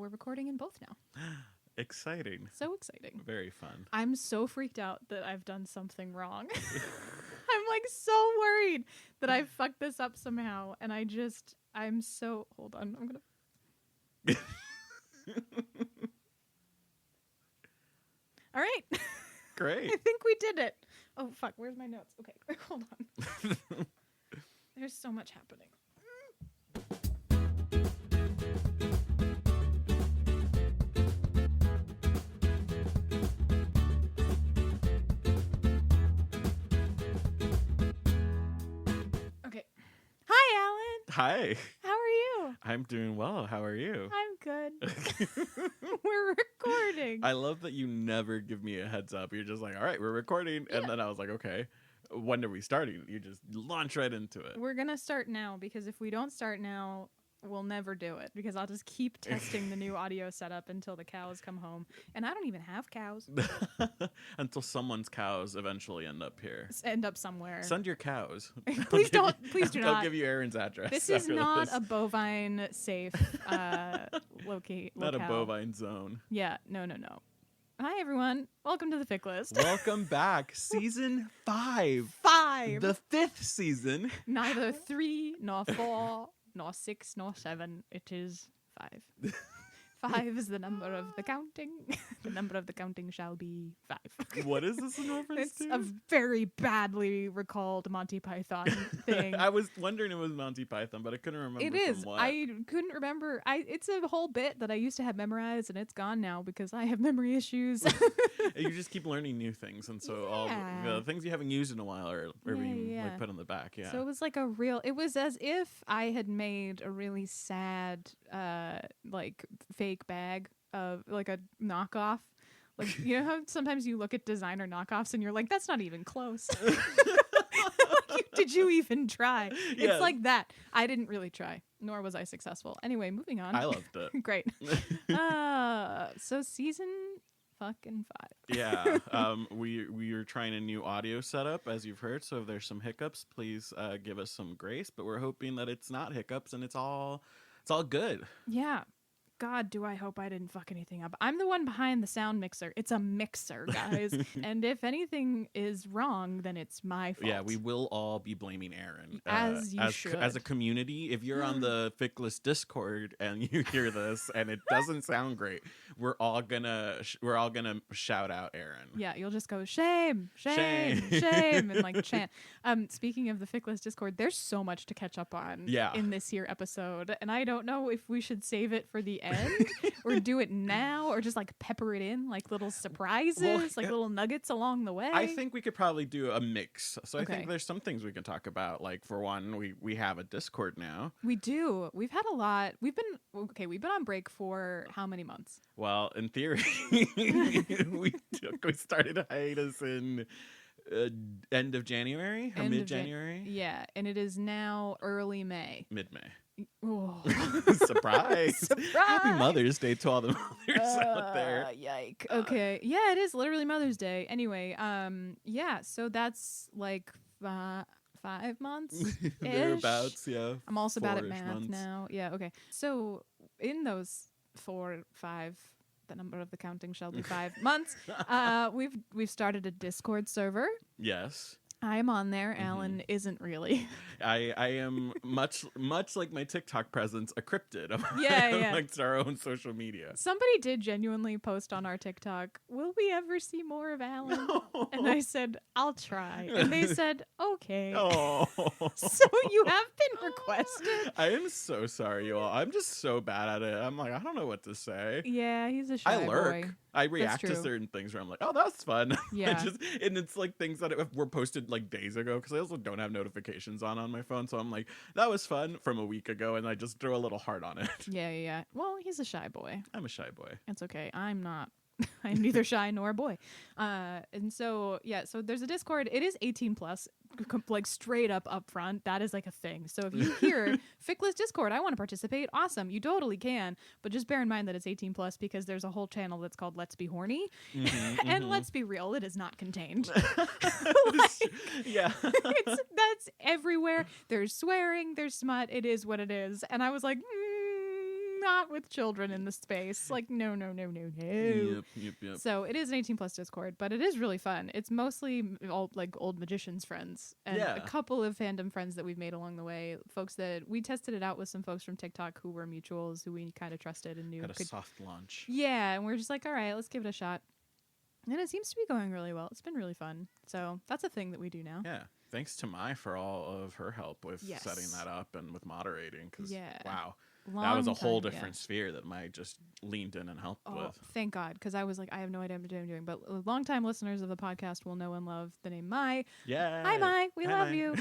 we're recording in both now. Exciting. So exciting. Very fun. I'm so freaked out that I've done something wrong. I'm like so worried that I fucked this up somehow. And I'm so, hold on. I'm going to. All right. Great. I think we did it. Oh, fuck. Where's my notes? Okay. Hold on. There's so much happening. Okay. Hi, Alan. Hi. How are you? I'm doing well. How are you? I'm good. We're recording. I love that you never give me a heads up. You're just like, all right, we're recording. And then I was like, okay, when are we starting? You just launch right into it. We're going to start now because if we don't start now, we'll never do it because I'll just keep testing the new audio setup until the cows come home. And I don't even have cows. Until someone's cows eventually end up here. End up somewhere. Send your cows. Please do not. I'll give you Aaron's address. This is not a bovine safe locale. Not a bovine zone. Yeah, no. Hi, everyone. Welcome to the Fic List. Welcome back. Season 5. 5. The 5th season. Neither 3 nor 4 nor 6 nor 7. It is 5. 5 is the number of the counting. The number of the counting shall be 5. What is this in reference It's to? a very badly recalled Monty Python thing. I was wondering it was Monty Python, but I couldn't remember. It is. From what. I couldn't remember. It's a whole bit that I used to have memorized, and it's gone now because I have memory issues. You just keep learning new things, and so all the things you haven't used in a while are being like put on the back. Yeah. So it was like it was as if I had made a really sad, like fake bag of like a knockoff. Like, you know how sometimes you look at designer knockoffs and you're like, that's not even close. Did you even try? Yeah. It's like that. I didn't really try, nor was I successful. Anyway, moving on. I loved it. Great. So season fucking 5. Yeah. We are trying a new audio setup, as you've heard. So if there's some hiccups, please give us some grace. But we're hoping that it's not hiccups and it's all good. Yeah. God, do I hope I didn't fuck anything up. I'm the one behind the sound mixer. It's a mixer, guys. And if anything is wrong, then it's my fault. Yeah, we will all be blaming Aaron. As you should. As a community, if you're on the Fic List Discord and you hear this and it doesn't sound great, we're all gonna shout out Aaron. Yeah, you'll just go, shame, and like chant. Speaking of the Fic List Discord, there's so much to catch up on in this here episode. And I don't know if we should save it for the end or do it now or just like pepper it in like little surprises, like little nuggets along the way. I think we could probably do a mix. So Okay. I think there's some things we can talk about. Like for one, we have a Discord now. We do. We've had a lot. We've been on break for how many months? Well, in theory, we started a hiatus in end of January or mid-January. Yeah, and it is now early May. Mid-May. Oh. Surprise. Surprise! Happy Mother's Day to all the mothers out there. Yike. Okay. Yeah, it is literally Mother's Day. Anyway, yeah, so that's like 5 months. Thereabouts, yeah. I'm also bad at 4-ish math months. now. Yeah, okay. So in those 4, 5, the number of the counting shall be 5 months, we've started a Discord server. Yes. I am on there. Alan isn't really. I am much like my TikTok presence, a cryptid Yeah. amongst our own social media. Somebody did genuinely post on our TikTok, will we ever see more of Alan? No. And I said, I'll try. And they said, okay. Oh. So you have been requested. I am so sorry, you all. I'm just so bad at it. I'm like, I don't know what to say. Yeah, he's a shy I lurk. boy. I react to true. certain things where I'm like, oh, that's fun. Yeah. And it's like things that were posted like days ago because I also don't have notifications on my phone. So I'm like, that was fun from a week ago. And I just throw a little heart on it. Yeah. Well, he's a shy boy. I'm a shy boy. It's okay. I'm not. I'm neither shy nor a boy. And so, yeah, so there's a Discord. It is 18 plus, like straight up front. That is like a thing. So if you hear Fic List Discord, I want to participate. Awesome. You totally can. But just bear in mind that it's 18 plus because there's a whole channel that's called Let's Be Horny. And let's be real, it is not contained. Yeah. That's everywhere. There's swearing, there's smut. It is what it is. And I was like, not with children in the space. Like, no. Yep. So it is an 18 plus Discord, but it is really fun. It's mostly all like old magicians friends and a couple of fandom friends that we've made along the way. Folks that we tested it out with, some folks from TikTok who were mutuals who we kind of trusted and knew. Got a soft launch. Yeah, and we're just like, all right, let's give it a shot. And it seems to be going really well. It's been really fun. So that's a thing that we do now. Yeah. Thanks to Mai for all of her help with setting that up and with moderating. Because, wow. That was a whole different sphere that Mai just leaned in and helped with. Thank God, because I was like, I have no idea what I'm doing. But longtime listeners of the podcast will know and love the name Mai. Yeah. Hi, Mai. We love you.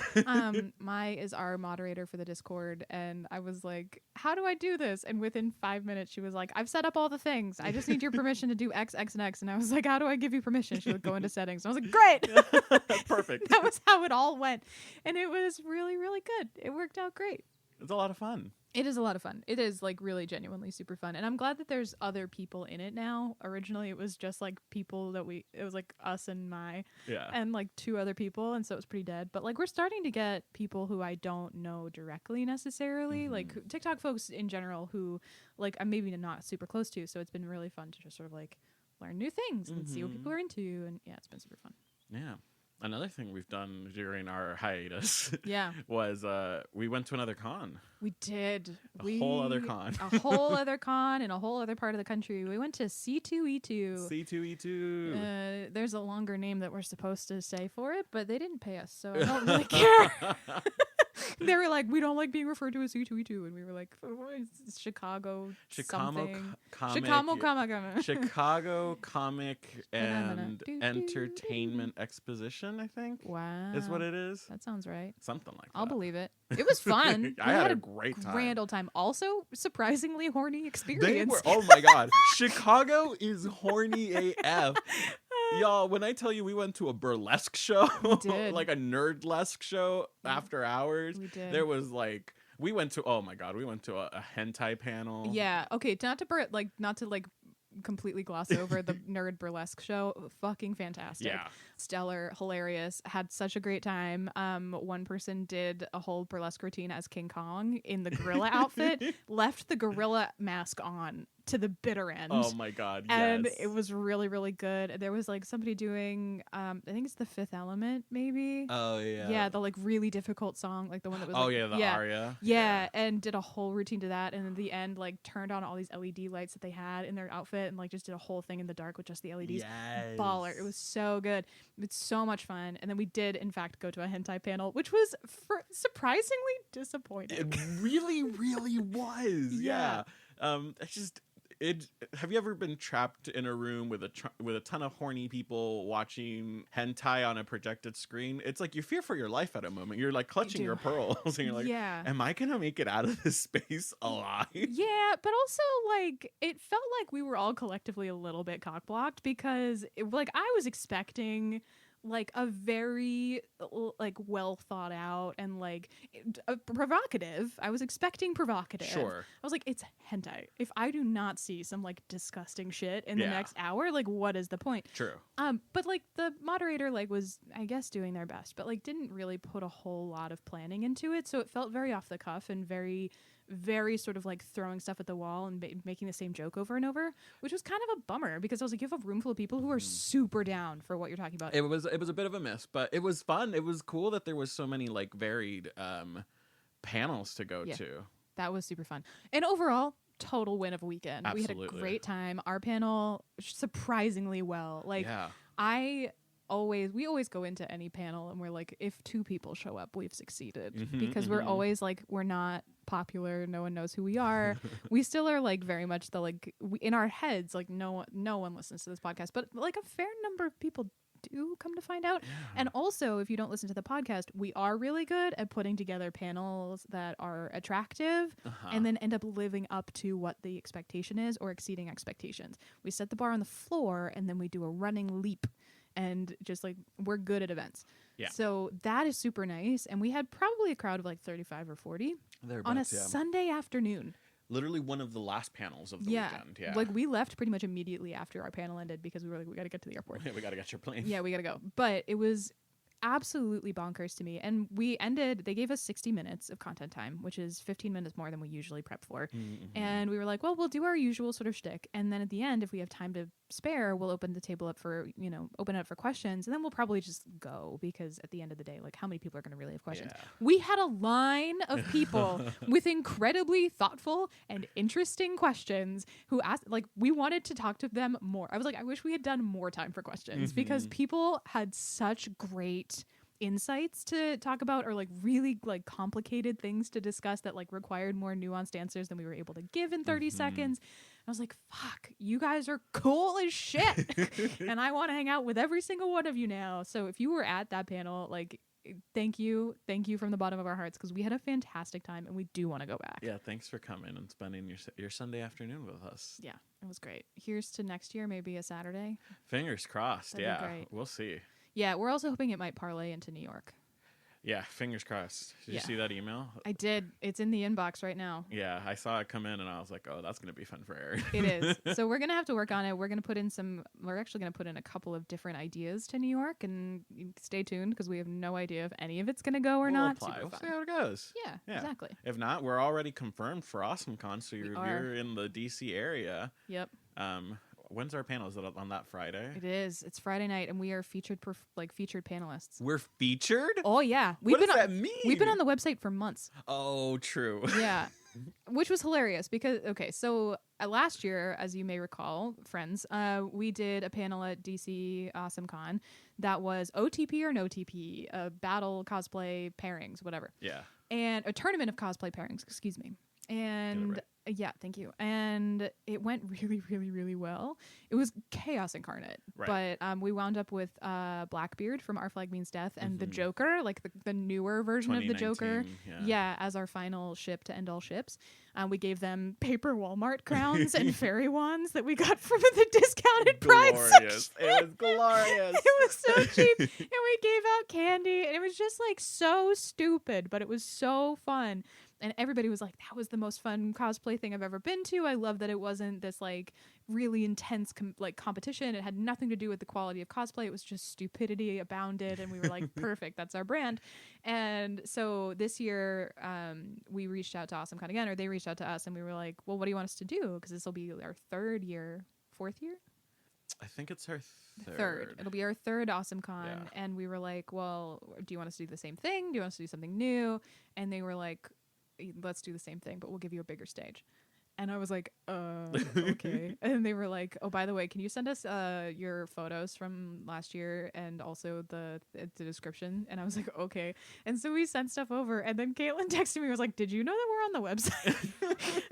Mai is our moderator for the Discord. And I was like, how do I do this? And within 5 minutes, she was like, I've set up all the things. I just need your permission to do X, X, and X. And I was like, how do I give you permission? She would go into settings. And I was like, great. Perfect. That was how it all went. And it was really, really good. It worked out great. It's a lot of fun. It is a lot of fun. It is like really genuinely super fun. And I'm glad that there's other people in it now. Originally it was just like people that it was like us and Mai and like 2 other people. And so it was pretty dead. But like we're starting to get people who I don't know directly necessarily. Like TikTok folks in general who like I'm maybe not super close to. So it's been really fun to just sort of like learn new things and see what people are into. And yeah, it's been super fun. Yeah. Another thing we've done during our hiatus was we went to another con. We did. A whole other con. A whole other con in a whole other part of the country. We went to C2E2. C2E2. There's a longer name that we're supposed to say for it, but they didn't pay us, so I don't really care. They were like, we don't like being referred to as C2E2, and we were like, Chicago something. Chicago Comic and Entertainment Exposition, I think. Wow. Is what it is. That sounds right. Something like that. I'll believe it. It was fun. I had a great time. Grand old time. Also, surprisingly horny experience. Oh my God. Chicago is horny AF. Y'all, when I tell you we went to a burlesque show, like a nerdlesque show after hours, there was like, we went to a hentai panel. Yeah. Okay. Not to completely gloss over the nerd burlesque show. Fucking fantastic. Yeah. Stellar, hilarious, had such a great time. One person did a whole burlesque routine as King Kong in the gorilla outfit, left the gorilla mask on to the bitter end. Oh my God, and it was really, really good. There was like somebody doing I think it's The Fifth Element, maybe. Oh yeah. Yeah, the like really difficult song, like the one that was the aria. Yeah, and did a whole routine to that, and in the end like turned on all these LED lights that they had in their outfit and like just did a whole thing in the dark with just the LEDs. Yes. Baller. It was so good. It's so much fun. And then we did in fact go to a hentai panel, which was surprisingly disappointing. It really, really was. Yeah. Have you ever been trapped in a room with a ton of horny people watching hentai on a projected screen? It's like you fear for your life at a moment. You're like clutching your pearls and you're like, am I gonna make it out of this space alive? Yeah, but also like it felt like we were all collectively a little bit cockblocked because I was expecting like a very like well thought out and like provocative. I was expecting provocative. Sure. I was like, it's hentai. If I do not see some like disgusting shit in the next hour, like what is the point? True. But like the moderator like was I guess doing their best, but like didn't really put a whole lot of planning into it, so it felt very off the cuff and very sort of like throwing stuff at the wall and making the same joke over and over, which was kind of a bummer because I was like, you have a room full of people who are super down for what you're talking about. It was a bit of a miss, but it was fun. It was cool that there was so many like varied panels to go to. That was super fun. And overall, total win of a weekend. Absolutely. We had a great time. Our panel surprisingly well. Like we always go into any panel and we're like, if 2 people show up, we've succeeded because we're always like, we're not popular. No one knows who we are. We still are like very much the like in our heads, like no one listens to this podcast, but like a fair number of people do come to find out. And also, if you don't listen to the podcast, we are really good at putting together panels that are attractive and then end up living up to what the expectation is or exceeding expectations. We set the bar on the floor and then we do a running leap. And just like we're good at events. Yeah. So that is super nice. And we had probably a crowd of like 35 or 40 on a Sunday afternoon. Literally one of the last panels of the weekend. Yeah. Like we left pretty much immediately after our panel ended because we were like, we got to get to the airport. Yeah, we got to get your plane. Yeah, we got to go. But it was absolutely bonkers to me. And they gave us 60 minutes of content time, which is 15 minutes more than we usually prep for. And we were like, well, we'll do our usual sort of shtick. And then at the end, if we have time to spare, we'll open the table up for, open it up for questions. And then we'll probably just go, because at the end of the day, like, how many people are going to really have questions? Yeah. We had a line of people with incredibly thoughtful and interesting questions who asked, like, we wanted to talk to them more. I was like, I wish we had done more time for questions, because people had such great insights to talk about, or like really like complicated things to discuss that like required more nuanced answers than we were able to give in 30 seconds. I was like, fuck, you guys are cool as shit. And I want to hang out with every single one of you now. So if you were at that panel, like, thank you from the bottom of our hearts, because we had a fantastic time and we do want to go back. Yeah, thanks for coming and spending your Sunday afternoon with us. Yeah, it was great. Here's to next year, maybe a Saturday. Fingers crossed. That'd be great. We'll see. Yeah, we're also hoping it might parlay into New York. Yeah, fingers crossed. Did you see that email? I did. It's in the inbox right now. Yeah, I saw it come in and I was like, oh, that's going to be fun for Erin. It is. So we're going to have to work on it. We're actually going to put in a couple of different ideas to New York, and stay tuned, because we have no idea if any of it's going to go or not. We'll see how it goes. Yeah, exactly. If not, we're already confirmed for AwesomeCon, so you're in the DC area. Yep. When's our panel? Is it on that Friday? It is. It's Friday night, and we are featured panelists. We're featured? Oh, yeah. What does that mean? We've been on the website for months. Oh, true. Yeah. Which was hilarious because, so last year, as you may recall, friends, we did a panel at DC AwesomeCon that was OTP or no TP, battle cosplay pairings, whatever. Yeah. And a tournament of cosplay pairings, excuse me. And yeah, thank you. And it went really, really, really well. It was chaos incarnate. Right. But we wound up with Blackbeard from Our Flag Means Death and the Joker, like the newer version of the Joker. Yeah, as our final ship to end all ships. We gave them paper Walmart crowns and fairy wands that we got from the discounted Pride section. It was glorious. It was so cheap. And we gave out candy. And it was just like so stupid, but it was so fun. And everybody was like, that was the most fun cosplay thing I've ever been to. I love that it wasn't this like really intense competition. It had nothing to do with the quality of cosplay. It was just stupidity abounded. And we were like, perfect, that's our brand. And so this year we reached out to AwesomeCon again, or they reached out to us, and we were like, well, what do you want us to do? Because this will be our fourth year? I think it's our third. It'll be our third AwesomeCon. Yeah. And we were like, well, do you want us to do the same thing? Do you want us to do something new? And they were like, let's do the same thing, but we'll give you a bigger stage. And I was like, okay. And they were like, oh, by the way, can you send us your photos from last year and also the description? And I was like, okay. And so we sent stuff over. And then Caitlin texted me, was like, did you know that we're on the website?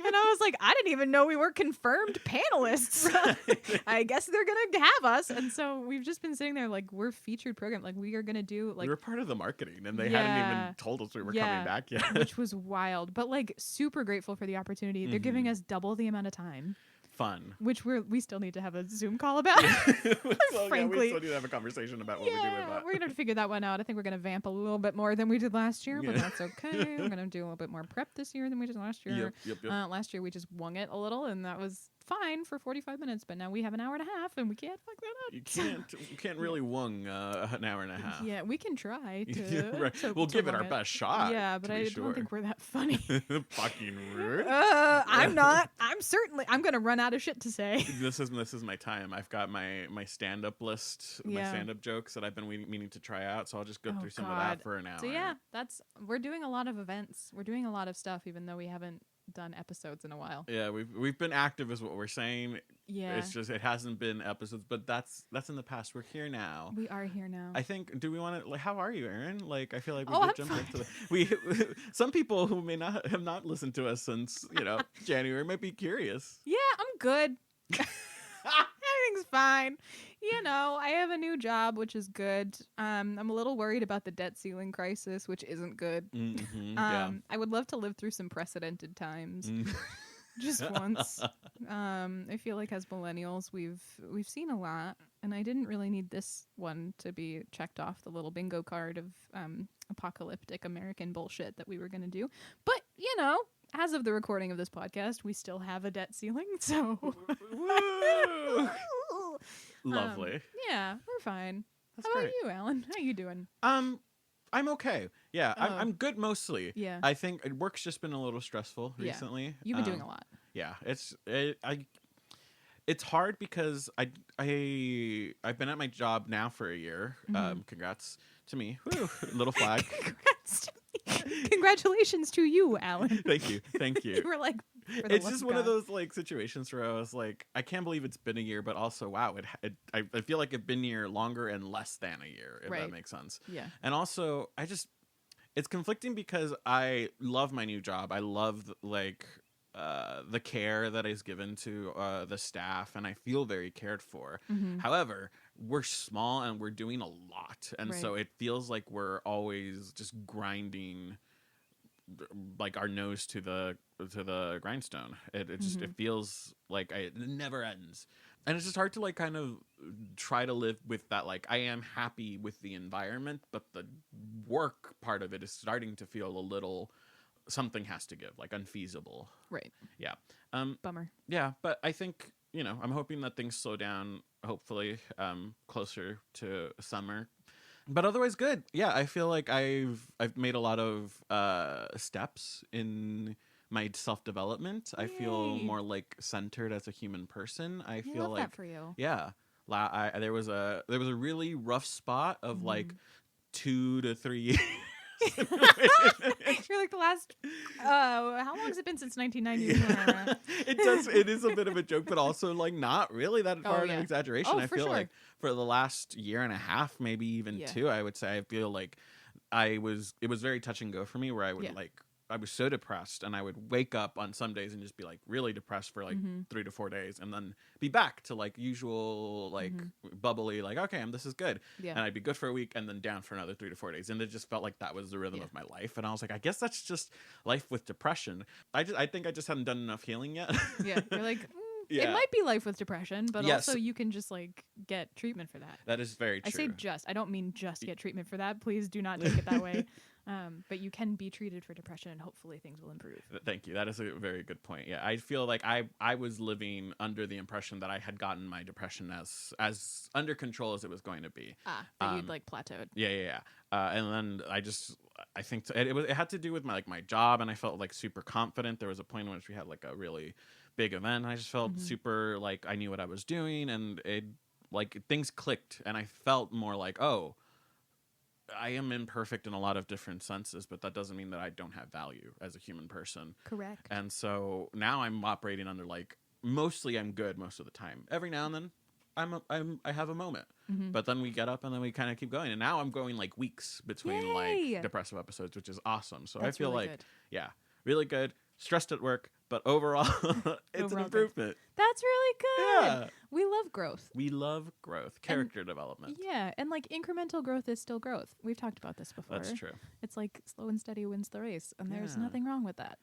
And I was like, I didn't even know we were confirmed panelists. I guess they're going to have us. And so we've just been sitting there like, we're featured program. Like, we are going to do like. We were part of the marketing, and they hadn't even told us we were coming back yet. Which was wild. But like, super grateful for the opportunity. They're giving us double the amount of time. Fun. Which we still need to have a Zoom call about. Frankly, we still need to have a conversation about what we do with that. We're going to figure that one out. I think we're going to vamp a little bit more than we did last year, but that's okay. We're going to do a little bit more prep this year than we did last year. Yep. Last year we just wung it a little, and that was fine for 45 minutes, but now we have an hour and a half, and we can't fuck that up. You can't really wung an hour and a half. Yeah, we can try to. Right. We'll give it our best shot. Yeah, but I don't think we're that funny. Fucking rude. I'm not. I'm going to run out of shit to say. This is my time. I've got my stand-up list, my stand-up jokes that I've been meaning to try out, so I'll just go through some of that for an hour. So yeah, we're doing a lot of events. We're doing a lot of stuff, even though we haven't done episodes in a while. Yeah, we've been active is what we're saying. Yeah. It's just it hasn't been episodes, but that's in the past. We're here now. We are here now. I think, do we want to, like, how are you, Erin? Like, I feel like we did jump into some people who may not have not listened to us since, January might be curious. Yeah, I'm good. Everything's fine. I have a new job, which is good. I'm a little worried about the debt ceiling crisis, which isn't good. I would love to live through some precedented times. Just once. I feel like as millennials, we've seen a lot, and I didn't really need this one to be checked off the little bingo card of apocalyptic American bullshit that we were going to do. But, as of the recording of this podcast, we still have a debt ceiling, so... Lovely. Yeah, we're fine. That's How great. about you, Alan? How you doing? I'm okay. Yeah, I'm good mostly. Yeah. I think work's just been a little stressful recently. You've been doing a lot. Yeah, it's hard because I've been at my job now for a year. Congrats to me. Woo, little flag. Congrats to me. Congratulations to you, Alan. Thank you. You were like, it's just one of those like situations where I was like, I can't believe it's been a year, but also wow, I feel like it's been a year longer and less than a year, if that makes sense. Yeah. And also, it's conflicting because I love my new job. I love the care that is given to the staff, and I feel very cared for. However, we're small and we're doing a lot, and so it feels like we're always just grinding like our nose to the grindstone. It just it feels like it never ends, and it's just hard to like kind of try to live with that. Like I am happy with the environment, but the work part of it is starting to feel a little something has to give, like unfeasible. Right. Yeah. Bummer. Yeah, but I think, I'm hoping that things slow down, hopefully, closer to summer. But otherwise good. Yeah, I feel like I've made a lot of steps in my self-development. Yay. I feel more like centered as a human person. I feel like that for you. Yeah. There was a really rough spot of like 2 to 3 years. You're like the last how long has it been since 1990? It is a bit of a joke, but also like not really that far of an exaggeration. I feel like for the last year and a half, maybe even 2, I would say, I feel like it was very touch and go for me, where I would I was so depressed, and I would wake up on some days and just be like really depressed for like 3 to 4 days, and then be back to like usual, like bubbly, like, okay, this is good. And I'd be good for a week and then down for another 3 to 4 days. And it just felt like that was the rhythm of my life. And I was like, I guess that's just life with depression. I think I just hadn't done enough healing yet. Yeah. You're like, it might be life with depression, but also you can just like get treatment for that. That is very true. I say just. I don't mean just get treatment for that. Please do not take it that way. But you can be treated for depression, and hopefully things will improve. Thank you. That is a very good point. Yeah, I feel like I was living under the impression that I had gotten my depression as under control as it was going to be. That you'd like plateaued. Yeah. And then I think it had to do with my job, and I felt like super confident. There was a point in which we had like a really big event, and I just felt super like I knew what I was doing, and it like things clicked, and I felt more like, oh, I am imperfect in a lot of different senses, but that doesn't mean that I don't have value as a human person. Correct. And so now I'm operating under like mostly I'm good most of the time. Every now and then I have a moment, but then we get up and then we kind of keep going. And now I'm going like weeks between like depressive episodes, which is awesome. So I feel really like, really good. Stressed at work, but overall, it's an improvement. Good. That's really good. Yeah. We love growth. Character development. Yeah, and like incremental growth is still growth. We've talked about this before. That's true. It's like slow and steady wins the race, and there's nothing wrong with that.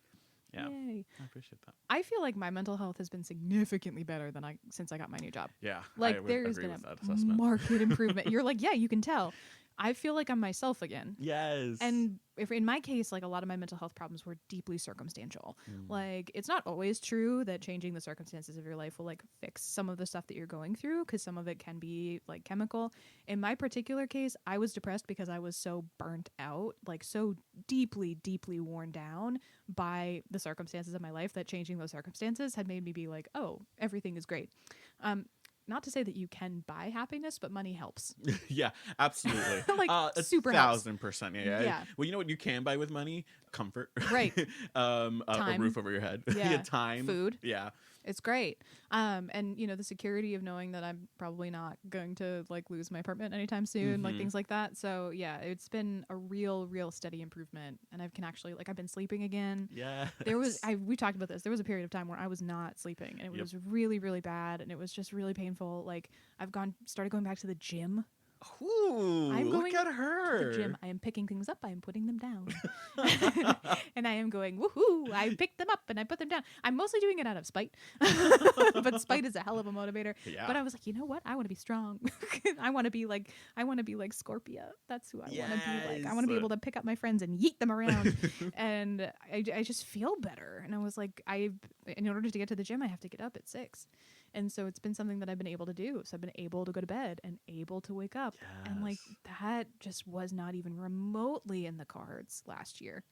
Yeah, Yay. I appreciate that. I feel like my mental health has been significantly better than since I got my new job. Yeah, like there's been a marked improvement. You're like, yeah, you can tell. I feel like I'm myself again. Yes. And if in my case, like a lot of my mental health problems were deeply circumstantial. Like it's not always true that changing the circumstances of your life will like fix some of the stuff that you're going through, because some of it can be like chemical. In my particular case, I was depressed because I was so burnt out, like so deeply, deeply worn down by the circumstances of my life, that changing those circumstances had made me be like, oh, everything is great. Not to say that you can buy happiness, but money helps. Yeah, absolutely. Like super 1,000%. Yeah. Well, you know what you can buy with money? Comfort. Right. A roof over your head. Yeah. Time. Food. Yeah. It's great. And the security of knowing that I'm probably not going to like lose my apartment anytime soon, like things like that. So yeah, it's been a real steady improvement, and I can actually I've been sleeping again. Yeah. We talked about this. There was a period of time where I was not sleeping, and it was really, really bad, and it was just really painful. Like I've started going back to the gym. Ooh, look at her. To the gym. I am picking things up. I am putting them down. And I am going, woohoo, I picked them up and I put them down. I'm mostly doing it out of spite. But spite is a hell of a motivator. Yeah. But I was like, you know what? I want to be strong. I want to be like Scorpia. That's who I want to be like. I want to be able to pick up my friends and yeet them around. And I just feel better. And I was like, in order to get to the gym, I have to get up at 6. And so it's been something that I've been able to do. So I've been able to go to bed and able to wake up up. And like that just was not even remotely in the cards last year.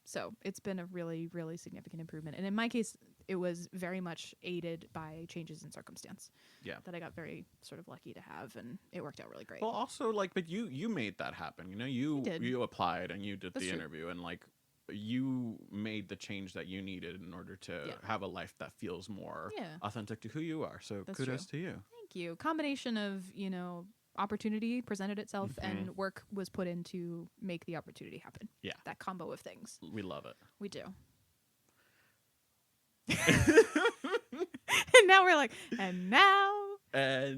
So it's been a really, really significant improvement. And in my case, it was very much aided by changes in circumstance. Yeah. That I got very sort of lucky to have, and it worked out really great. Well, also, like, but you made that happen. You know, you applied and you did the interview, and like you made the change that you needed in order to have a life that feels more authentic to who you are. So kudos to you. Thank you. Combination of, opportunity presented itself and work was put in to make the opportunity happen. Yeah. That combo of things. We love it. We do. And now we're like, and now now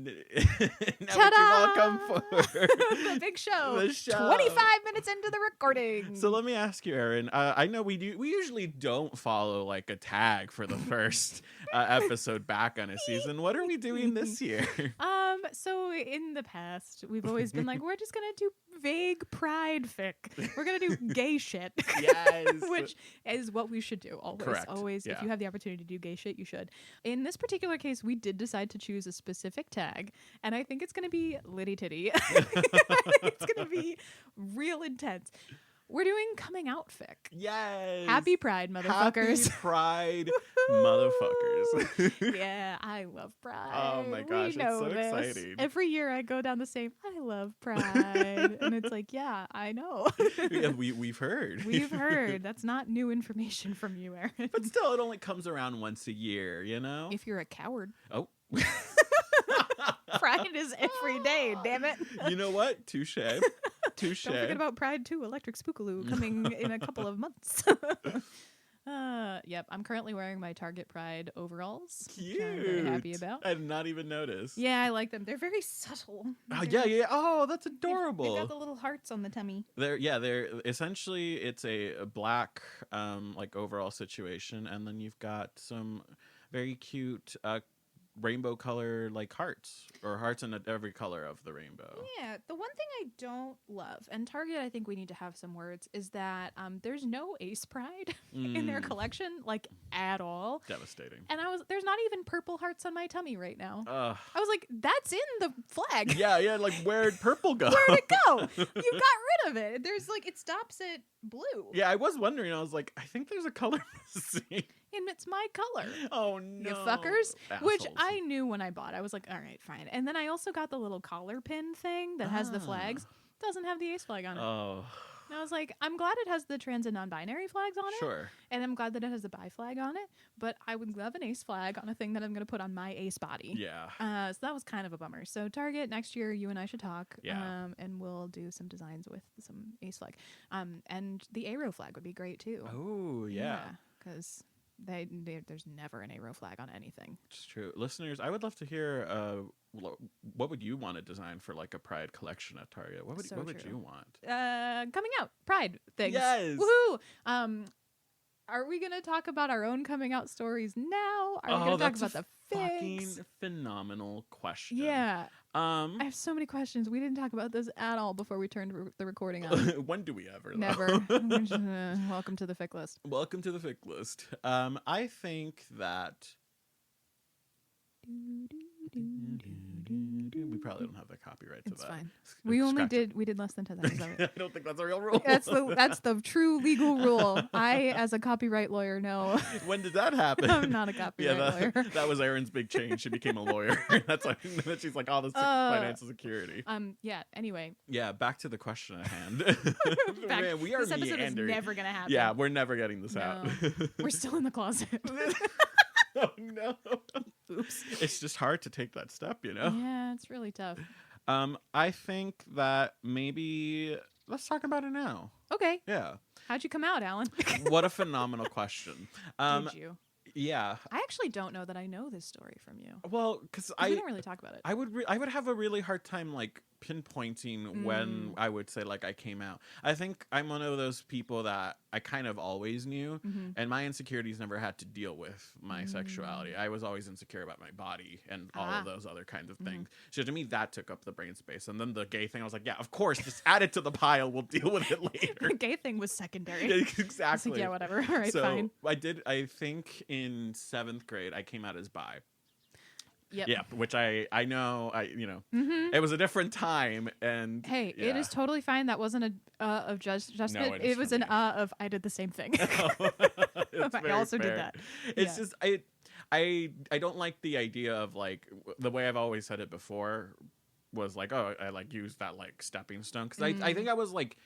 what you've all come for. The big show. The show. 25 minutes into the recording. So let me ask you, Erin. I know we usually don't follow like a tag for the first episode back on a season. What are we doing this year? So in the past, we've always been like, we're just gonna do vague pride fic. We're gonna do gay shit. Yes. Which is what we should do always. Correct. Always. Yeah. If you have the opportunity to do gay shit, you should. In this particular case, we did decide to choose a specific tag, and I think it's gonna be litty titty. It's gonna be real intense. We're doing coming out fic. Yes. Happy Pride, motherfuckers. Happy Pride, motherfuckers. Yeah, I love Pride. Oh my gosh, it's so exciting. Every year I go down the same, I love Pride. And it's like, yeah, I know. Yeah, we've heard. We've heard. That's not new information from you, Erin. But still, it only comes around once a year, you know? If you're a coward. Oh. Pride is every day, damn it. You know what? Touche. Touche. Don't forget about Pride 2, Electric Spookaloo, coming in a couple of months. Yep, I'm currently wearing my Target Pride overalls. Cute. Which I'm very happy about. I did not even notice. Yeah, I like them. They're very subtle. Oh, yeah. Oh, that's adorable. They've got the little hearts on the tummy. They're essentially, it's a black like overall situation, and then you've got some very cute rainbow color like hearts, or hearts in every color of the rainbow. Yeah, the one thing I don't love, and Target, I think we need to have some words, is that there's no Ace Pride in their collection, like at all. Devastating. And there's not even purple hearts on my tummy right now. I was like, that's in the flag. Yeah, like where'd purple go? Where'd it go? You got rid of it. There's like, it stops at blue. Yeah, I was wondering. I was like, I think there's a color missing. And it's my color. Oh no, you fuckers! Assholes. Which I knew when I bought. I was like, all right, fine. And then I also got the little collar pin thing that has the flags. Doesn't have the Ace flag on it. Oh. And I was like, I'm glad it has the trans and non-binary flags on it. Sure. And I'm glad that it has the bi flag on it. But I would love an Ace flag on a thing that I'm going to put on my Ace body. Yeah. So that was kind of a bummer. So Target, next year, you and I should talk. Yeah. And we'll do some designs with some Ace flag. And the Aero flag would be great too. Oh yeah. Because there's never an Aero flag on anything. It's true. Listeners, I would love to hear what would you want to design for like a Pride collection at Target? What would you want? Coming out Pride things. Yes. Woohoo! Are we gonna talk about our own coming out stories now? Are we gonna talk about the fucking phenomenal question? Yeah. I have so many questions. We didn't talk about this at all before we turned the recording on. When do we ever? Though? Never. Welcome to the fic list. Welcome to the fic list. I think that we probably don't have the copyright to that. It's fine. We did less than 10 seconds of it. I don't think that's a real rule. That's the true legal rule. I, as a copyright lawyer, know. When did that happen? I'm not a copyright lawyer. That was Erin's big change. She became a lawyer. That's why she's like, this financial security. Yeah. Anyway. Yeah. Back to the question at hand. Man, we are this episode meandering. is never gonna happen. Yeah, we're never getting this out. We're still in the closet. Oh no. Oops. It's just hard to take that step, you know? Yeah, it's really tough. I think that maybe let's talk about it now. Okay. Yeah. How'd you come out, Alan? What a phenomenal question. Did you? Yeah. I actually don't know that I know this story from you. Well, because we don't really talk about it. I would have a really hard time like pinpointing when I would say like I came out. I think I'm one of those people that I kind of always knew, and my insecurities never had to deal with my sexuality. I was always insecure about my body and all of those other kinds of things. So to me, that took up the brain space. And then the gay thing, I was like, yeah, of course, just add it to the pile. We'll deal with it later. The gay thing was secondary. Exactly. Like, yeah, whatever. All right, so fine. I think in 7th grade, I came out as bi. Yep. Yeah, which I know, it was a different time, and hey, it is totally fine. That wasn't a of judgment. No, it was an of I did the same thing. I also did that. It's just I don't like the idea of like the way I've always said it before was like, oh, I like used that like stepping stone because I think I was like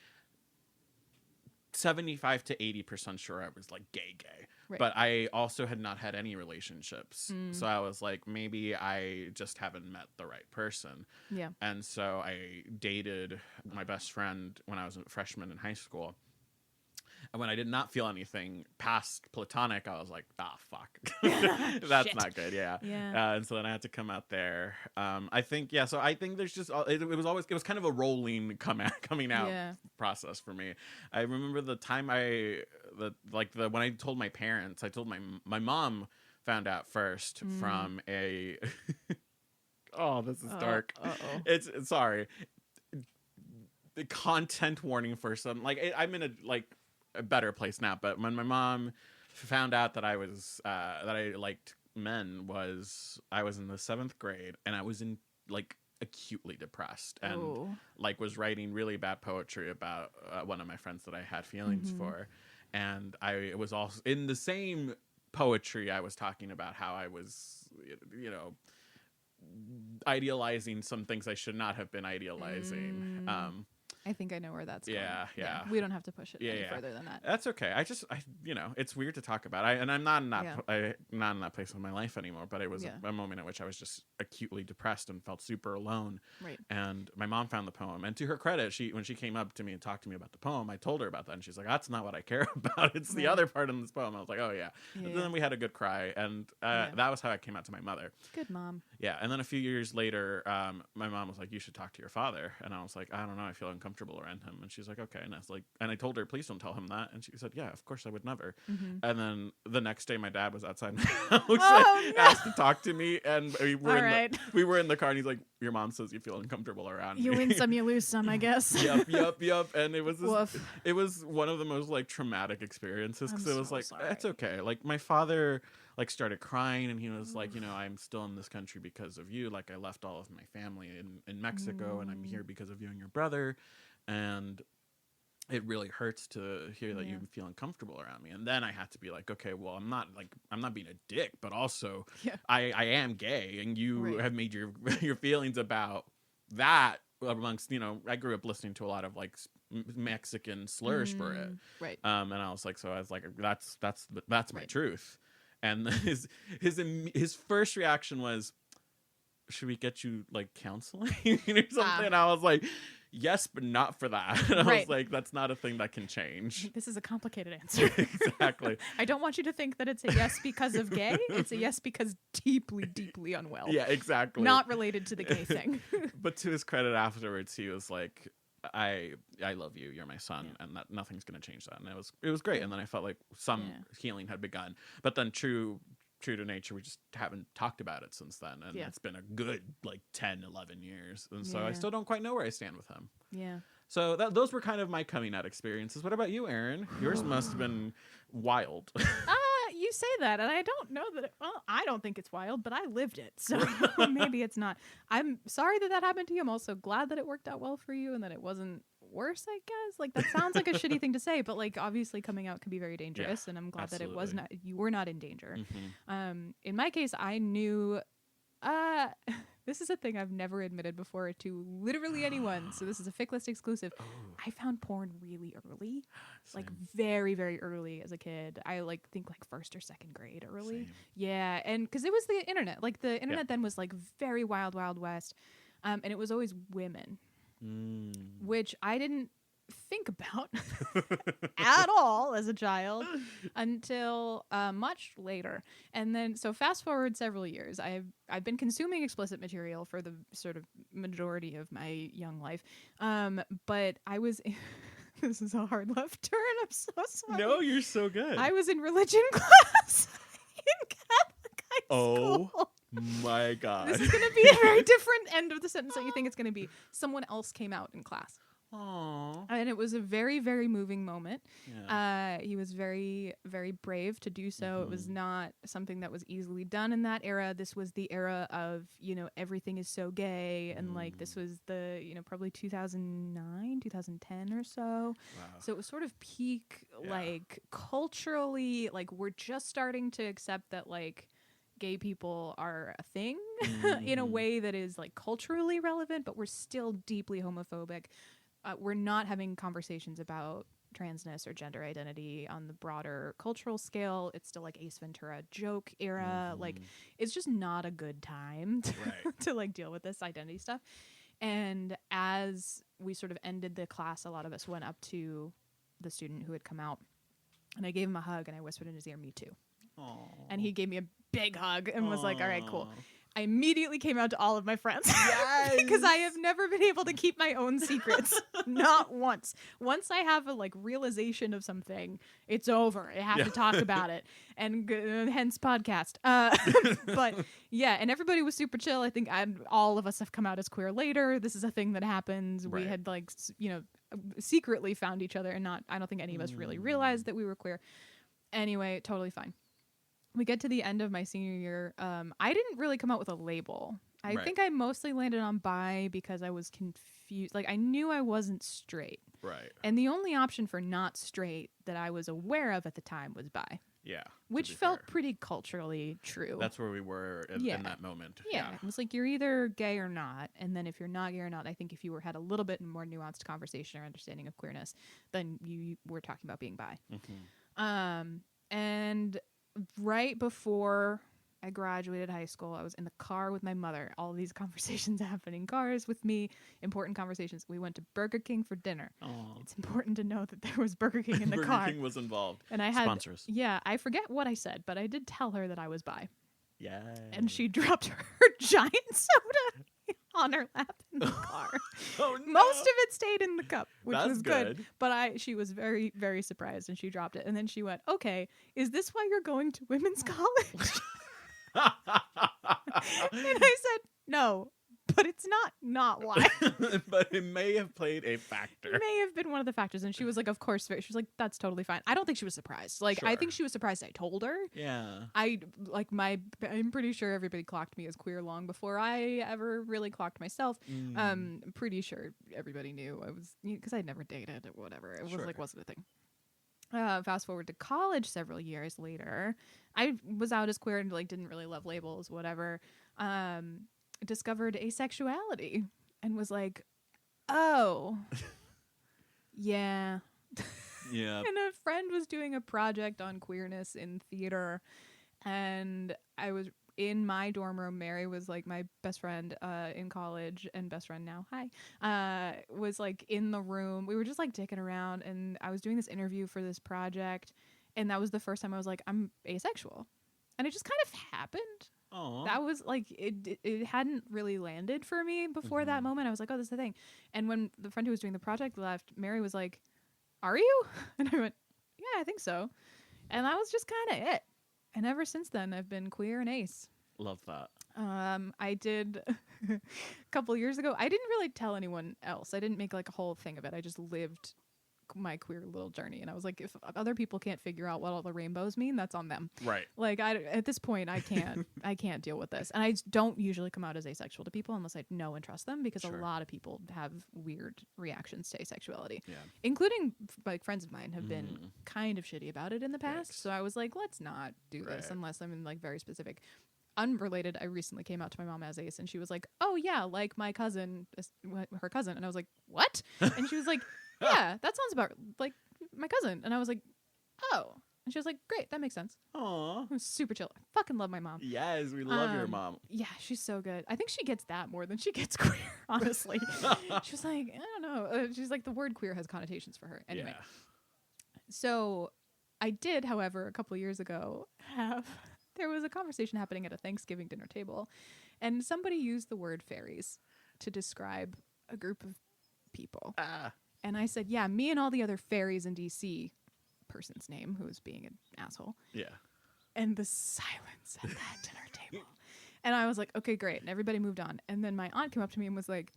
75 to 80% sure I was like gay. Right. But I also had not had any relationships. So I was like, maybe I just haven't met the right person. Yeah. And so I dated my best friend when I was a freshman in high school. And when I did not feel anything past platonic, I was like, fuck. That's not good. Yeah. And so then I had to come out there. I think there's just, it was kind of a rolling coming out process for me. I remember the time when I told my parents, I told my mom found out first from a, oh, this is dark. It's sorry. The content warning for some, like I'm in a better place now, but when my mom found out that I was that I liked men, I was in the 7th grade and I was in like acutely depressed and like was writing really bad poetry about one of my friends that I had feelings for, and I was also in the same poetry I was talking about how I was idealizing some things I should not have been idealizing. I think I know where that's going. Yeah. We don't have to push it any further than that. That's okay. It's weird to talk about. And I'm not in that place in my life anymore, but it was a moment in which I was just acutely depressed and felt super alone. Right. And my mom found the poem. And to her credit, when she came up to me and talked to me about the poem, I told her about that. And she's like, that's not what I care about. It's the other part in this poem. I was like, oh, yeah. And then we had a good cry. And that was how I came out to my mother. Good mom. Yeah. And then a few years later, my mom was like, you should talk to your father. And I was like, I don't know. I feel uncomfortable around him. And she's like, okay. And I was like, and I told her, please don't tell him that. And she said, yeah, of course I would never. And then the next day my dad was outside my house asked to talk to me, and we were in the car, and he's like, your mom says you feel uncomfortable around me. You win some, you lose some, I guess. Yep. And it was one of the most like traumatic experiences because it was like, it's okay. Like my father like started crying, and he was like, I'm still in this country because of you. Like I left all of my family in Mexico, and I'm here because of you and your brother. And it really hurts to hear that you feel uncomfortable around me. And then I had to be like, okay, well, I'm not being a dick, but also I am gay, and you have made your feelings about that amongst, I grew up listening to a lot of like Mexican slurs for it. Right. And I was like, that's my truth. And his first reaction was, should we get you like counseling or something? And I was like, yes, but not for that. And I was like, that's not a thing that can change. This is a complicated answer. Exactly. I don't want you to think that it's a yes because of gay. It's a yes because deeply, deeply unwell. Yeah, exactly. Not related to the gay thing. But to his credit afterwards, he was like, I love you. You're my son, and that nothing's going to change that. And it was great. And then I felt like some healing had begun. But then true to nature, we just haven't talked about it since then, and it's been a good like 10-11 years, and so I still don't quite know where I stand with him. So those were kind of my coming out experiences. What about you, Erin? Yours must have been wild. You say that, and I don't know that I don't think it's wild, but I lived it, so maybe it's not. I'm sorry that happened to you. I'm also glad that it worked out well for you and that it wasn't worse, I guess. Like, that sounds like a shitty thing to say, but like obviously coming out can be very dangerous, and I'm glad that it was not, you were not in danger. In my case, I knew this is a thing I've never admitted before to literally anyone, so this is a Fic List exclusive. I found porn really early. Same. Like very, very early as a kid. I think like 1st or 2nd grade early. Same. Yeah, and because it was the internet. Like the internet then was like very wild, wild west, and it was always women, which I didn't think about at all as a child until much later. And then so fast forward several years, I've been consuming explicit material for the sort of majority of my young life, but I was this is a hard left turn, I'm so sorry. No, you're so good. I was in religion class in Catholic high school. Oh my God. This is going to be a very different end of the sentence that you think it's going to be. Someone else came out in class. Aww. And it was a very, very moving moment. Yeah. He was very, very brave to do so. It was not something that was easily done in that era. This was the era of, everything is so gay. And like, this was the, probably 2009, 2010 or so. Wow. So it was sort of peak, like culturally, like we're just starting to accept that like gay people are a thing in a way that is like culturally relevant, but we're still deeply homophobic. We're not having conversations about transness or gender identity on the broader cultural scale. It's still like Ace Ventura joke era. Like, it's just not a good time to like deal with this identity stuff. And as we sort of ended the class, a lot of us went up to the student who had come out, and I gave him a hug and I whispered in his ear, "Me too." Aww. And he gave me a big hug and was like, "All right, cool." I immediately came out to all of my friends. Yes! Because I have never been able to keep my own secrets. Not once. Once I have a like realization of something, it's over. I have to talk about it. And hence podcast. But yeah, and everybody was super chill. I think all of us have come out as queer later. This is a thing that happens. Right. We had like, secretly found each other, and I don't think any of us really realized that we were queer. Anyway, totally fine. We get to the end of my senior year. I didn't really come out with a label. I think I mostly landed on bi because I was confused. Like, I knew I wasn't straight. Right. And the only option for not straight that I was aware of at the time was bi. Yeah. Which felt pretty culturally true. That's where we were in that moment. Yeah. It was like, you're either gay or not. And then if you're not gay or not, I think if you had a little bit more nuanced conversation or understanding of queerness, then you were talking about being bi. And right before I graduated high school, I was in the car with my mother. All of these conversations happening, cars with me, important conversations. We went to Burger King for dinner. Aww. It's important to know that there was Burger King in the car. Burger King was involved. And I had sponsors. Yeah, I forget what I said, but I did tell her that I was bi. Yeah. And she dropped her giant soda on her lap in the car. Oh, no. Most of it stayed in the cup, which That's was good. But she was very, very surprised, and she dropped it. And then she went, "Okay, is this why you're going to women's college?" And I said, "No, but it's not why." But it may have played a factor. It may have been one of the factors. And she was like, "Of course." She was like, "That's totally fine." I don't think she was surprised. Like, I think she was surprised I told her. Yeah. I'm pretty sure everybody clocked me as queer long before I ever really clocked myself. I'm pretty sure everybody knew I was, because I'd never dated or whatever. It was wasn't a thing. Fast forward to college several years later, I was out as queer and like didn't really love labels, whatever. Discovered asexuality and was like, "Oh, yeah." Yeah. And a friend was doing a project on queerness in theater, and I was in my dorm room. Mary was like my best friend in college and best friend now. Hi. Was like in the room. We were just like dicking around, and I was doing this interview for this project, and that was the first time I was like, I'm asexual. And it just kind of happened. Aww. That was like, it hadn't really landed for me before that moment. I was like, oh, this is the thing. And when the friend who was doing the project left, Mary was like, "Are you?" And I went, "Yeah, I think so." And that was just kind of it. And ever since then, I've been queer and ace. Love that. I did a couple years ago. I didn't really tell anyone else. I didn't make like a whole thing of it. I just lived my queer little journey, and I was like, if other people can't figure out what all the rainbows mean, that's on them. Right. Like, at this point, I can't deal with this. And I don't usually come out as asexual to people unless I know and trust them, because a lot of people have weird reactions to asexuality, including like friends of mine have been kind of shitty about it in the past. So I was like, let's not do this unless I'm like very specific. Unrelated, I recently came out to my mom as ace, and she was like, "Oh yeah, like my cousin, her cousin." And I was like, "What?" And she was like, "Yeah, that sounds about like my cousin." And I was like, "Oh." And she was like, "Great, that makes sense." Aww. It was super chill. I fucking love my mom. Yes, we love your mom. Yeah, she's so good. I think she gets that more than she gets queer, honestly. She was like, I don't know. She's like, the word queer has connotations for her. Anyway. Yeah. So I did, however, a couple years ago there was a conversation happening at a Thanksgiving dinner table, and somebody used the word fairies to describe a group of people. And I said, "Yeah, me and all the other fairies in DC," person's name who was being an asshole. Yeah. And the silence at that dinner table. And I was like, okay, great. And everybody moved on. And then my aunt came up to me and was like,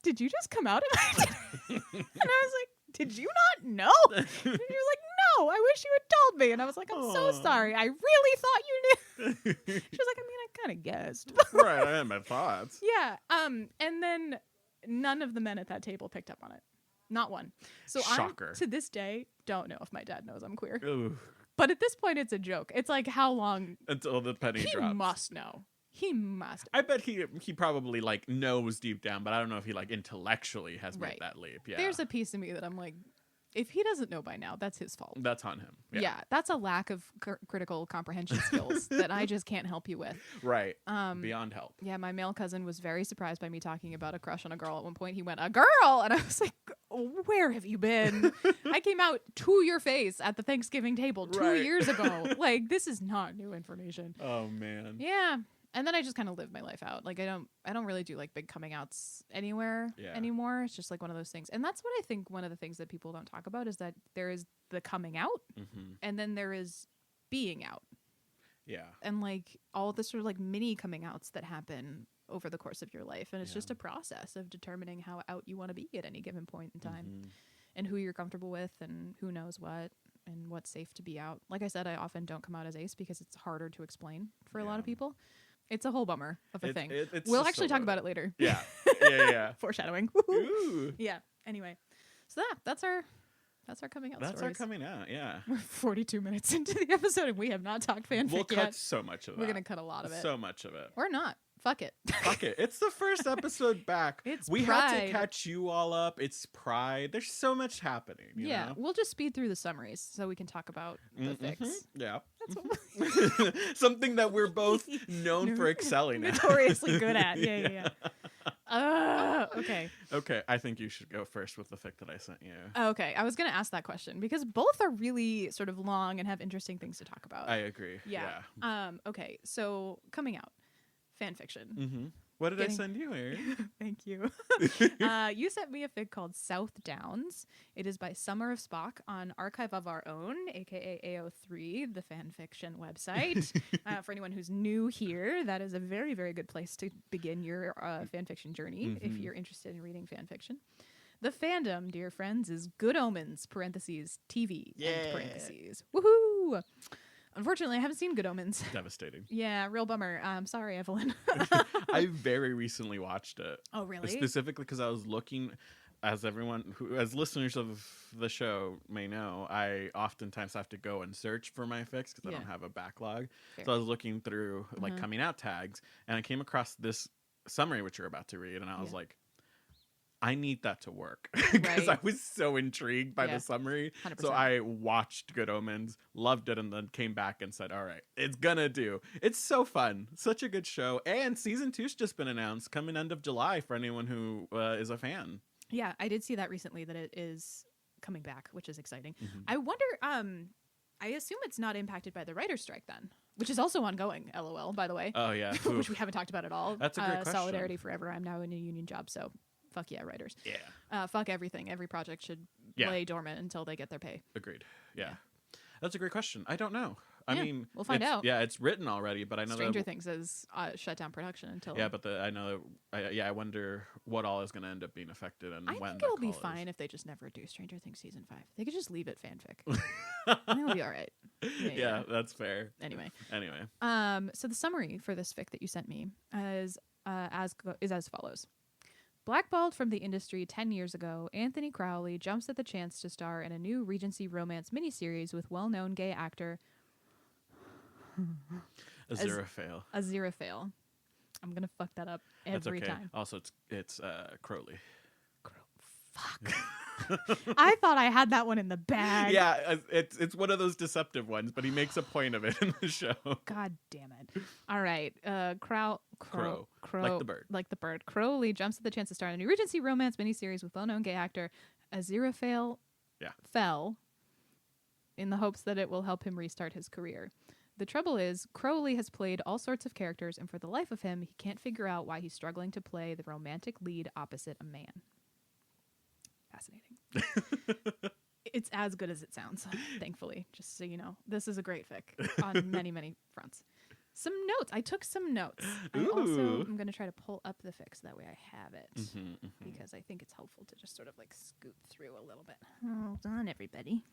did you just come out at my dinner? And I was like, did you not know? And she was like, no, I wish you had told me. And I was like, I'm so sorry. I really thought you knew. She was like, I mean, I kind of guessed. Right, I had my thoughts. Yeah. And then none of the men at that table picked up on it. Not one. So Shocker. I, to this day, don't know if my dad knows I'm queer. Ooh. But at this point, it's a joke. It's like, how long? Until the penny drops. He must know. He must. I bet he probably like knows deep down, but I don't know if he like intellectually has made that leap. Yeah. There's a piece of me that I'm like, if he doesn't know by now, that's his fault. That's on him. Yeah, that's a lack of critical comprehension skills that I just can't help you with. Right. Beyond help. Yeah, my male cousin was very surprised by me talking about a crush on a girl. At one point, he went, "A girl?" And I was like, where have you been? I came out to your face at the Thanksgiving table 2 years ago. Like, this is not new information. Oh, man. Yeah. And then I just kind of live my life out. Like, I don't really do like big coming outs anywhere anymore. It's just like one of those things. And that's what I think one of the things that people don't talk about is that there is the coming out and then there is being out. Yeah. And like all the sort of like mini coming outs that happen over the course of your life. And it's just a process of determining how out you want to be at any given point in time and who you're comfortable with and who knows what and what's safe to be out. Like I said, I often don't come out as ace because it's harder to explain for a lot of people. It's a whole bummer of a thing. We'll actually talk about it later. Yeah. Yeah. Foreshadowing. Ooh. Yeah. Anyway. So that's our coming out That's stories. our coming out, yeah. We're 42 minutes into the episode and we have not talked fanfic We'll yet. cut so much of that. We're going to cut a lot of it. So much of it. Or not. Fuck it. Fuck it. It's the first episode back. We had to catch you all up. It's Pride. There's so much happening. You know? We'll just speed through the summaries so we can talk about the fics. Yeah. That's what something that we're both known for excelling at. Notoriously good at. Yeah. Okay. Okay, I think you should go first with the fic that I sent you. Okay, I was going to ask that question because both are really sort of long and have interesting things to talk about. I agree. Yeah. Okay, so coming out. Fan fiction. What did I send you, Erin? Thank you. You sent me a fic called South Downs. It is by Summer of Spock on Archive of Our Own, aka AO3, the fan fiction website. For anyone who's new here, that is a very, very good place to begin your fan fiction journey if you're interested in reading fan fiction. The fandom, dear friends, is Good Omens, parentheses, TV, end parentheses. Woohoo! Unfortunately, I haven't seen Good Omens. Devastating. Yeah, real bummer. I'm sorry, Evelyn. I very recently watched it. Oh, really? Specifically because I was looking, as listeners of the show may know, I oftentimes have to go and search for my fics because I don't have a backlog. Fair. So I was looking through like coming out tags, and I came across this summary, which you're about to read, and I was like, I need that to work because I was so intrigued by the summary. 100%. So I watched Good Omens, loved it, and then came back and said, all right, it's gonna do. It's so fun. Such a good show. And season 2's just been announced coming end of July for anyone who is a fan. Yeah, I did see that recently that it is coming back, which is exciting. I wonder, I assume it's not impacted by the writer's strike then, which is also ongoing, LOL, by the way. Oh, yeah. Which we haven't talked about at all. That's a great question. Solidarity forever. I'm now in a union job, so fuck yeah, writers. Yeah. Fuck everything. Every project should lay dormant until they get their pay. Agreed. Yeah. That's a great question. I don't know. I mean, we'll find out. Yeah, it's written already, but I know Stranger Things has shut down production until. Yeah, but I wonder what all is going to end up being affected and when. I think it'll be fine if they just never do Stranger Things season 5. They could just leave it fanfic. I think it'll be all right. Yeah, that's fair. Anyway. So the summary for this fic that you sent me is as follows. Blackballed from the industry 10 years ago, Anthony Crowley jumps at the chance to star in a new Regency romance miniseries with well-known gay actor Aziraphale. Aziraphale. I'm gonna fuck that up every time. Also, it's Crowley. Fuck. I thought I had that one in the bag. Yeah, it's one of those deceptive ones, but he makes a point of it in the show. God damn it. All right. Crow. Like the bird. Crowley jumps at the chance to star in a new Regency romance miniseries with well-known gay actor Aziraphale fell in the hopes that it will help him restart his career. The trouble is, Crowley has played all sorts of characters, and for the life of him, he can't figure out why he's struggling to play the romantic lead opposite a man. Fascinating. It's as good as it sounds, thankfully, just so you know. This is a great fic on many, many fronts. Some notes. I took some notes. Ooh. I also am going to try to pull up the fic so that way I have it. Because I think it's helpful to just sort of like scoot through a little bit. Hold on, everybody.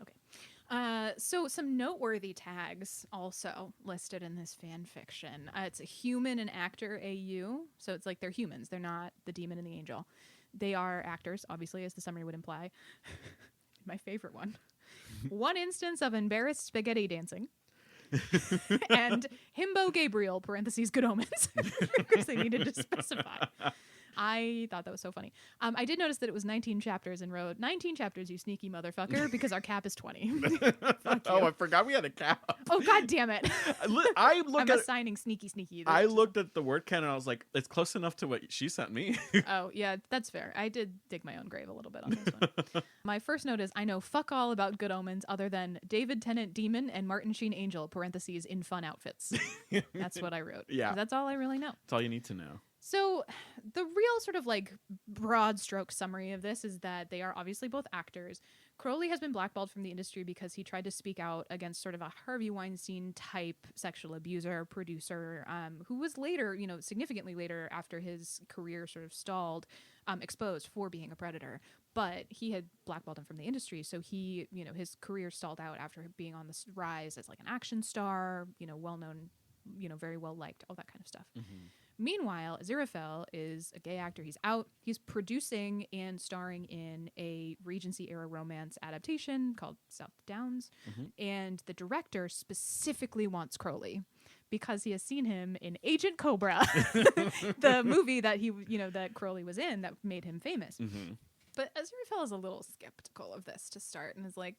Okay. So some noteworthy tags also listed in this fan fiction. It's a human and actor AU. So it's like they're humans. They're not the demon and the angel. They are actors, obviously, as the summary would imply. My favorite one. One instance of embarrassed spaghetti dancing. And himbo Gabriel, parentheses, good omens. Because they needed to specify. I thought that was so funny. I did notice that it was 19 chapters and wrote 19 chapters, you sneaky motherfucker, because our cap is 20. Oh, I forgot we had a cap. Oh, God damn it. I'm assigning sneaky. I looked at the word count and I was like, it's close enough to what she sent me. Oh, yeah, that's fair. I did dig my own grave a little bit on this one. My first note is I know fuck all about good omens other than David Tennant Demon and Martin Sheen Angel, parentheses, in fun outfits. That's what I wrote. Yeah. That's all I really know. That's all you need to know. So the real sort of like broad stroke summary of this is that they are obviously both actors. Crowley has been blackballed from the industry because he tried to speak out against sort of a Harvey Weinstein type sexual abuser, producer, who was later, significantly later after his career sort of stalled, exposed for being a predator. But he had blackballed him from the industry. So he, his career stalled out after being on this rise as like an action star, well-known, very well liked, all that kind of stuff. Mm-hmm. Meanwhile, Aziraphale is a gay actor. He's out. He's producing and starring in a Regency-era romance adaptation called South Downs. Mm-hmm. And the director specifically wants Crowley because he has seen him in Agent Cobra, the movie that that Crowley was in that made him famous. Mm-hmm. But Aziraphale is a little skeptical of this to start and is like,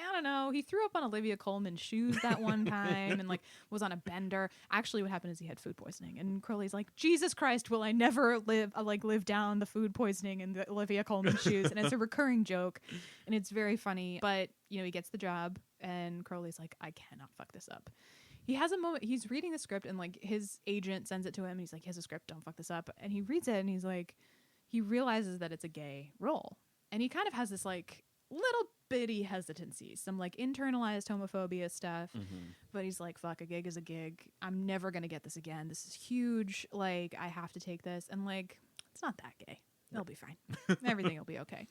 I don't know. He threw up on Olivia Colman's shoes that one time and like was on a bender. Actually, what happened is he had food poisoning, and Crowley's like, Jesus Christ, will I never live down the food poisoning in the Olivia Colman shoes? And it's a recurring joke, and it's very funny. But he gets the job, and Crowley's like, I cannot fuck this up. He has a moment. He's reading the script, and like his agent sends it to him. And he's like, here's a script. Don't fuck this up. And he reads it, and he's like, he realizes that it's a gay role, and he kind of has this like little bitty hesitancy, some like internalized homophobia stuff. Mm-hmm. But he's like, fuck, a gig is a gig. I'm never gonna get this again. This is huge. Like, I have to take this. And like, it's not that gay. It'll be fine. Everything will be okay.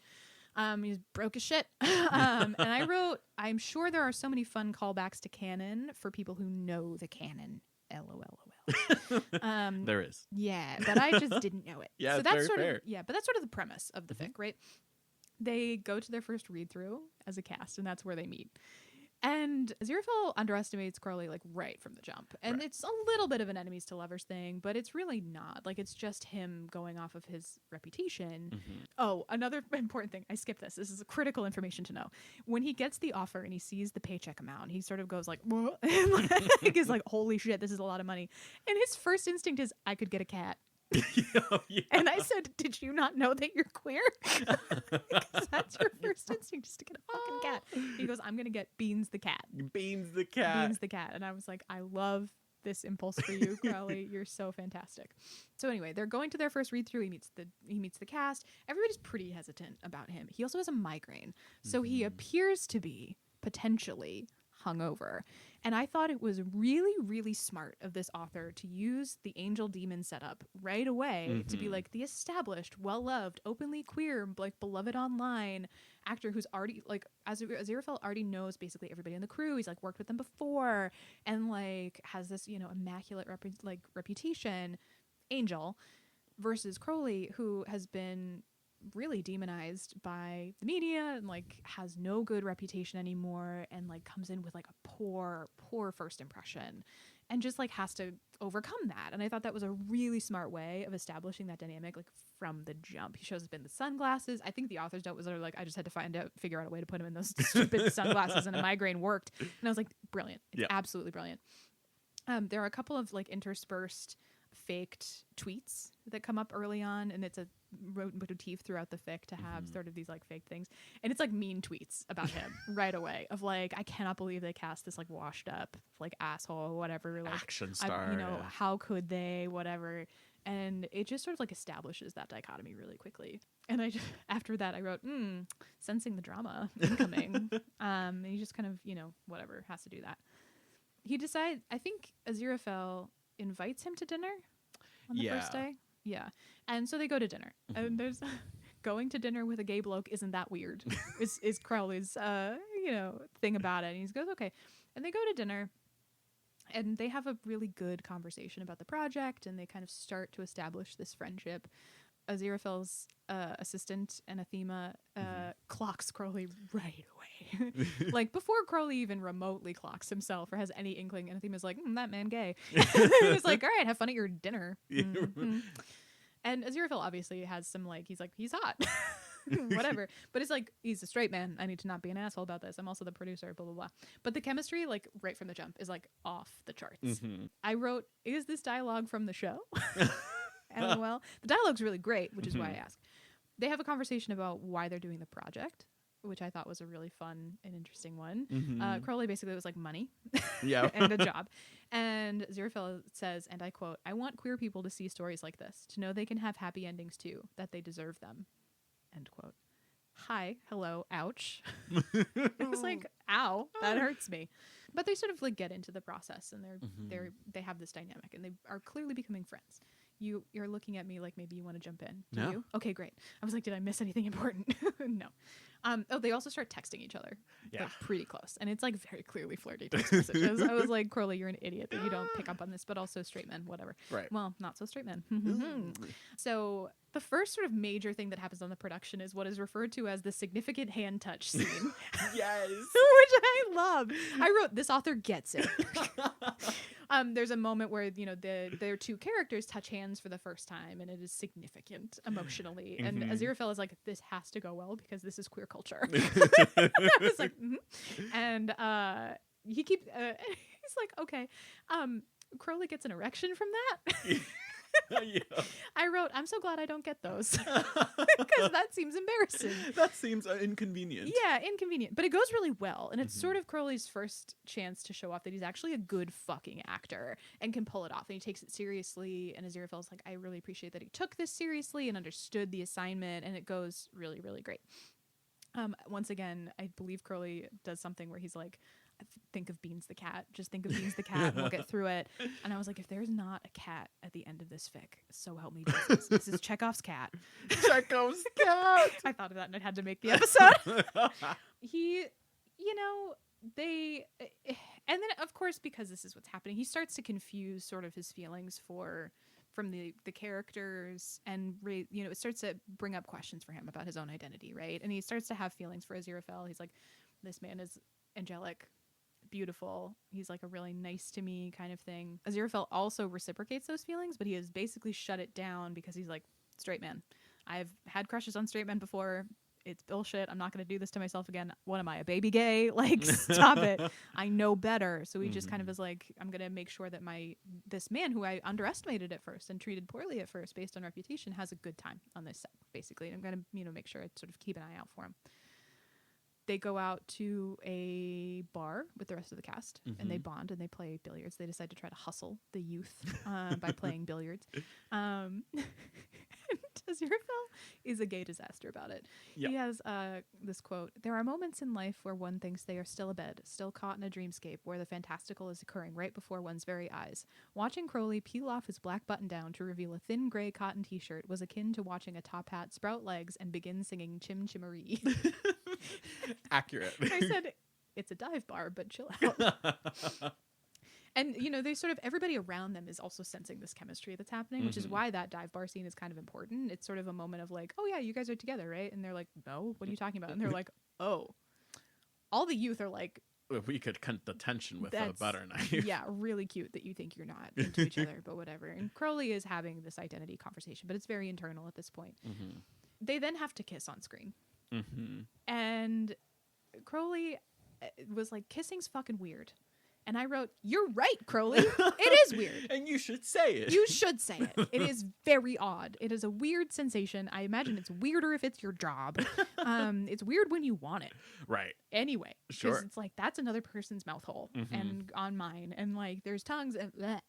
He's broke as shit. And I wrote, I'm sure there are so many fun callbacks to canon for people who know the canon. LOL. There is. Yeah, but I just didn't know it. Yeah, so that's that's very sort fair. of but that's sort of the premise of the fic, right? They go to their first read through as a cast, and that's where they meet. And Aziraphale underestimates Crowley like right from the jump. And It's a little bit of an enemies to lovers thing, but it's really not. Like, it's just him going off of his reputation. Mm-hmm. Oh, another important thing. I skipped this. This is critical information to know. When he gets the offer and he sees the paycheck amount, he sort of goes like, what? And like, he's like, holy shit, this is a lot of money. And his first instinct is, I could get a cat. Oh, yeah. And I said, did you not know that you're queer? Because that's your first instinct, just to get a fucking cat. He goes, I'm gonna get Beans the cat. Beans the cat. Beans the cat. And I was like, I love this impulse for you, Crowley. You're so fantastic. So anyway, they're going to their first read through. He meets the cast. Everybody's pretty hesitant about him. He also has a migraine, so he appears to be potentially hungover. And I thought it was really, really smart of this author to use the angel demon setup right away to be like the established, well-loved, openly queer, like beloved online actor who's already like, Aziraphale already knows basically everybody in the crew. He's like worked with them before and like has this, immaculate reputation. Angel versus Crowley, who has been really demonized by the media and like has no good reputation anymore and like comes in with like a poor first impression and just like has to overcome that. And I thought that was a really smart way of establishing that dynamic like from the jump. He shows up in the sunglasses. I think the author's note was like, I just had to figure out a way to put him in those stupid sunglasses and a migraine worked. And I was like, brilliant. It's absolutely brilliant. There are a couple of like interspersed faked tweets that come up early on, and it's a motif throughout the fic to have sort of these like fake things, and it's like mean tweets about him right away of like, I cannot believe they cast this like washed up like asshole whatever like action star, how could they, whatever. And it just sort of like establishes that dichotomy really quickly. And I just, after that I wrote sensing the drama incoming. And he just kind of whatever has to do that. he decides, I think Aziraphale invites him to dinner on the first day. Yeah. And so they go to dinner. And there's going to dinner with a gay bloke isn't that weird. is Crowley's thing about it. And he goes, okay. And they go to dinner and they have a really good conversation about the project, and they kind of start to establish this friendship. Aziraphale's assistant, Anathema, clocks Crowley right away. Like, before Crowley even remotely clocks himself or has any inkling, Anathema's like, that man gay. He's like, all right, have fun at your dinner. Mm-hmm. And Aziraphale obviously has some, like, he's hot. Whatever. But it's like, he's a straight man. I need to not be an asshole about this. I'm also the producer, blah, blah, blah. But the chemistry, like, right from the jump is, like, off the charts. I wrote, is this dialogue from the show? LOL. The dialogue's really great, which is why I asked. They have a conversation about why they're doing the project, which I thought was a really fun and interesting one. Crowley basically was like, money and a job. And Aziraphale says, and I quote, "I want queer people to see stories like this, to know they can have happy endings too, that they deserve them." End quote. Hi, hello, ouch. It was like, ow, that hurts me. But they sort of like get into the process, and they have this dynamic, and they are clearly becoming friends. You're looking at me like maybe you want to jump in. Do you? Okay, great. I was like, did I miss anything important? No. They also start texting each other. Yeah. Like, pretty close. And it's like very clearly flirty text messages. I was like, Crowley, you're an idiot that you don't pick up on this, but also straight men, whatever. Right. Well, not so straight men. So the first sort of major thing that happens on the production is what is referred to as the significant hand touch scene. Yes. Which I love. I wrote, this author gets it. There's a moment where, their two characters touch hands for the first time, and it is significant emotionally. And Aziraphale is like, this has to go well because this is queer culture. I was like, and he keeps, he's like, okay. Crowley gets an erection from that. I wrote, I'm so glad I don't get those because that seems embarrassing. That seems inconvenient. Yeah, inconvenient. But it goes really well. And it's sort of Crowley's first chance to show off that he's actually a good fucking actor and can pull it off. And he takes it seriously. And Aziraphale's like, I really appreciate that he took this seriously and understood the assignment. And it goes really, really great. Once again, I believe Crowley does something where he's like, think of Beans the cat. Just think of Beans the cat. And we'll get through it. And I was like, if there's not a cat at the end of this fic, so help me Jesus. This is Chekhov's cat. Chekhov's cat. I thought of that and I had to make the episode. And then of course, because this is what's happening, he starts to confuse sort of his feelings from the characters, and it starts to bring up questions for him about his own identity, right? And he starts to have feelings for Aziraphale. He's like, this man is angelic, beautiful. He's like a really nice to me kind of thing. Aziraphale also reciprocates those feelings, but he has basically shut it down because he's like, straight man. I've had crushes on straight men before. It's bullshit. I'm not going to do this to myself again. What am I, a baby gay? Like, stop it. I know better. So he just kind of is like, I'm going to make sure that this man who I underestimated at first and treated poorly at first based on reputation has a good time on this set, basically. And I'm going to, make sure I sort of keep an eye out for him. They go out to a bar with the rest of the cast, and they bond and they play billiards. They decide to try to hustle the youth by playing billiards. And Aziraphale is a gay disaster about it. Yep. He has this quote, "There are moments in life where one thinks they are still abed, still caught in a dreamscape where the fantastical is occurring right before one's very eyes. Watching Crowley peel off his black button-down to reveal a thin gray cotton t-shirt was akin to watching a top hat sprout legs and begin singing Chim Chimmery." Accurate. I said, it's a dive bar, but chill out. And, they sort of, everybody around them is also sensing this chemistry that's happening, which is why that dive bar scene is kind of important. It's sort of a moment of like, oh yeah, you guys are together, right? And they're like, no, what are you talking about? And they're like, oh. All the youth are like, we could cut the tension with a butter knife. Yeah, really cute that you think you're not into each other, but whatever. And Crowley is having this identity conversation, but it's very internal at this point. They then have to kiss on screen. And Crowley was like, kissing's fucking weird. And I wrote, you're right, Crowley. It is weird. And you should say it. You should say it. It is very odd. It is a weird sensation. I imagine it's weirder if it's your job. It's weird when you want it. Right. Anyway. Sure. Because it's like, that's another person's mouth hole. And on mine. And like, there's tongues and bleh,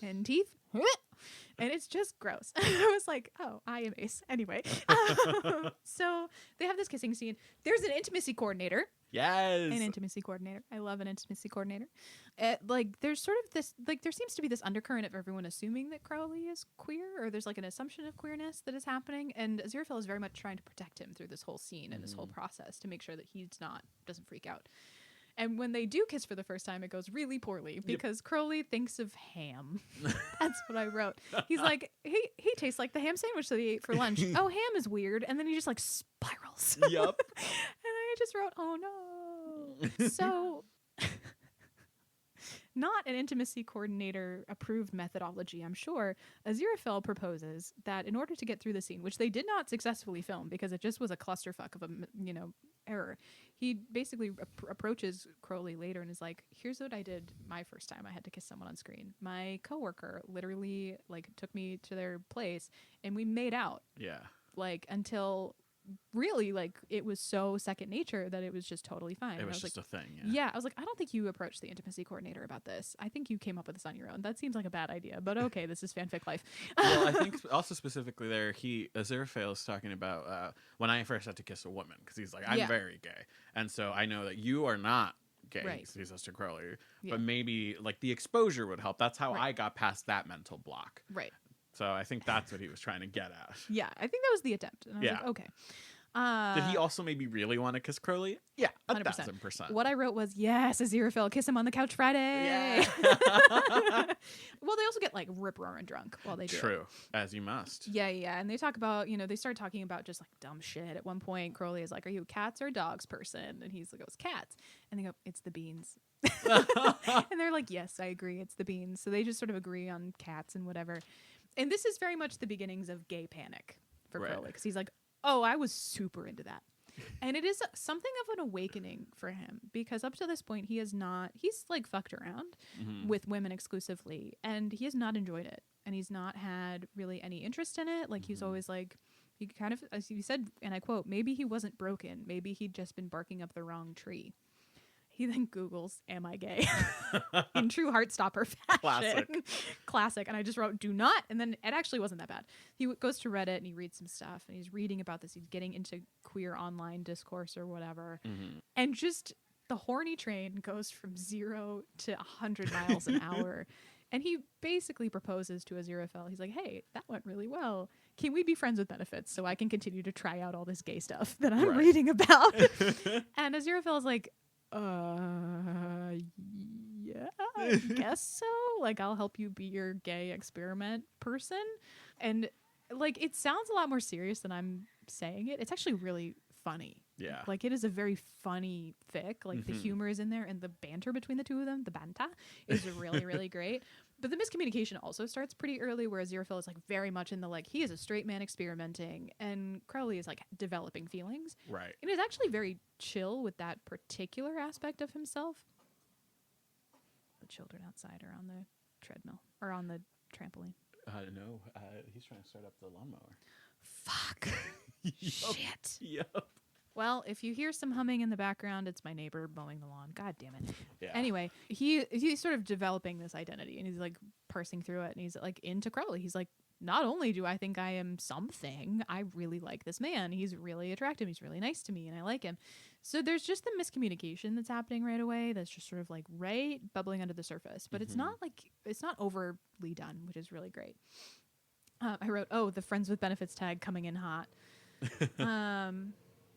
and teeth. And it's just gross. I was like, oh, I am ace. Anyway. So they have this kissing scene. There's an intimacy coordinator Yes. An intimacy coordinator. I love an intimacy coordinator. Like, there's sort of this, like, there seems to be this undercurrent of everyone assuming that Crowley is queer, or there's like an assumption of queerness that is happening. And Aziraphale is very much trying to protect him through this whole scene and this whole process to make sure that doesn't freak out. And when they do kiss for the first time, it goes really poorly because Crowley thinks of ham. That's what I wrote. He's like, he tastes like the ham sandwich that he ate for lunch. Oh, ham is weird. And then he just like spirals. Yep. And I just wrote, oh no. So not an intimacy coordinator approved methodology, I'm sure. Aziraphale proposes that in order to get through the scene, which they did not successfully film because it just was a clusterfuck of a, error. He basically approaches Crowley later and is like, here's what I did my first time I had to kiss someone on screen. My coworker literally like took me to their place and we made out. Yeah. Like until really like it was so second nature that it was just totally fine. It was just like, a thing. Yeah. I was like, I don't think you approached the intimacy coordinator about this. I think you came up with this on your own. That seems like a bad idea, but okay, this is fanfic life. Well, I think also specifically there, Aziraphale is talking about when I first had to kiss a woman, because he's like, I'm very gay, and so I know that you are not gay. Right. He says to Crowley, but maybe like the exposure would help. That's how I got past that mental block. Right. So I think that's what he was trying to get at. Yeah, I think that was the attempt. And I was like, okay. Did he also maybe really want to kiss Crowley? Yeah, 1,000%. What I wrote was, yes, Aziraphale, kiss him on the couch Friday. Yeah. Well, they also get like rip-roaring drunk while they do it. True, as you must. Yeah. And they talk about, they start talking about just like dumb shit. At one point, Crowley is like, are you a cats or dogs person? And he's like, it's cats. And they go, it's the beans. And they're like, yes, I agree, it's the beans. So they just sort of agree on cats and whatever. And this is very much the beginnings of gay panic for Crowley, because he's like, oh, I was super into that. And it is something of an awakening for him, because up to this point, he's like fucked around with women exclusively, and he has not enjoyed it. And he's not had really any interest in it. Like he's always like, he kind of, as he said, and I quote, maybe he wasn't broken. Maybe he'd just been barking up the wrong tree. He then Googles, am I gay? In true Heartstopper fashion. Classic. And I just wrote, do not. And then it actually wasn't that bad. He goes to Reddit and he reads some stuff and he's reading about this. He's getting into queer online discourse or whatever. And just the horny train goes from 0 to 100 miles an hour. And he basically proposes to Aziraphale. He's like, hey, that went really well. Can we be friends with benefits so I can continue to try out all this gay stuff that I'm reading about? And Aziraphale is like, yeah, I guess so. Like, I'll help you be your gay experiment person. And like, it sounds a lot more serious than I'm saying it. It's actually really funny. Yeah. Like, it is a very funny fic. Like, the humor is in there, and the banter between the two of them, the banta, is really, really great. But the miscommunication also starts pretty early, where Aziraphale is like very much in the like, he is a straight man experimenting, and Crowley is like developing feelings. Right. And is actually very chill with that particular aspect of himself. The children outside are on the treadmill or on the trampoline. No, he's trying to start up the lawnmower. Fuck. Shit. Yep. Well, if you hear some humming in the background, it's my neighbor mowing the lawn. God damn it. Yeah. Anyway, he's sort of developing this identity, and he's like parsing through it, and he's like into Crowley. He's like, not only do I think I am something, I really like this man. He's really attractive. He's really nice to me, and I like him. So there's just the miscommunication that's happening right away. That's just sort of like bubbling under the surface, but it's not overly done, which is really great. I wrote, the friends with benefits tag coming in hot.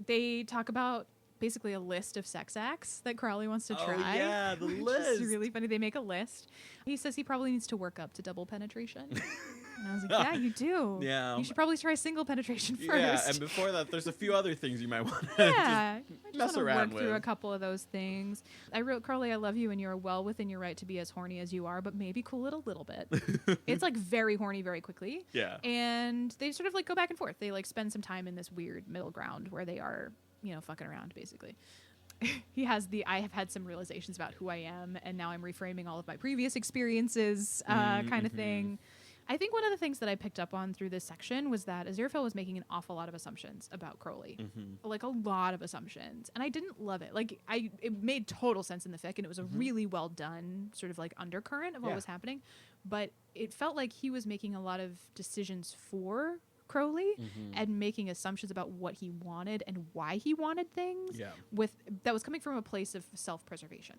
They talk about basically a list of sex acts that Crowley wants to try. Oh, yeah, the list. It's really funny. They make a list. He says he probably needs to work up to double penetration. And I was like, yeah, you do. Yeah. You should probably try single penetration first. Yeah, and before that, there's a few other things you might want to mess around work through a couple of those things. I wrote, Crowley, I love you, and you're well within your right to be as horny as you are, but maybe cool it a little bit. It's like very horny very quickly. Yeah. And they sort of like go back and forth. They like spend some time in this weird middle ground where they are, fucking around basically. He has I have had some realizations about who I am, and now I'm reframing all of my previous experiences kind of thing. I think one of the things that I picked up on through this section was that Aziraphale was making an awful lot of assumptions about Crowley. Like a lot of assumptions. And I didn't love it. Like it made total sense in the fic, and it was a really well done sort of like undercurrent of what was happening. But it felt like he was making a lot of decisions for Crowley and making assumptions about what he wanted and why he wanted things that was coming from a place of self-preservation.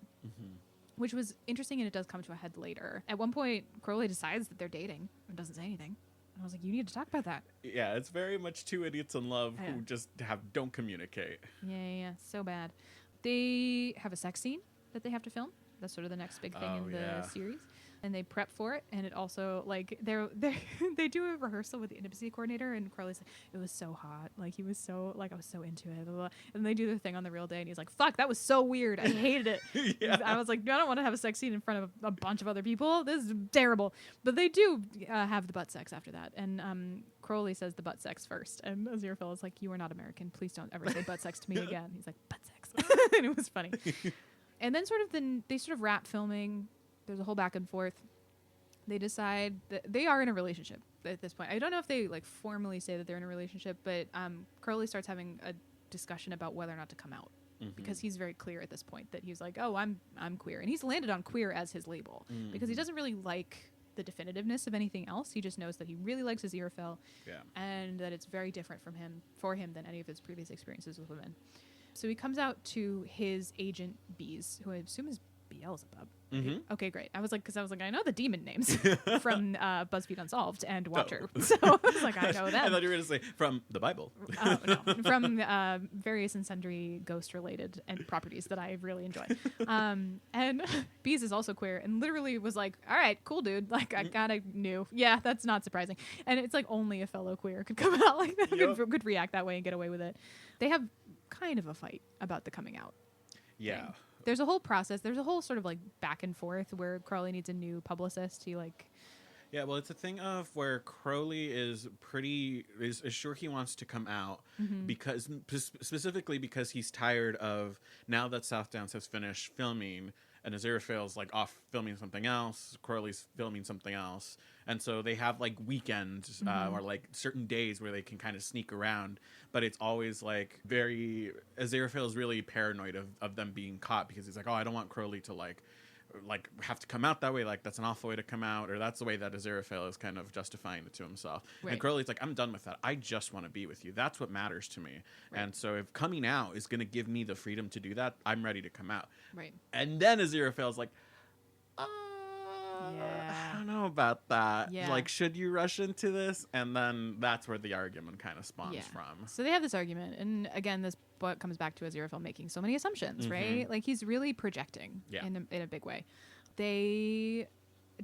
Which was interesting, and it does come to a head later. At one point, Crowley decides that they're dating and doesn't say anything. And I was like, you need to talk about that. Yeah, it's very much two idiots in love who just don't communicate. Yeah, so bad. They have a sex scene that they have to film. That's sort of the next big thing in the series. And they prep for it, and it also, like, they do a rehearsal with the intimacy coordinator, and Crowley's like, it was so hot. Like, he was so, like, I was so into it. Blah, blah. And they do the thing on the real day, and he's like, fuck, that was so weird. I hated it. I was like, I don't want to have a sex scene in front of a bunch of other people. This is terrible. But they do have the butt sex after that. And Crowley says the butt sex first. And Aziraphale is like, you are not American. Please don't ever say butt sex to me again. He's like, butt sex. And it was funny. And then they sort of wrap filming. There's a whole back and forth. They decide that they are in a relationship at this point. I don't know if they like formally say that they're in a relationship, but Crowley starts having a discussion about whether or not to come out because he's very clear at this point that he's like, oh, I'm queer. And he's landed on queer as his label because he doesn't really like the definitiveness of anything else. He just knows that he really likes Aziraphale and that it's very different for him than any of his previous experiences with women. So he comes out to his agent, Bees, who I assume is Beelzebub. Okay, great. I was like, I know the demon names from BuzzFeed Unsolved and Watcher. So I was like, I know them. I thought you were going to say from the Bible. No, from various and sundry ghost-related and properties that I really enjoy. And Bees is also queer and literally was like, all right, cool, dude. Like, I kind of knew. Yeah, that's not surprising. And it's like only a fellow queer could come out like that, could react that way and get away with it. They have kind of a fight about the coming out. Yeah. Thing. There's a whole process. There's a whole sort of like back and forth where Crowley needs a new publicist. Yeah, well, it's a thing of where Crowley is sure he wants to come out because specifically because he's tired of now that South Downs has finished filming and Aziraphale's like off filming something else, Crowley's filming something else. And so they have like weekends or like certain days where they can kind of sneak around. But it's always like Aziraphale is really paranoid of them being caught because he's like, oh, I don't want Crowley to like have to come out that way. Like that's an awful way to come out. Or that's the way that Aziraphale is kind of justifying it to himself. Right. And Crowley's like, I'm done with that. I just want to be with you. That's what matters to me. Right. And so if coming out is going to give me the freedom to do that, I'm ready to come out. Right. And then Aziraphale's like, I don't know about that. Yeah. Like, should you rush into this? And then that's where the argument kind of spawns from. So they have this argument. And again, this book comes back to Aziraphale making so many assumptions, right? Like, he's really projecting in a big way. They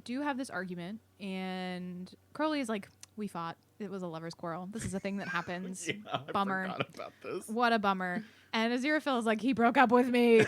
do have this argument. And Crowley is like, we fought. It was a lover's quarrel. This is a thing that happens. Bummer. I forgot about this. What a bummer. And Aziraphale is like, he broke up with me.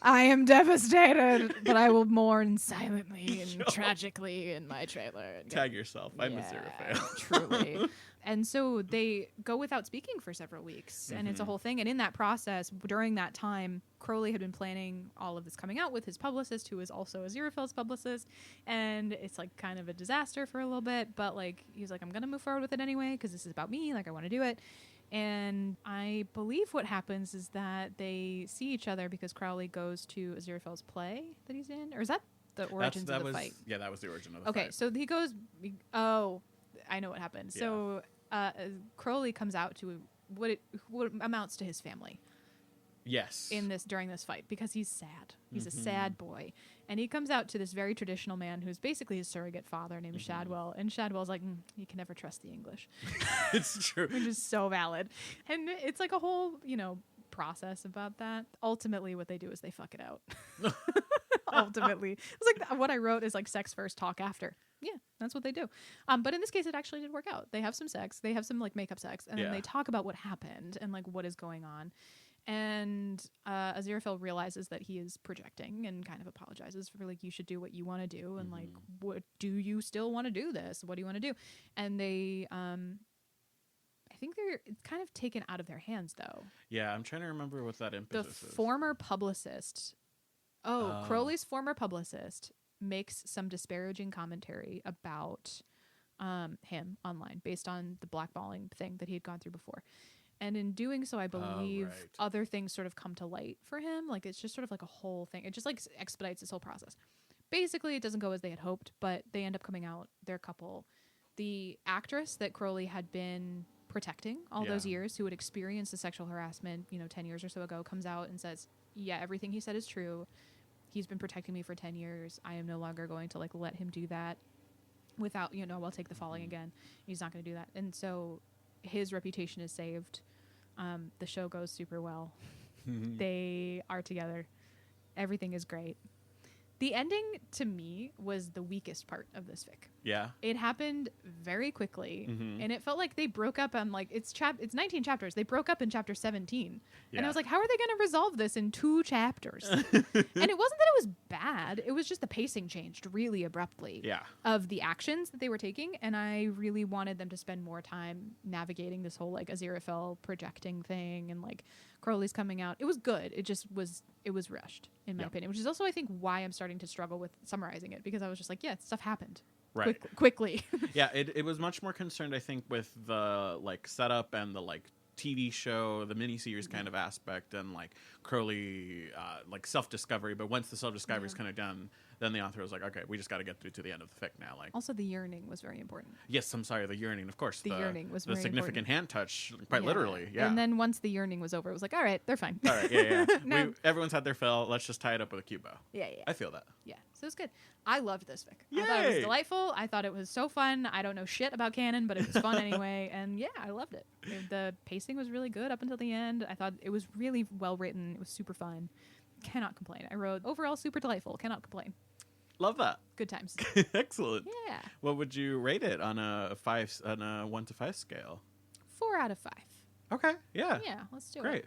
I am devastated, but I will mourn silently and tragically in my trailer. Tag yourself. I'm Aziraphale. Truly. And so they go without speaking for several weeks, and it's a whole thing. And in that process, during that time, Crowley had been planning all of this coming out with his publicist, who is also Aziraphale's publicist. And it's like kind of a disaster for a little bit, but like he's like, I'm going to move forward with it anyway because this is about me. Like, I want to do it. And I believe what happens is that they see each other because Crowley goes to Aziraphale's play that he's in. Or is that the origins of the fight? Yeah, that was the origin of the fight. Okay, so he goes... Oh, I know what happened. Yeah. So Crowley comes out to what amounts to his family. Yes. During this fight because he's sad. He's a sad boy. And he comes out to this very traditional man who's basically his surrogate father named Shadwell. And Shadwell's like, you can never trust the English. It's true. Which is so valid. And it's like a whole, process about that. Ultimately, what they do is they fuck it out. Ultimately. It's like what I wrote is like sex first, talk after. Yeah, that's what they do. But in this case, it actually did work out. They have some sex. They have some like makeup sex. And then they talk about what happened and like what is going on. And Aziraphale realizes that he is projecting and kind of apologizes for like, you should do what you want to do. And like, what do you still want to do this? What do you want to do? And they, I think it's kind of taken out of their hands though. Yeah. I'm trying to remember what that impetus is. Former publicist. Crowley's former publicist makes some disparaging commentary about him online based on the blackballing thing that he had gone through before. And in doing so, I believe other things sort of come to light for him. Like, it's just sort of like a whole thing. It just like expedites this whole process. Basically, it doesn't go as they had hoped, but they end up coming out. They're a couple. the actress that Crowley had been protecting all those years, who had experienced the sexual harassment, 10 years or so ago, comes out and says, yeah, everything he said is true. He's been protecting me for 10 years. I am no longer going to let him do that without, I'll take the falling again. He's not going to do that. And so his reputation is saved. The show goes super well. They are together. Everything is great. The ending, to me, was the weakest part of this fic. Yeah. It happened very quickly, and it felt like they broke up on, it's 19 chapters. They broke up in chapter 17. Yeah. And I was like, how are they going to resolve this in 2 chapters? And it wasn't that it was bad. It was just the pacing changed really abruptly of the actions that they were taking, and I really wanted them to spend more time navigating this whole, Aziraphale projecting thing, and, Crowley's coming out. It was good. It just was, it was rushed, in my opinion, which is also, I think, why I'm starting to struggle with summarizing it, because I was just like, yeah, stuff happened. Right. Quickly. Yeah, it was much more concerned, I think, with the setup and the TV show, the miniseries kind of aspect, and Crowley self-discovery. But once the self-discovery is kind of done, then the author was like, okay, we just got to get through to the end of the fic now. Also, the yearning was very important. Yes, I'm sorry, the yearning, of course. The yearning was very significant important. Hand touch, quite literally. Yeah. And then once the yearning was over, it was like, all right, they're fine. All right, yeah. No. Everyone's had their fill. Let's just tie it up with a cute bow. Yeah. I feel that. Yeah, so it was good. I loved this fic. Yay! I thought it was delightful. I thought it was so fun. I don't know shit about canon, but it was fun anyway. And yeah, I loved it. The pacing was really good up until the end. I thought it was really well written. It was super fun. Cannot complain. I wrote overall super delightful. Cannot complain. Love that. Good times. Excellent. Yeah. What would you rate it on a 1 to 5 scale? 4 out of 5. Okay. Yeah. Yeah. Let's do it. Great.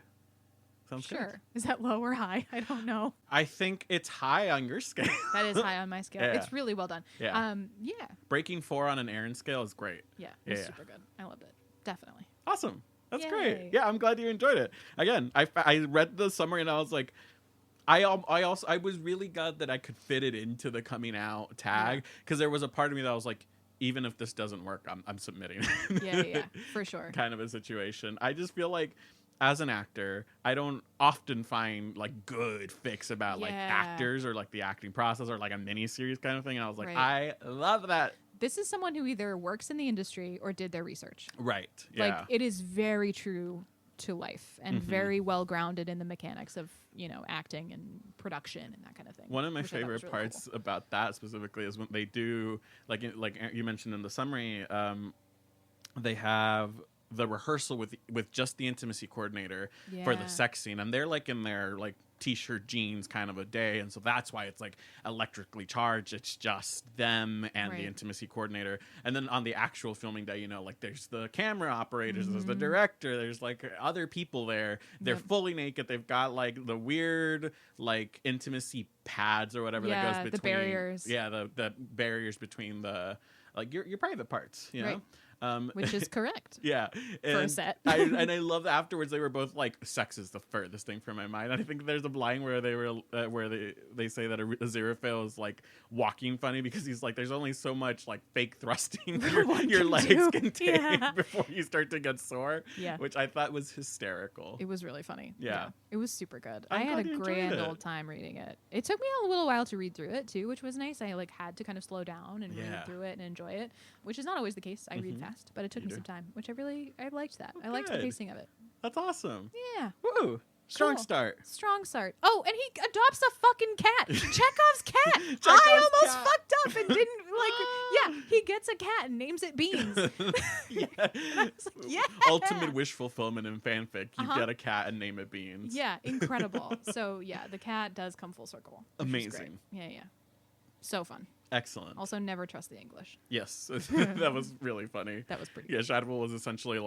Sounds good. Sure. Is that low or high? I don't know. I think it's high on your scale. That is high on my scale. Yeah. It's really well done. Yeah. Yeah. Breaking 4 on an Aaron scale is great. Yeah. It was super good. I loved it. Definitely. Awesome. That's Yay. great. Yeah, I'm glad you enjoyed it. Again, I read the summary and I was like, I was really glad that I could fit it into the coming out tag, because there was a part of me that was like, even if this doesn't work, I'm submitting. Yeah, for sure. Kind of a situation. I just feel like, as an actor, I don't often find good fics about actors or the acting process or a miniseries kind of thing. And I was like, I love that. This is someone who either works in the industry or did their research. Right. Yeah. It is very true to life and very well grounded in the mechanics of, acting and production and that kind of thing. One of my favorite really parts about that specifically is when they do, like you mentioned in the summary, they have the rehearsal with just the intimacy coordinator for the sex scene, and they're in their t-shirt jeans kind of a day, and so that's why it's electrically charged. It's just them and the intimacy coordinator, and then on the actual filming day, there's the camera operators, there's the director, there's other people there. They're fully naked. They've got the weird intimacy pads or whatever that goes between the barriers. The barriers between the your private parts, you know. Which is correct. Yeah. For a set. And I love that afterwards they were both sex is the furthest thing from my mind. I think there's a line where they were where they say that Aziraphale is walking funny because he's there's only so much fake thrusting your legs can take before you start to get sore. Yeah. Which I thought was hysterical. It was really funny. Yeah. It was super good. I had a grand old time reading it. It took me a little while to read through it too, which was nice. I had to kind of slow down and read through it and enjoy it, which is not always the case. I read fast, but it took me some time, which I liked that. I liked the pacing of it. That's awesome. Yeah. Woo. Strong start. Strong start. Oh, and he adopts a fucking cat. Chekhov's cat. I almost fucked up and didn't he gets a cat and names it Beans. Yeah. I was like, yeah. Ultimate wish fulfillment in fanfic. You get a cat and name it Beans. Yeah, incredible. So yeah, the cat does come full circle. Amazing. Yeah. So fun. Excellent. Also, never trust the English. Yes. That was really funny. That was pretty good. Yeah, Shadwell was essentially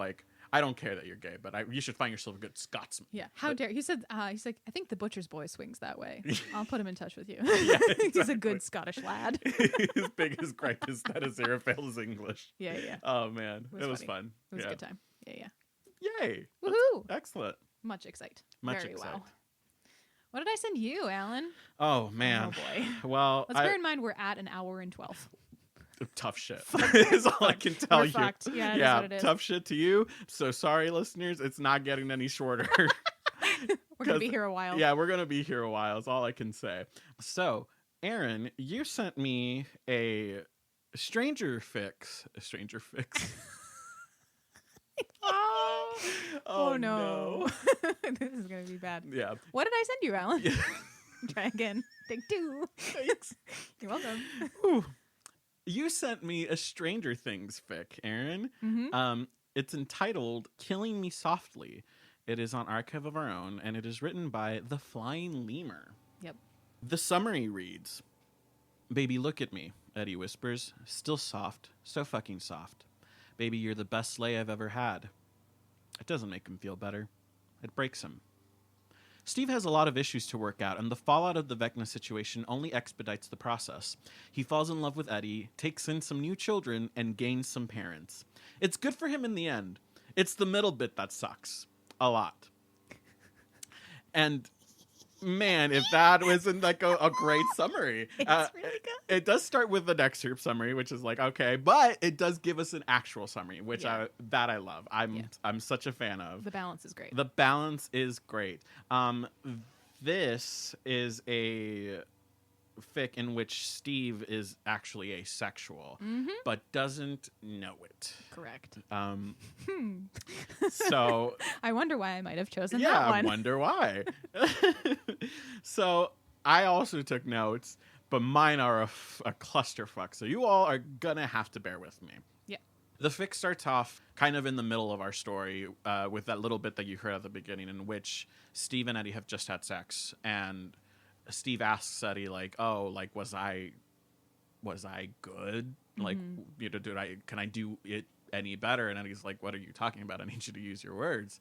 I don't care that you're gay, but you should find yourself a good Scotsman. Yeah. How dare he said he's like, I think the butcher's boy swings that way. I'll put him in touch with you. Yeah, exactly. He's a good Scottish lad. His biggest gripe is that Aziraphale is English. Yeah. Oh man, it was fun. It was a good time. Yeah. Yay! Woohoo! Excellent. Much excite. Much Very excite. wow. What did I send you, Alan? Oh man. Oh boy. Well, let's bear in mind we're at 1 hour and 12. Tough shit is all I can tell you. Fucked. Yeah, yeah, what it is. Tough shit to you. So sorry, listeners. It's not getting any shorter. We're going to be here a while. Yeah, we're going to be here a while is all I can say. So, Aaron, you sent me a Stranger Fix. Stranger Fix. Oh no. This is going to be bad. Yeah. What did I send you, Alan? Yeah. Try again. Take 2. Thanks. You're welcome. Ooh. You sent me a Stranger Things fic, Aaron. Mm-hmm. It's entitled Killing Me Softly. It is on Archive of Our Own, and it is written by The Flying Lemur. Yep. The summary reads, "Baby, look at me," Eddie whispers. "Still soft. So fucking soft. Baby, you're the best sleigh I've ever had." It doesn't make him feel better. It breaks him. Steve has a lot of issues to work out, and the fallout of the Vecna situation only expedites the process. He falls in love with Eddie, takes in some new children, and gains some parents. It's good for him in the end. It's the middle bit that sucks. A lot. And man, if that wasn't like a great summary. It's really good. It does start with the excerpt summary, which is like, okay, but it does give us an actual summary, which I love. I'm such a fan of. The balance is great. The balance is great. This is a fic in which Steve is actually asexual, but doesn't know it. Correct. So I wonder why I might have chosen yeah, that one. I wonder why. So I also took notes, but mine are a clusterfuck. So you all are gonna have to bear with me. Yeah. The fic starts off kind of in the middle of our story with that little bit that you heard at the beginning, in which Steve and Eddie have just had sex, and Steve asks Eddie, like, "Oh, like, was I good? Like, you know, can I do it any better?" And Eddie's like, "What are you talking about? I need you to use your words."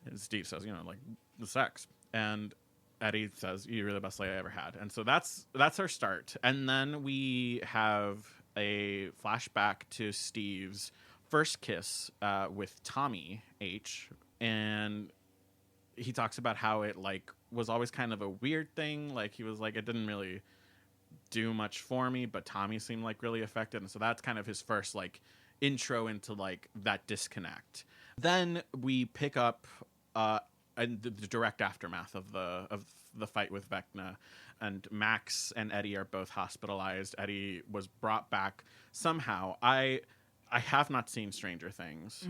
And Steve says, "You know, like the sex." And Eddie says, "You're the best lay I ever had." And so that's our start. And then we have a flashback to Steve's first kiss with Tommy H. And he talks about how it like was always kind of a weird thing. Like he was like, it didn't really do much for me, but Tommy seemed like really affected. And so that's kind of his first like intro into like that disconnect. Then we pick up and the direct aftermath of the fight with Vecna, and Max and Eddie are both hospitalized. Eddie was brought back somehow. I have not seen Stranger Things,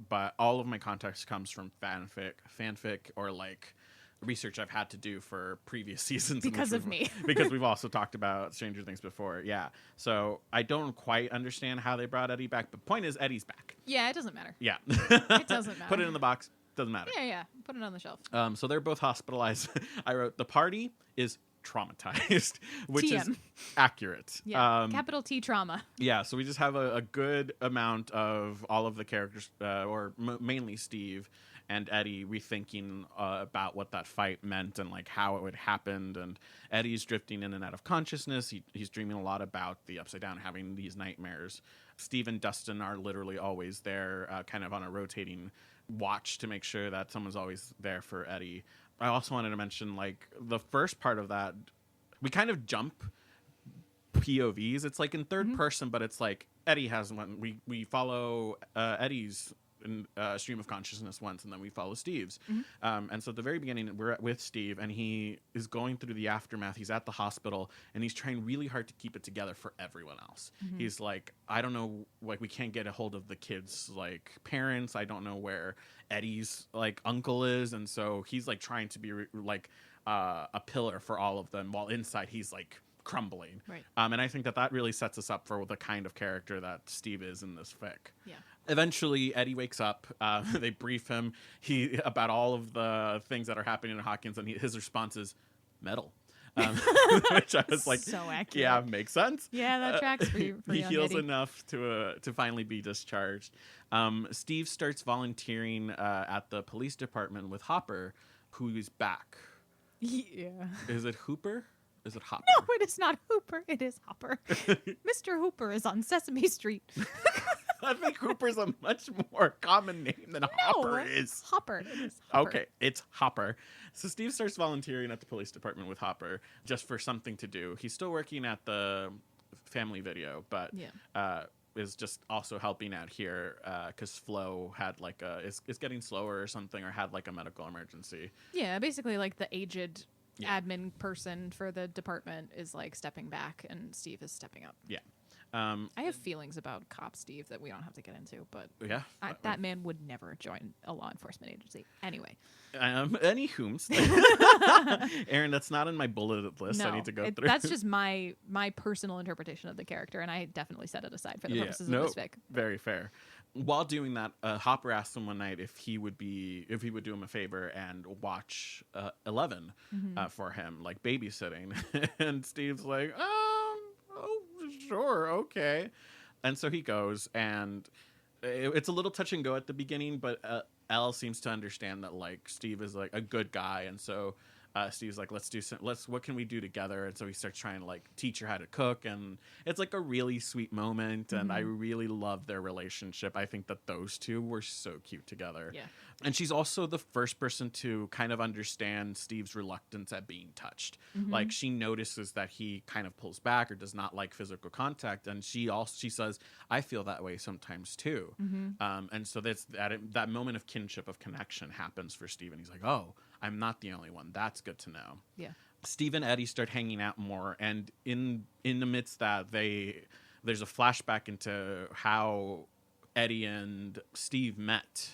but all of my context comes from fanfic, or like research I've had to do for previous seasons. Because of me. Because we've also talked about Stranger Things before. Yeah. So I don't quite understand how they brought Eddie back, but point is Eddie's back. Yeah, it doesn't matter. Yeah. It doesn't matter. Put it in the box. Doesn't matter. Yeah. Put it on the shelf. So they're both hospitalized. I wrote, the party is traumatized, which TM. is accurate. Yeah. Capital T trauma. Yeah, so we just have a good amount of all of the characters, or mainly Steve and Eddie, rethinking about what that fight meant and like how it would happen. And Eddie's drifting in and out of consciousness. He's dreaming a lot about the Upside Down, having these nightmares. Steve and Dustin are literally always there, kind of on a rotating watch to make sure that someone's always there for Eddie. I also wanted to mention, like, the first part of that, we kind of jump POVs. It's like in third person, but it's like Eddie has one. We follow Eddie's stream of consciousness once, and then we follow Steve's. And so at the very beginning, we're with Steve, and he is going through the aftermath. He's at the hospital, and he's trying really hard to keep it together for everyone else. He's like, I don't know, like, we can't get a hold of the kids' like parents. I don't know where Eddie's like uncle is, and so he's like trying to be like a pillar for all of them, while inside he's like crumbling. Right. And I think that really sets us up for the kind of character that Steve is in this fic. Yeah. Eventually, Eddie wakes up. They brief him about all of the things that are happening in Hawkins, and his response is metal. Which I was like, so accurate. Yeah, makes sense. Yeah, that tracks for you. He heals enough to finally be discharged. Steve starts volunteering at the police department with Hopper, who is back. Yeah. Is it Hooper? Is it Hopper? No, it is not Hooper. It is Hopper. Mr. Hooper is on Sesame Street. I think Hooper's a much more common name than Hopper is. Hopper. It is Hopper. Okay, it's Hopper. So Steve starts volunteering at the police department with Hopper just for something to do. He's still working at the family video, but is just also helping out here because Flo had like is getting slower or something, or had like a medical emergency. Yeah, basically like the aged admin person for the department is like stepping back, and Steve is stepping up. Yeah. I have feelings about Cop Steve that we don't have to get into, but yeah, that man would never join a law enforcement agency. Anyway. Any whomst. Aaron, that's not in my bulleted list. I need to go through. That's just my personal interpretation of the character, and I definitely set it aside for the purposes of this fic. Very fair. While doing that, Hopper asked him one night if he would do him a favor and watch 11 for him, like babysitting. And Steve's like, oh, sure, okay. And so he goes, and it's a little touch and go at the beginning, but Elle seems to understand that like Steve is like a good guy, and so Steve's like, what can we do together? And so he starts trying to like teach her how to cook, and it's like a really sweet moment, and I really love their relationship. I think that those two were so cute together. Yeah. And she's also the first person to kind of understand Steve's reluctance at being touched. Like she notices that he kind of pulls back or does not like physical contact, and she says, I feel that way sometimes too. And so that moment of kinship, of connection happens for Steve, and he's like, oh, I'm not the only one. That's good to know. Yeah. Steve and Eddie start hanging out more, and in the midst that there's a flashback into how Eddie and Steve met,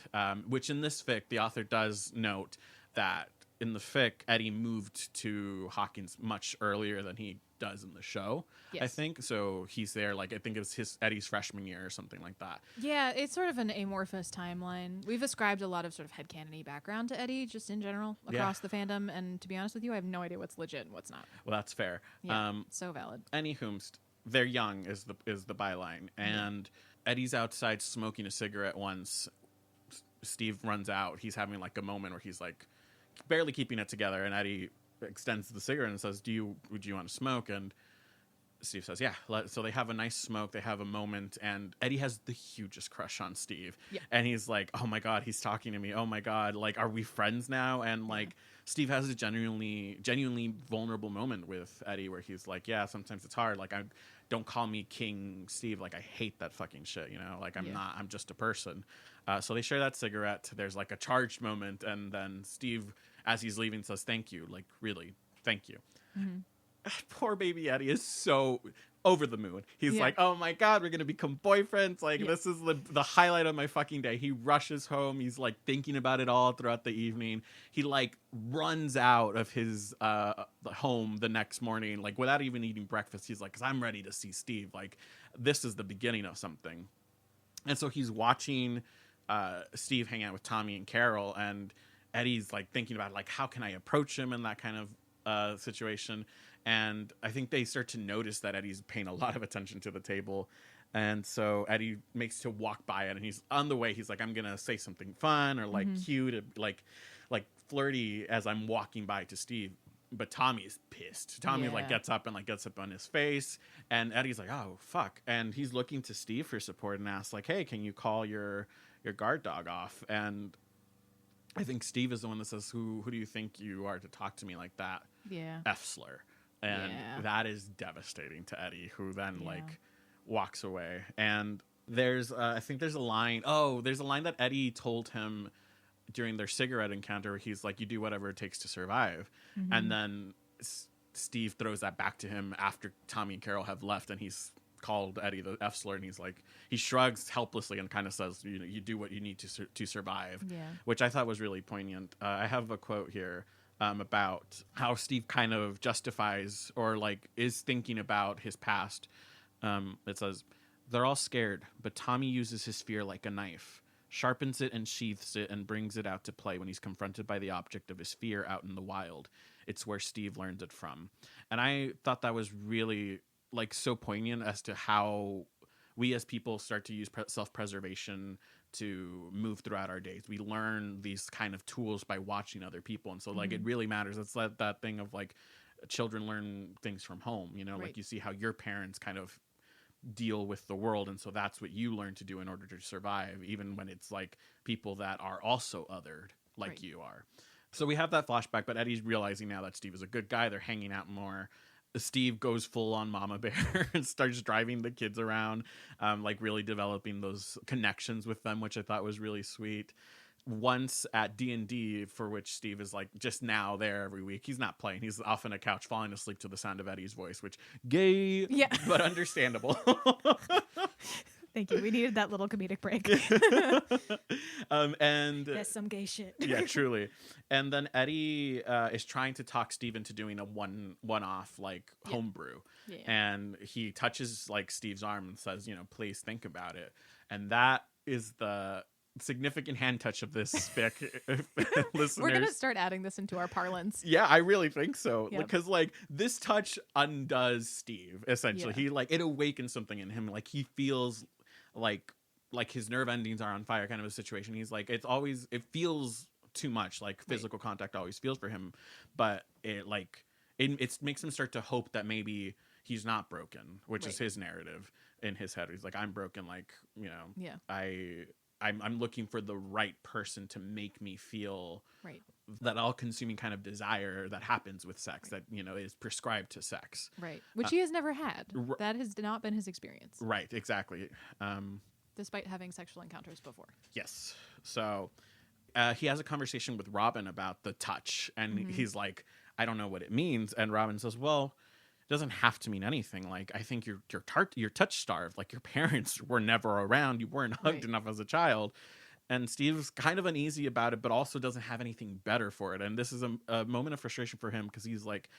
which in this fic, the author does note that in the fic, Eddie moved to Hawkins much earlier than he does in the show. Yes. I think so. He's there, like I think it was Eddie's freshman year or something like that. Yeah, it's sort of an amorphous timeline. We've ascribed a lot of sort of headcanon-y background to Eddie, just in general across the fandom. And to be honest with you, I have no idea what's legit and what's not. Well, that's fair. Yeah, so valid. Anywhomst, they're young is the byline, and Eddie's outside smoking a cigarette once. Steve runs out. He's having like a moment where he's like barely keeping it together, and Eddie extends the cigarette and says, would you want to smoke? And Steve says, yeah. So they have a nice smoke. They have a moment, and Eddie has the hugest crush on Steve. Yeah. And he's like, oh my God, he's talking to me. Oh my God, like, are we friends now? And like, Steve has a genuinely vulnerable moment with Eddie where he's like, yeah, sometimes it's hard. Like, don't call me King Steve. Like, I hate that fucking shit, you know? Like, I'm just a person. So they share that cigarette. There's like a charged moment, and then Steve, as he's leaving, says, thank you. Like, really, thank you. Poor baby Eddie is so over the moon. He's like, oh my God, we're going to become boyfriends. Like, this is the highlight of my fucking day. He rushes home. He's like thinking about it all throughout the evening. He like runs out of his home the next morning, like without even eating breakfast. He's like, cause I'm ready to see Steve. Like, this is the beginning of something. And so he's watching Steve hang out with Tommy and Carol, and Eddie's like thinking about like, how can I approach him in that kind of situation. And I think they start to notice that Eddie's paying a lot of attention to the table. And so Eddie makes to walk by it, and he's on the way. He's like, I'm going to say something fun or like cute, like flirty as I'm walking by to Steve. But Tommy is pissed. Tommy like gets up on his face, and Eddie's like, oh, fuck. And he's looking to Steve for support and asks like, hey, can you call your guard dog off? And I think Steve is the one that says, who do you think you are to talk to me like that? Yeah. F-slur. And that is devastating to Eddie, who then like walks away. And there's I think there's a line. Oh, there's a line that Eddie told him during their cigarette encounter where he's like, you do whatever it takes to survive. And then Steve throws that back to him after Tommy and Carol have left, and he's called Eddie the F-slur, and he's like, he shrugs helplessly and kind of says, you know, you do what you need to survive, which I thought was really poignant. I have a quote here about how Steve kind of justifies or like is thinking about his past. It says, they're all scared, but Tommy uses his fear like a knife, sharpens it and sheaths it and brings it out to play when he's confronted by the object of his fear out in the wild. It's where Steve learned it from. And I thought that was really like so poignant as to how we as people start to use self-preservation to move throughout our days. We learn these kind of tools by watching other people. And so like it really matters. It's that thing of like children learn things from home, you know, like you see how your parents kind of deal with the world. And so that's what you learn to do in order to survive, even when it's like people that are also othered like you are. So we have that flashback, but Eddie's realizing now that Steve is a good guy. They're hanging out more. Steve goes full on mama bear and starts driving the kids around, like really developing those connections with them, which I thought was really sweet. once at D&D, for which Steve is like just now there every week. He's not playing. He's off on a couch falling asleep to the sound of Eddie's voice, which gay, but understandable. Thank you. We needed that little comedic break. And that's some gay shit. Yeah, truly. And then Eddie is trying to talk Steve into doing a one-off like homebrew. Yeah. And he touches like Steve's arm and says, please think about it. And that is the significant hand touch of this spic. Listeners, we're gonna start adding this into our parlance. Yeah, I really think so. Because like this touch undoes Steve essentially. He like it awakens something in him. Like he feels like his nerve endings are on fire kind of a situation. He's like it feels too much. Like physical contact always feels for him, but it makes him start to hope that maybe he's not broken, which is his narrative in his head. He's like, I'm broken. Like, I'm looking for the right person to make me feel that all-consuming kind of desire that happens with sex that, is prescribed to sex. Right. Which he has never had. That has not been his experience. Right, exactly. Despite having sexual encounters before. Yes. So he has a conversation with Robin about the touch, and he's like, I don't know what it means. And Robin says, well, it doesn't have to mean anything. Like, I think you're touch starved. Like, your parents were never around. You weren't hugged enough as a child. And Steve's kind of uneasy about it, but also doesn't have anything better for it. And this is a moment of frustration for him because he's like,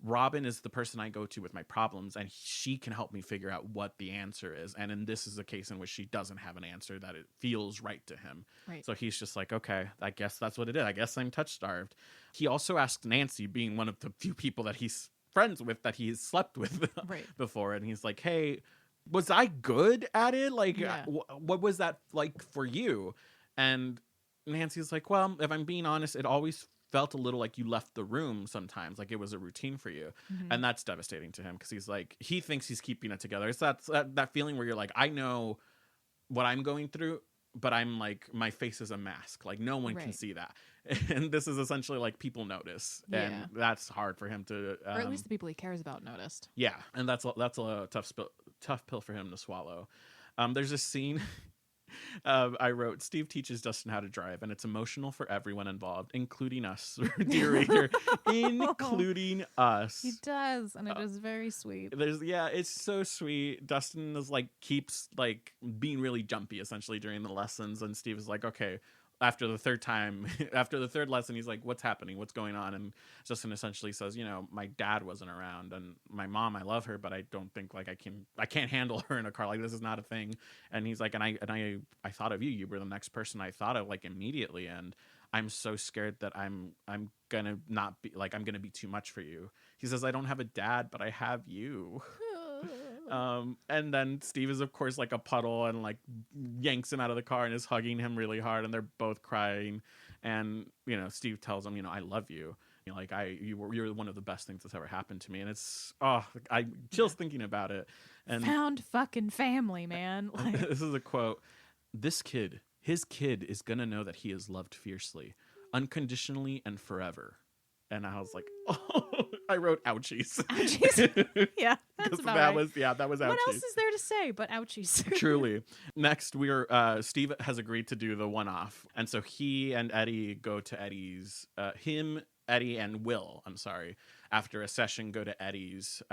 Robin is the person I go to with my problems, and she can help me figure out what the answer is. And this is a case in which she doesn't have an answer that it feels right to him. Right. So he's just like, okay, I guess that's what it is. I guess I'm touch starved. He also asked Nancy, being one of the few people that he's friends with, that he's slept with before. And he's like, hey, was I good at it? Like, what was that like for you? And Nancy's like, well, if I'm being honest, it always felt a little like you left the room sometimes, like it was a routine for you. And that's devastating to him because he's like, he thinks he's keeping it together. It's that feeling where you're like, I know what I'm going through, but I'm like, my face is a mask. Like no one can see that. And this is essentially like people notice. And that's hard for him to... or at least the people he cares about noticed. Yeah. And that's a tough pill for him to swallow. There's a scene... I wrote, Steve teaches Dustin how to drive, and it's emotional for everyone involved, including us, dear reader, including us. He does, and it is very sweet. It's so sweet. Dustin is like keeps like being really jumpy essentially during the lessons, and Steve is like, okay. After the third lesson, he's like, what's happening? What's going on? And Justin essentially says, my dad wasn't around, and my mom, I love her, but I don't think like I can't handle her in a car. Like this is not a thing. And he's like, and I thought of you. You were the next person I thought of like immediately. And I'm so scared that I'm gonna not be like, I'm gonna be too much for you. He says, I don't have a dad, but I have you. And then Steve is of course like a puddle and like yanks him out of the car and is hugging him really hard, and they're both crying. And Steve tells him, I love you. Like you're one of the best things that's ever happened to me. And it's I chills thinking about it. And found fucking family, man. Like... This is a quote. His kid is gonna know that he is loved fiercely, unconditionally, and forever. And I was like, oh, I wrote ouchies. Ouchies? Yeah, that's about right. That was ouchies. What else is there to say but ouchies? Truly. Next, Steve has agreed to do the one-off. And so he and Eddie go to Eddie's, Eddie and Will, after a session go to Eddie's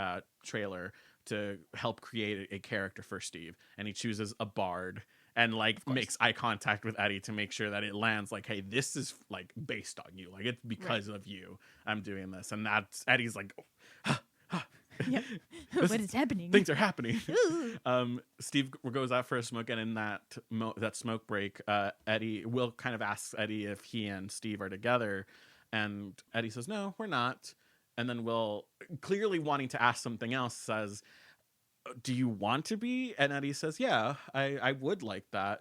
trailer to help create a character for Steve. And he chooses a bard. And like makes eye contact with Eddie to make sure that it lands like, hey, this is like based on you. Like it's because of you I'm doing this. And that's Eddie's like, yeah. What is happening? Things are happening. Steve goes out for a smoke, and in that smoke break, Will kind of asks Eddie if he and Steve are together. And Eddie says, no, we're not. And then Will, clearly wanting to ask something else, says, do you want to be? And Eddie says, yeah, I would like that.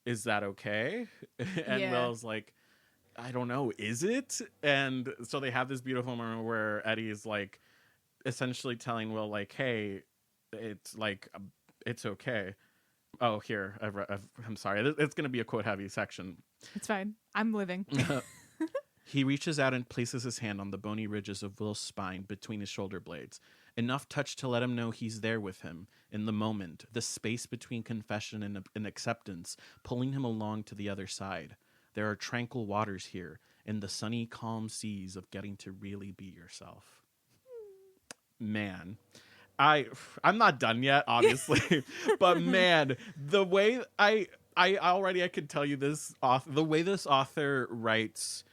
Is that okay? And Will's like, I don't know, is it? And so they have this beautiful moment where Eddie's like essentially telling Will like, hey, it's like, it's okay. Oh, here, I'm sorry. It's going to be a quote heavy section. It's fine. I'm living. He reaches out and places his hand on the bony ridges of Will's spine between his shoulder blades. Enough touch to let him know he's there with him, in the moment, the space between confession and acceptance, pulling him along to the other side. There are tranquil waters here in the sunny, calm seas of getting to really be yourself. Man, I'm not done yet, obviously, but man, the way I could tell you this the way this author writes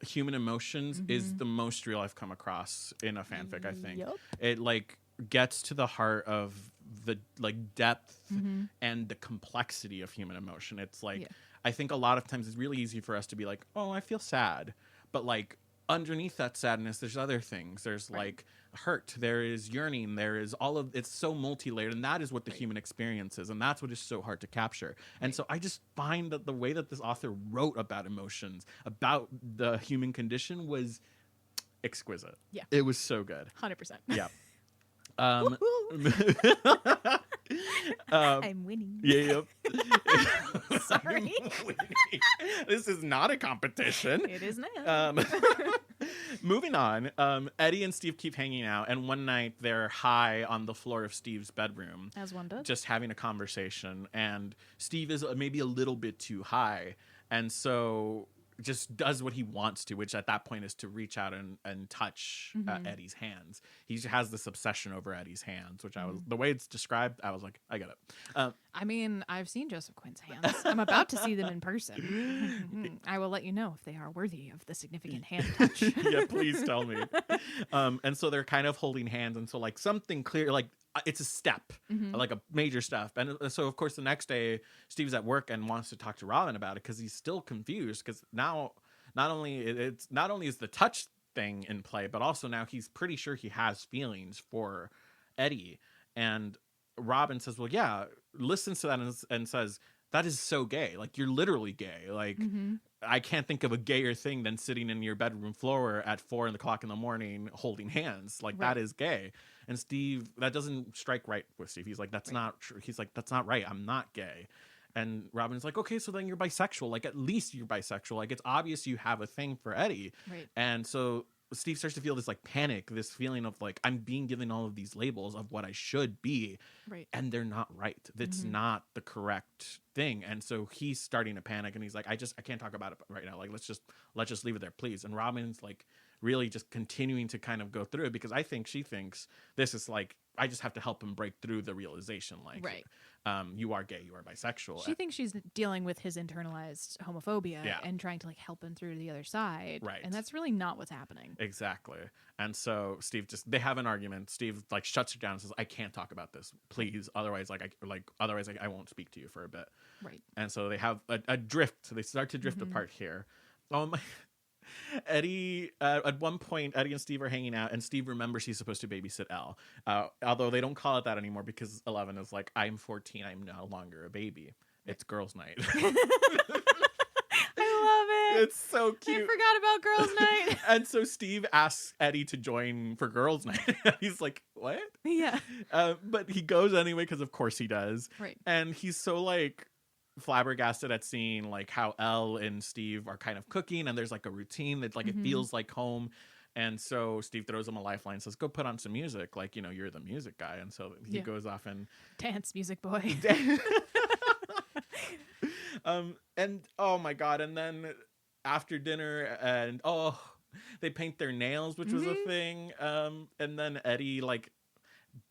human emotions is the most real I've come across in a fanfic. I think it like gets to the heart of the like depth and the complexity of human emotion. It's like I think a lot of times it's really easy for us to be like, oh, I feel sad, but like underneath that sadness there's other things. There's like hurt, there is yearning, there is all of it's so multi-layered, and that is what the human experience is, and that's what is so hard to capture. And so I just find that the way that this author wrote about emotions, about the human condition, was exquisite. It was so good. 100%. Yeah. I'm winning. Yep. Sorry. This is not a competition. It is now. Moving on, Eddie and Steve keep hanging out, and one night they're high on the floor of Steve's bedroom. As one does. Just having a conversation, and Steve is maybe a little bit too high, and so just does what he wants to, which at that point is to reach out and touch Eddie's hands. He has this obsession over Eddie's hands, which I was, the way it's described, I was like, I get it. I mean, I've seen Joseph Quinn's hands. I'm about to see them in person. I will let you know if they are worthy of the significant hand touch. Yeah, please tell me. And so they're kind of holding hands, and so like something clear, like it's a step, like a major step. And so of course the next day Steve's at work and wants to talk to Robin about it because he's still confused, because now not only is the touch thing in play, but also now he's pretty sure he has feelings for Eddie. And Robin says, well, yeah, listens to that and says, that is so gay. Like, you're literally gay. Like, I can't think of a gayer thing than sitting in your bedroom floor at 4 o'clock in the morning holding hands. Like, that is gay. And Steve, that doesn't strike right with Steve. He's like, that's not true. He's like, that's not right. I'm not gay. And Robin's like, okay, so then you're bisexual. Like, at least you're bisexual. Like, it's obvious you have a thing for Eddie. Right. And so Steve starts to feel this like panic, this feeling of like, I'm being given all of these labels of what I should be. Right. And they're not right. That's not the correct thing. And so he's starting to panic, and he's like, I can't talk about it right now. Like, let's just leave it there, please. And Robin's like really just continuing to kind of go through it, because I think she thinks this is like, I just have to help him break through the realization, like, you are gay, you are bisexual. She thinks she's dealing with his internalized homophobia and trying to like help him through to the other side. Right. And that's really not what's happening. Exactly. And so Steve they have an argument. Steve like shuts her down and says, I can't talk about this, please. Otherwise, I won't speak to you for a bit. Right. And so they have a drift. So they start to drift apart here. Oh my. Eddie, at one point, Eddie and Steve are hanging out, and Steve remembers he's supposed to babysit Elle. Although they don't call it that anymore, because 11 is like, I'm 14, I'm no longer a baby. It's girls' night. I love it. It's so cute. I forgot about girls' night. And so Steve asks Eddie to join for girls' night. He's like, what? Yeah. But he goes anyway, because of course he does. Right. And he's so like flabbergasted at seeing like how Elle and Steve are kind of cooking, and there's like a routine that like it feels like home. And so Steve throws him a lifeline, says, go put on some music, like, you know, you're the music guy. And so he goes off and dance music boy. And oh my god, and then after dinner, and they paint their nails, which was a thing. And then Eddie like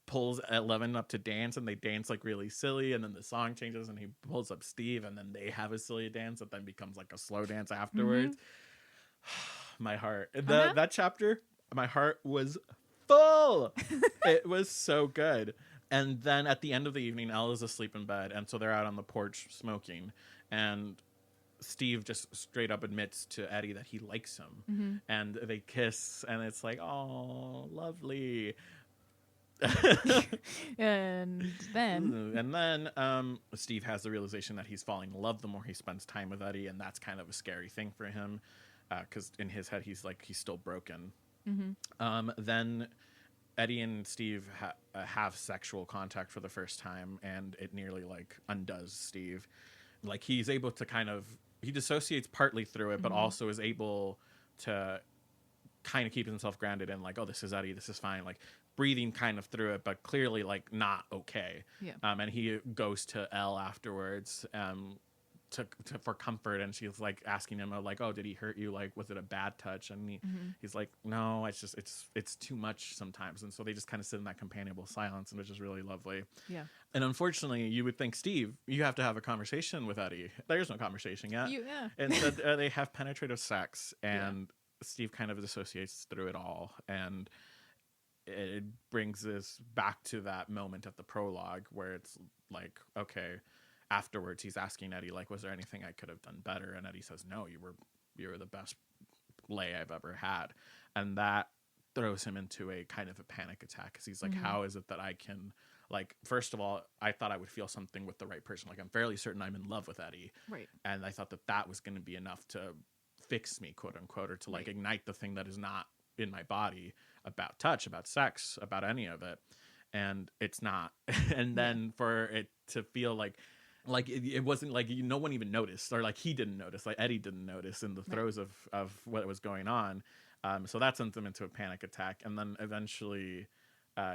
pulls 11 up to dance, and they dance like really silly, and then the song changes and he pulls up Steve, and then they have a silly dance that then becomes like a slow dance afterwards. My heart, that chapter, my heart was full. It was so good. And then at the end of the evening, Elle is asleep in bed, and so they're out on the porch smoking, and Steve just straight up admits to Eddie that he likes him, and they kiss, and it's like, oh, lovely. and then Steve has the realization that he's falling in love the more he spends time with Eddie, and that's kind of a scary thing for him, because in his head he's still broken. Then Eddie and Steve have sexual contact for the first time, and it nearly like undoes Steve. Like, he's able to he dissociates partly through it, but also is able to kind of keep himself grounded and like, oh, this is Eddie, this is fine, like breathing kind of through it, but clearly like not okay. And he goes to Elle afterwards for comfort, and she's like asking him like, oh, did he hurt you? Like, was it a bad touch? And he's like, no, it's just it's too much sometimes. And so they just kind of sit in that companionable silence, and which is really lovely. Yeah. And unfortunately, you would think, Steve, you have to have a conversation with Eddie. There's no conversation yet. Instead, they have penetrative sex, and Steve kind of dissociates through it all, and it brings us back to that moment at the prologue where it's like, okay, afterwards he's asking Eddie, like, was there anything I could have done better? And Eddie says, no, you were the best lay I've ever had. And that throws him into a kind of a panic attack, because he's like, how is it that I can, like, first of all, I thought I would feel something with the right person. Like, I'm fairly certain I'm in love with Eddie. Right. And I thought that was going to be enough to fix me, quote unquote, or to like ignite the thing that is not in my body about touch, about sex, about any of it. And it's not. And then for it to feel like it wasn't like no one even noticed, or like he didn't notice, like Eddie didn't notice in the throes of what was going on. So that sent him into a panic attack. And then eventually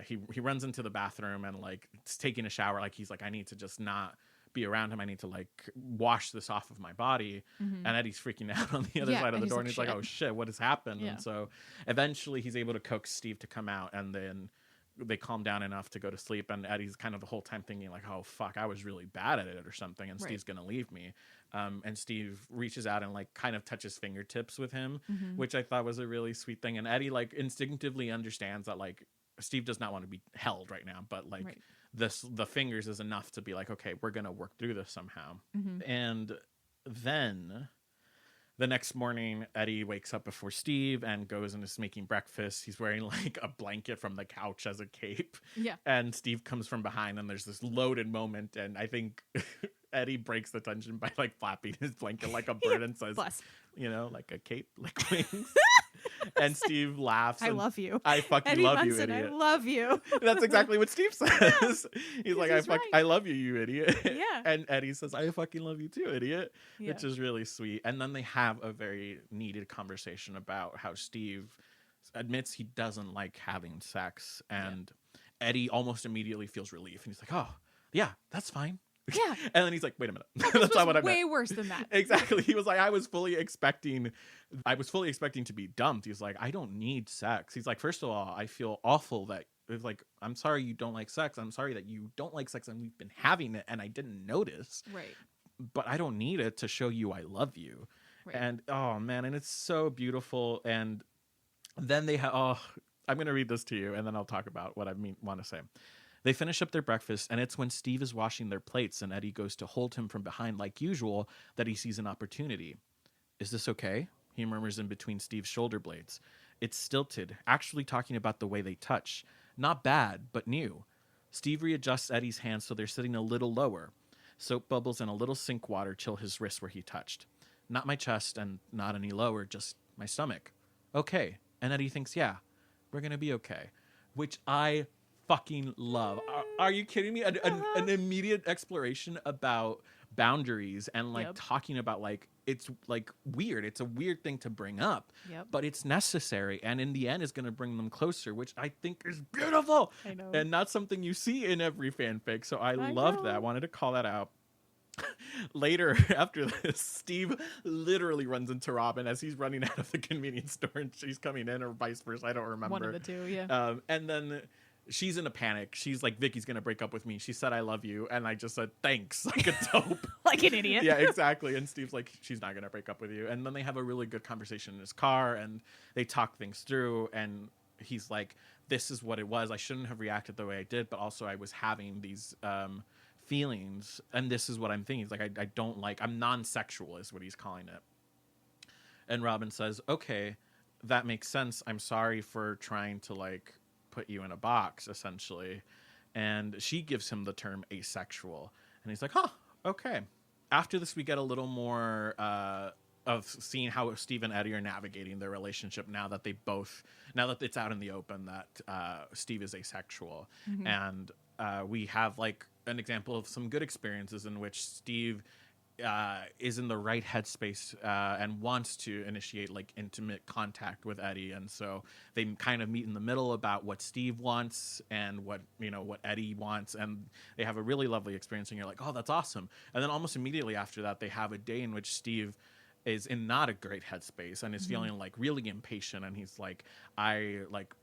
he runs into the bathroom and like it's taking a shower. Like he's like, I need to just not be around him. I need to like wash this off of my body. And Eddie's freaking out on the other side of the door, and he's like, oh shit, what has happened? And so eventually he's able to coax Steve to come out, and then they calm down enough to go to sleep. And Eddie's kind of the whole time thinking like, oh fuck, I was really bad at it or something, and Steve's gonna leave me. And Steve reaches out and like kind of touches fingertips with him, which I thought was a really sweet thing. And Eddie like instinctively understands that like Steve does not want to be held right now, but like the fingers is enough to be like, okay, we're gonna work through this somehow. And then the next morning, Eddie wakes up before Steve and goes and is making breakfast. He's wearing like a blanket from the couch as a cape. Yeah. And Steve comes from behind, and there's this loaded moment, and I think Eddie breaks the tension by like flapping his blanket like a bird and says, Bless. You know, like a cape, like wings. And Steve laughs. I love you. I fucking Eddie love Munson, you, idiot. I love you. That's exactly what Steve says. He's like, I love you, you idiot. Yeah. And Eddie says, I fucking love you too, idiot. Yeah. Which is really sweet. And then they have a very needed conversation about how Steve admits he doesn't like having sex. And Eddie almost immediately feels relief. And he's like, oh, yeah, that's fine. Yeah. And then he's like, wait a minute. That's not what I meant. Way worse than that. Exactly. He was like, I was fully expecting to be dumped. He's like, I don't need sex. He's like, first of all, I feel awful that like, I'm sorry you don't like sex. I'm sorry that you don't like sex and we've been having it and I didn't notice. Right. But I don't need it to show you I love you. Right. And oh man, and it's so beautiful. And then they have I'm gonna read this to you and then I'll talk about what I want to say. They finish up their breakfast, and it's when Steve is washing their plates and Eddie goes to hold him from behind like usual that he sees an opportunity. Is this okay? He murmurs in between Steve's shoulder blades. It's stilted, actually talking about the way they touch. Not bad, but new. Steve readjusts Eddie's hands so they're sitting a little lower. Soap bubbles and a little sink water chill his wrist where he touched. Not my chest and not any lower, just my stomach. Okay. And Eddie thinks, yeah, we're going to be okay. Which I fucking love. Are you kidding me? An immediate exploration about boundaries and like talking about like it's like weird. It's a weird thing to bring up, but it's necessary, and in the end is going to bring them closer, which I think is beautiful. I know. And not something you see in every fanfic. So I loved that. I wanted to call that out. Later, after this, Steve literally runs into Robin as he's running out of the convenience store and she's coming in, or vice versa. I don't remember. One of the two, yeah. And then she's in a panic. She's like, Vicky's going to break up with me. She said, I love you. And I just said, thanks, like a dope. Like an idiot. Yeah, exactly. And Steve's like, she's not going to break up with you. And then they have a really good conversation in his car and they talk things through. And he's like, this is what it was. I shouldn't have reacted the way I did, but also I was having these feelings. And this is what I'm thinking. He's like, I don't like, I'm non-sexual is what he's calling it. And Robin says, okay, that makes sense. I'm sorry for trying to like put you in a box, essentially. And she gives him the term asexual. And he's like, huh, okay. After this, we get a little more of seeing how Steve and Eddie are navigating their relationship now that it's out in the open that Steve is asexual. And we have like an example of some good experiences in which Steve is in the right headspace and wants to initiate like intimate contact with Eddie, and so they kind of meet in the middle about what Steve wants and what Eddie wants, and they have a really lovely experience. And you're like, oh, that's awesome. And then almost immediately after that, they have a day in which Steve is in not a great headspace and is feeling like really impatient, and he's like,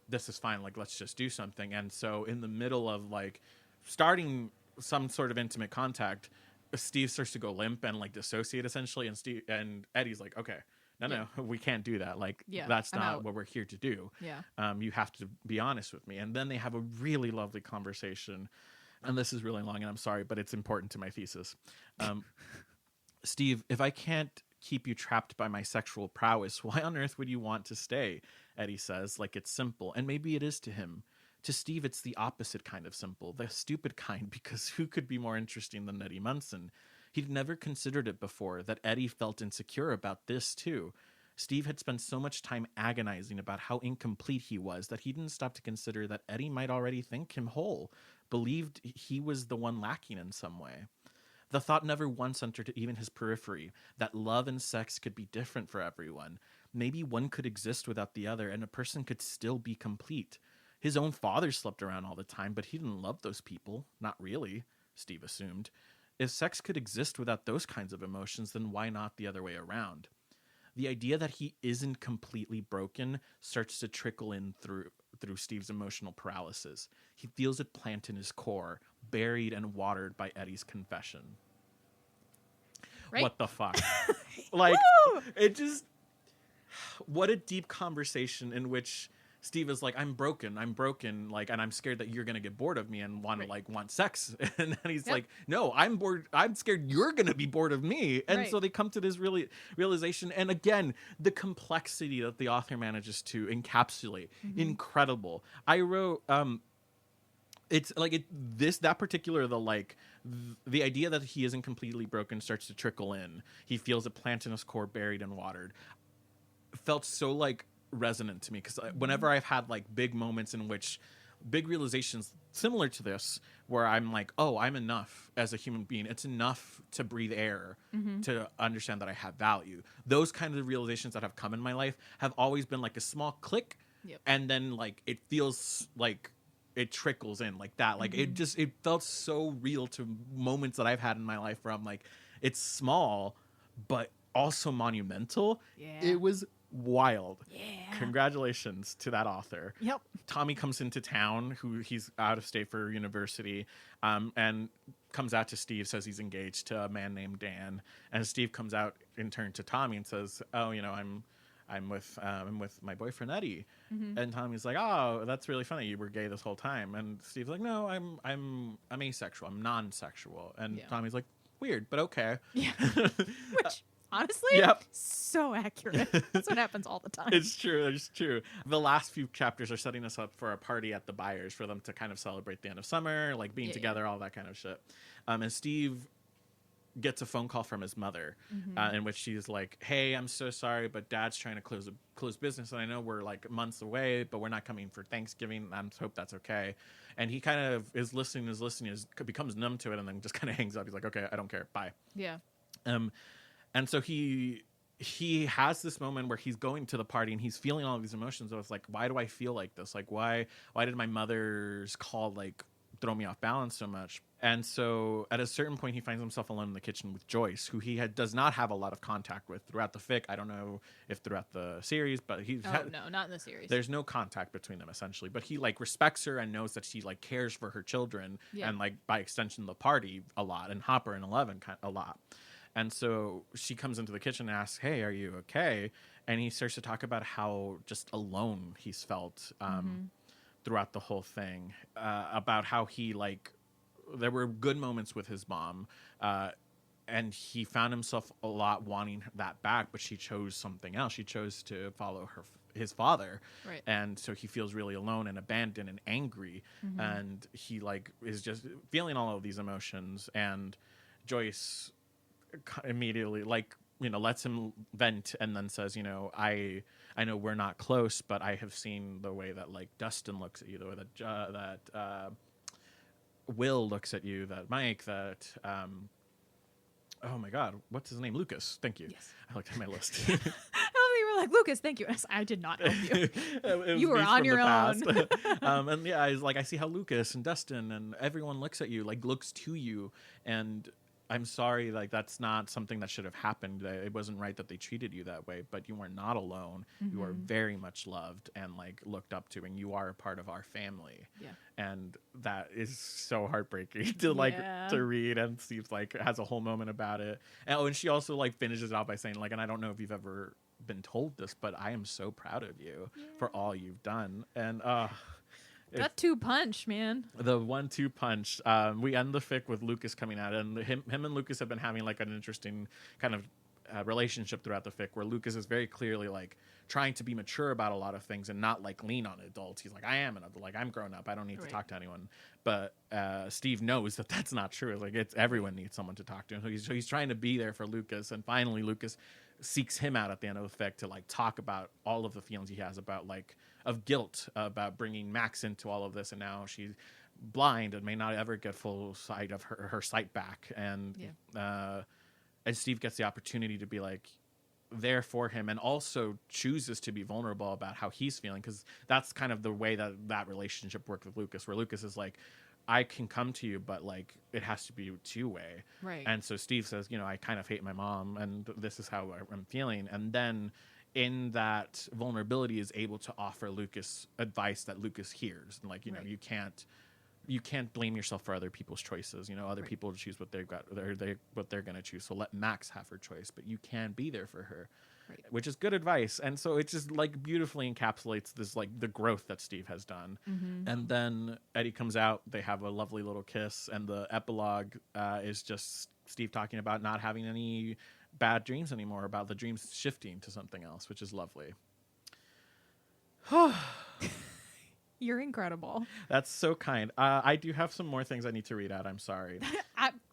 this is fine, like let's just do something. And so in the middle of like starting some sort of intimate contact, Steve starts to go limp and like dissociate essentially, and Eddie's like, okay, no, we can't do that. Like, that's not what we're here to do. Yeah. You have to be honest with me. And then they have a really lovely conversation, and this is really long, and I'm sorry, but it's important to my thesis. Steve, if I can't keep you trapped by my sexual prowess, why on earth would you want to stay? Eddie says, like it's simple, and maybe it is to him. To Steve, it's the opposite kind of simple, the stupid kind, because who could be more interesting than Eddie Munson? He'd never considered it before, that Eddie felt insecure about this, too. Steve had spent so much time agonizing about how incomplete he was that he didn't stop to consider that Eddie might already think him whole, believed he was the one lacking in some way. The thought never once entered even his periphery, that love and sex could be different for everyone. Maybe one could exist without the other, and a person could still be complete. His own father slept around all the time, but he didn't love those people. Not really, Steve assumed. If sex could exist without those kinds of emotions, then why not the other way around? The idea that he isn't completely broken starts to trickle in through Steve's emotional paralysis. He feels it plant in his core, buried and watered by Eddie's confession. Right? What the fuck? Like, it just... What a deep conversation in which Steve is like, I'm broken, like, and I'm scared that you're gonna get bored of me and want to like want sex. And then he's like, no, I'm bored. I'm scared you're gonna be bored of me. And so they come to this realization. And again, the complexity that the author manages to encapsulate, incredible. I wrote, it's like that particular, the idea that he isn't completely broken starts to trickle in. He feels a plant in his core, buried and watered. Felt so like resonant to me, because whenever I've had like big moments in which big realizations similar to this, where I'm like, oh, I'm enough as a human being, it's enough to breathe air, to understand that I have value. Those kind of realizations that have come in my life have always been like a small click, and then like it feels like it trickles in like that. Like it felt so real to moments that I've had in my life where I'm like, it's small but also monumental. It was wild. Congratulations to that author. Tommy comes into town, who he's out of state for university, and comes out to Steve, says he's engaged to a man named Dan, and Steve comes out in turn to Tommy and says, oh, I'm with my boyfriend Eddie. And Tommy's like, oh, that's really funny, you were gay this whole time. And Steve's like, no, I'm asexual, I'm non-sexual. And Tommy's like, weird, but okay. Which honestly, so accurate. That's what happens all the time. It's true. The last few chapters are setting us up for a party at the Byers for them to kind of celebrate the end of summer, like being together, all that kind of shit. And Steve gets a phone call from his mother, in which she's like, hey, I'm so sorry, but Dad's trying to close business, and I know we're like months away, but we're not coming for Thanksgiving. I hope that's okay. And he kind of is listening, becomes numb to it, and then just kind of hangs up. He's like, okay, I don't care, bye. And so he has this moment where he's going to the party and he's feeling all of these emotions. So it's like, why do I feel like this? Like, why did my mother's call like throw me off balance so much? And so at a certain point, he finds himself alone in the kitchen with Joyce, who he does not have a lot of contact with throughout the fic. I don't know if throughout the series, but no, not in the series. There's no contact between them essentially, but he like respects her and knows that she like cares for her children, and like by extension the party a lot, and Hopper and Eleven a lot. And so she comes into the kitchen and asks, hey, are you okay? And he starts to talk about how just alone he's felt throughout the whole thing, about how he like, there were good moments with his mom, and he found himself a lot wanting that back, but she chose something else. She chose to follow his father. Right. And so he feels really alone and abandoned and angry, and he like is just feeling all of these emotions. And Joyce immediately lets him vent, and then says, I know we're not close, but I have seen the way that like Dustin looks at you, the way that Will looks at you, that Mike, that Oh my God, what's his name? Lucas. Thank you. Yes. I looked at my list. You were like, Lucas, thank you. I did not help you. You were on your own. And yeah, I see how Lucas and Dustin and everyone looks at you, like looks to you, and I'm sorry, like that's not something that should have happened. It wasn't right that they treated you that way, but you are not alone. You are very much loved and like looked up to, and you are a part of our family. Yeah. And that is so heartbreaking to to read, and Steve like has a whole moment about it. And she also like finishes it out by saying like, and I don't know if you've ever been told this, but I am so proud of you for all you've done. And that 2-punch, man. The 1-2 punch. We end the fic with Lucas coming out, and him and Lucas have been having like an interesting kind of relationship throughout the fic, where Lucas is very clearly like trying to be mature about a lot of things and not like lean on adults. He's like, I am an adult, like I'm grown up, I don't need to talk to anyone. But Steve knows that that's not true. Like everyone needs someone to talk to, and so he's trying to be there for Lucas. And finally, Lucas seeks him out at the end of the fic to like talk about all of the feelings he has about like of guilt about bringing Max into all of this, and now she's blind and may not ever get full sight of her sight back. And Steve gets the opportunity to be like there for him, and also chooses to be vulnerable about how he's feeling, because that's kind of the way that relationship worked with Lucas, where Lucas is like, I can come to you, but like it has to be two-way. Right. And so Steve says, I kind of hate my mom, and this is how I'm feeling. And then in that vulnerability is able to offer Lucas advice that Lucas hears. And like, you can't blame yourself for other people's choices. Other people choose what they've got, what they're going to choose. So let Max have her choice, but you can be there for her, which is good advice. And so it just like beautifully encapsulates this, like the growth that Steve has done. And then Eddie comes out, they have a lovely little kiss. And the epilogue is just Steve talking about not having any bad dreams anymore, about the dreams shifting to something else, which is lovely. You're incredible. That's so kind. I do have some more things I need to read out. I'm sorry.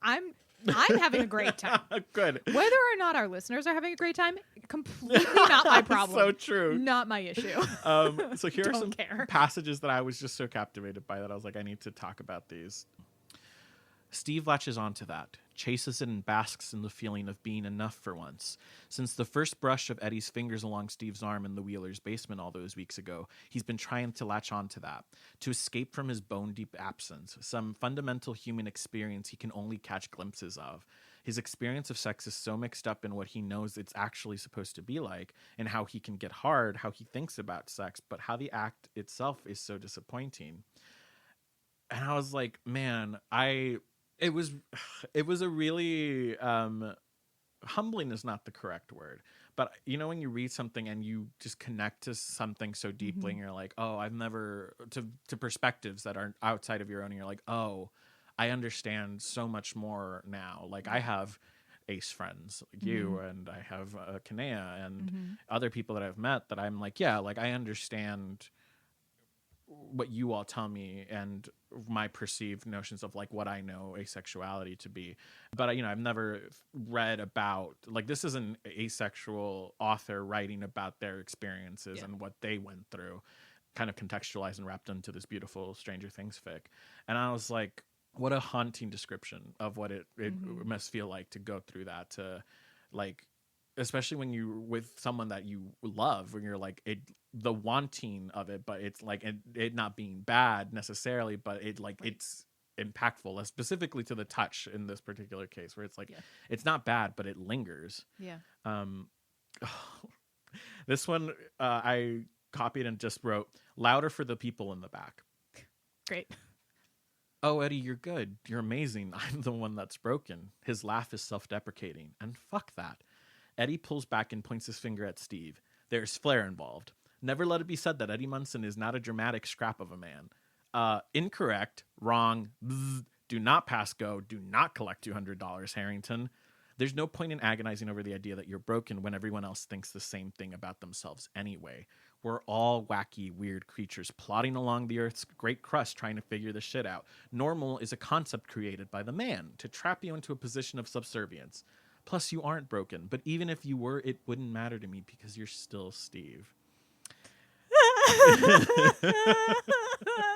I'm having a great time. Good. Whether or not our listeners are having a great time, completely not my problem. So true. Not my issue. So here are some passages that I was just so captivated by that I was like, I need to talk about these. Steve latches onto that, chases it and basks in the feeling of being enough for once. Since the first brush of Eddie's fingers along Steve's arm in the Wheelers' basement all those weeks ago, he's been trying to latch onto that, to escape from his bone-deep absence, some fundamental human experience he can only catch glimpses of. His experience of sex is so mixed up in what he knows it's actually supposed to be like, and how he can get hard, how he thinks about sex, but how the act itself is so disappointing. And I was like, man, It was a really humbling is not the correct word, but when you read something and you just connect to something so deeply, and you're like, oh, I've never to perspectives that aren't outside of your own, and you're like, oh, I understand so much more now. Like I have ace friends like you, and I have Kanea and other people that I've met that I'm like, yeah, like I understand what you all tell me and my perceived notions of like what I know asexuality to be. But I've never read about, like, this is an asexual author writing about their experiences and what they went through, kind of contextualized and wrapped into this beautiful Stranger Things fic. And I was like, what a haunting description of what it must feel like to go through that, to like, especially when you're with someone that you love, when you're like the wanting of it, but it's like it not being bad necessarily, but it like it's impactful, specifically to the touch in this particular case, where it's like it's not bad, but it lingers. This one I copied and just wrote louder for the people in the back. Great. Oh, Eddie, you're good. You're amazing. I'm the one that's broken. His laugh is self-deprecating, and fuck that. Eddie pulls back and points his finger at Steve. There's flair involved. Never let it be said that Eddie Munson is not a dramatic scrap of a man. Incorrect. Wrong. Bzz. Do not pass go. Do not collect $200, Harrington. There's no point in agonizing over the idea that you're broken when everyone else thinks the same thing about themselves anyway. We're all wacky, weird creatures plodding along the Earth's great crust trying to figure this shit out. Normal is a concept created by the man to trap you into a position of subservience. Plus, you aren't broken. But even if you were, it wouldn't matter to me because you're still Steve.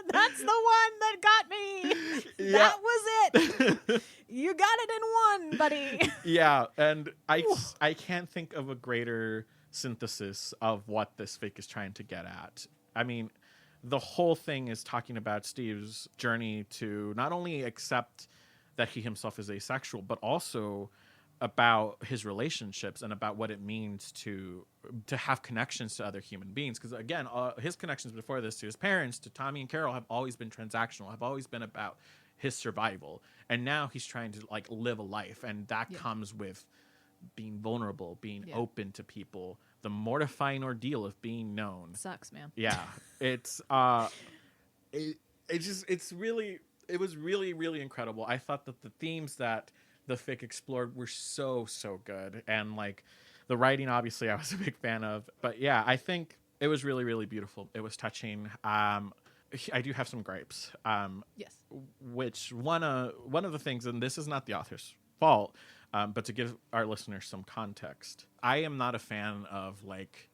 That's the one that got me. Yeah. That was it. You got it in one, buddy. Yeah, and I can't think of a greater synthesis of what this fic is trying to get at. I mean, the whole thing is talking about Steve's journey to not only accept that he himself is asexual, but also about his relationships and about what it means to have connections to other human beings. Because again, his connections before this to his parents, to Tommy and Carol, have always been transactional, have always been about his survival. And now he's trying to like live a life, and that comes with being vulnerable, being open to people, the mortifying ordeal of being known. Sucks, man. Yeah, it's it was really, really incredible. I thought that the themes that the fic explored were so good, and like the writing, obviously I was a big fan of, but yeah, I think it was really, really beautiful. It was touching. I do have some gripes. Yes. Which one of the things, and this is not the author's fault, but to give our listeners some context, I am not a fan of like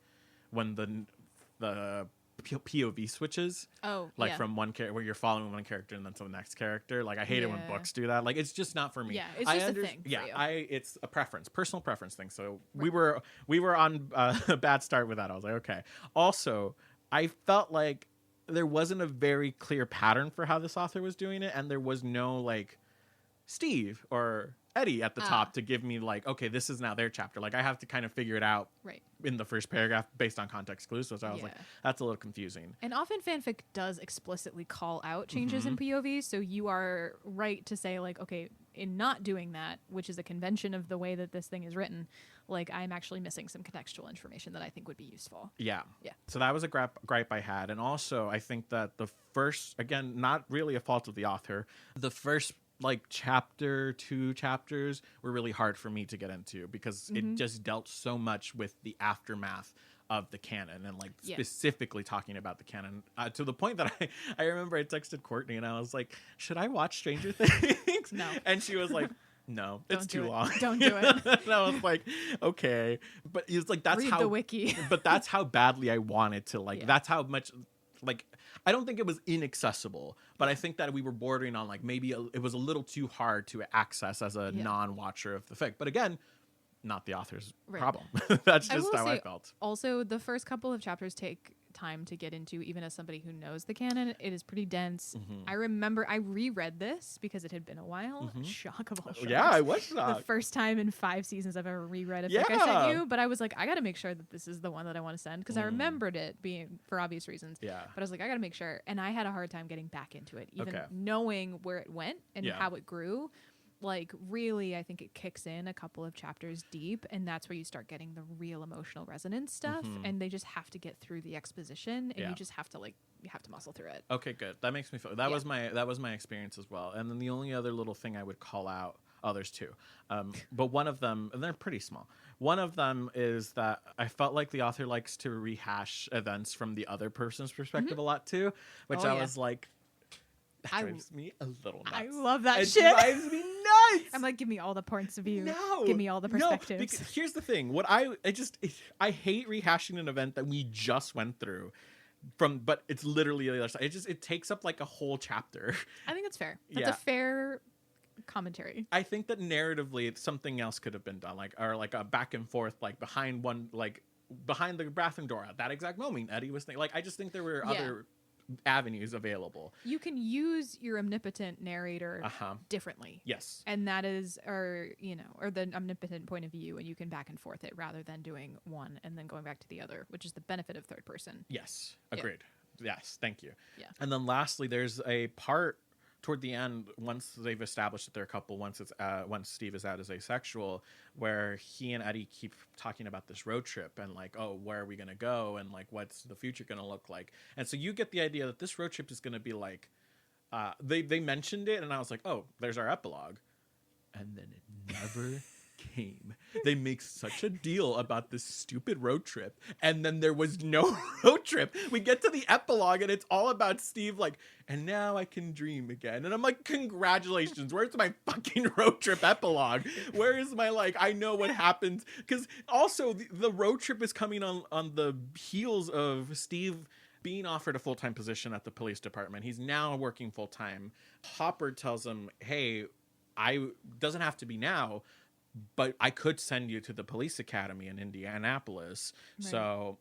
when the POV switches. Oh, like from one character where you're following one character and then to the next character. Like I hate it when books do that. Like it's just not for me. Yeah, it's just a thing. Yeah, for you. it's a preference, personal preference thing. So we were on a bad start with that. I was like, okay. Also, I felt like there wasn't a very clear pattern for how this author was doing it, and there was no like Steve or Eddie at the top to give me like, okay, this is now their chapter. Like I have to kind of figure it out in the first paragraph based on context clues. So I was like, that's a little confusing. And often fanfic does explicitly call out changes in POVs. So you are right to say like, okay, in not doing that, which is a convention of the way that this thing is written, like I'm actually missing some contextual information that I think would be useful. Yeah. So that was a gripe I had. And also I think that the first, again, not really a fault of the author, the first like two chapters were really hard for me to get into because it just dealt so much with the aftermath of the canon and like specifically talking about the canon to the point that I remember I texted Courtney and I was like, should I watch Stranger Things? No. And she was like, no, it's too long. Don't do it. And I was like, okay. But it's like, that's Read how the wiki. But that's how badly I wanted to like, that's how much like, I don't think it was inaccessible, but I think that we were bordering on like maybe it was a little too hard to access as a non-watcher of the fic. But again, not the author's problem. That's just how I felt. Also, the first couple of chapters take time to get into, even as somebody who knows the canon. It is pretty dense. I remember I reread this because it had been a while. Shock of all shocks. Yeah, I was shocked. The first time in 5 seasons I've ever reread a fic I sent you, but I was like, I got to make sure that this is the one that I want to send because I remembered it being for obvious reasons. Yeah. But I was like, I got to make sure. And I had a hard time getting back into it, even knowing where it went and how it grew. Like really, I think it kicks in a couple of chapters deep, and that's where you start getting the real emotional resonance stuff. And they just have to get through the exposition, and you just have to you have to muscle through it. Okay, good. That makes me feel that was my experience as well. And then the only other little thing I would call out, there's two, but one of them, and they're pretty small. One of them is that I felt like the author likes to rehash events from the other person's perspective a lot too, which was like. That drives me a little nuts. I love that shit. It drives me nuts. I'm like, give me all the points of view. No. Give me all the perspectives. No, because here's the thing. What I hate rehashing an event that we just went through but it's literally the other side. It takes up like a whole chapter. I think that's fair. That's a fair commentary. I think that narratively something else could have been done, or a back and forth, like behind the bathroom door at that exact moment. Eddie was thinking, I just think there were other avenues available. You can use your omnipotent narrator differently. Yes. And that is, or the omnipotent point of view, and you can back and forth it rather than doing one and then going back to the other, which is the benefit of third person. Yes. Agreed. Yes. Thank you. Yeah. And then lastly, there's a part toward the end, once they've established that they're a couple, once Steve is out as asexual, where he and Eddie keep talking about this road trip and where are we going to go? And what's the future going to look like? And so you get the idea that this road trip is going to be they mentioned it and I was like, oh, there's our epilogue. And then it never came. They make such a deal about this stupid road trip, and then there was no road trip. We get to the epilogue and it's all about Steve and now I can dream again. And I'm like, congratulations, where's my fucking road trip epilogue? Where is my I know what happens? Because also the road trip is coming on the heels of Steve being offered a full-time position at the police department. He's now working full-time. Hopper tells him, hey, doesn't have to be now, but I could send you to the police academy in Indianapolis. Right. So,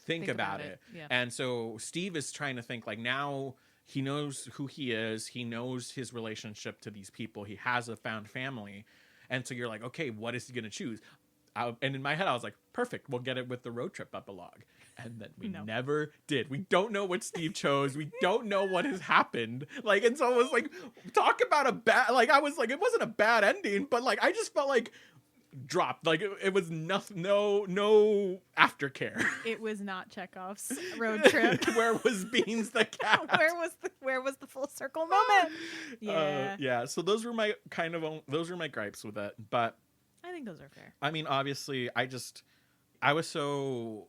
think about it. Yeah. And so Steve is trying to think, like, now he knows who he is. He knows his relationship to these people. He has a found family. And so you're like, okay, what is he going to choose? And in my head, I was like, perfect. We'll get it with the road trip epilogue. And then we never did. We don't know what Steve chose. We don't know what has happened. Like, and so it was like, talk about a bad, like, I was like, it wasn't a bad ending, but like, I just felt like dropped. Like it was nothing, no aftercare. It was not Chekhov's road trip. Where was Beans the cat? Where was the full circle moment? Yeah. So those were my gripes with it. But I think those are fair. I mean, obviously, I was so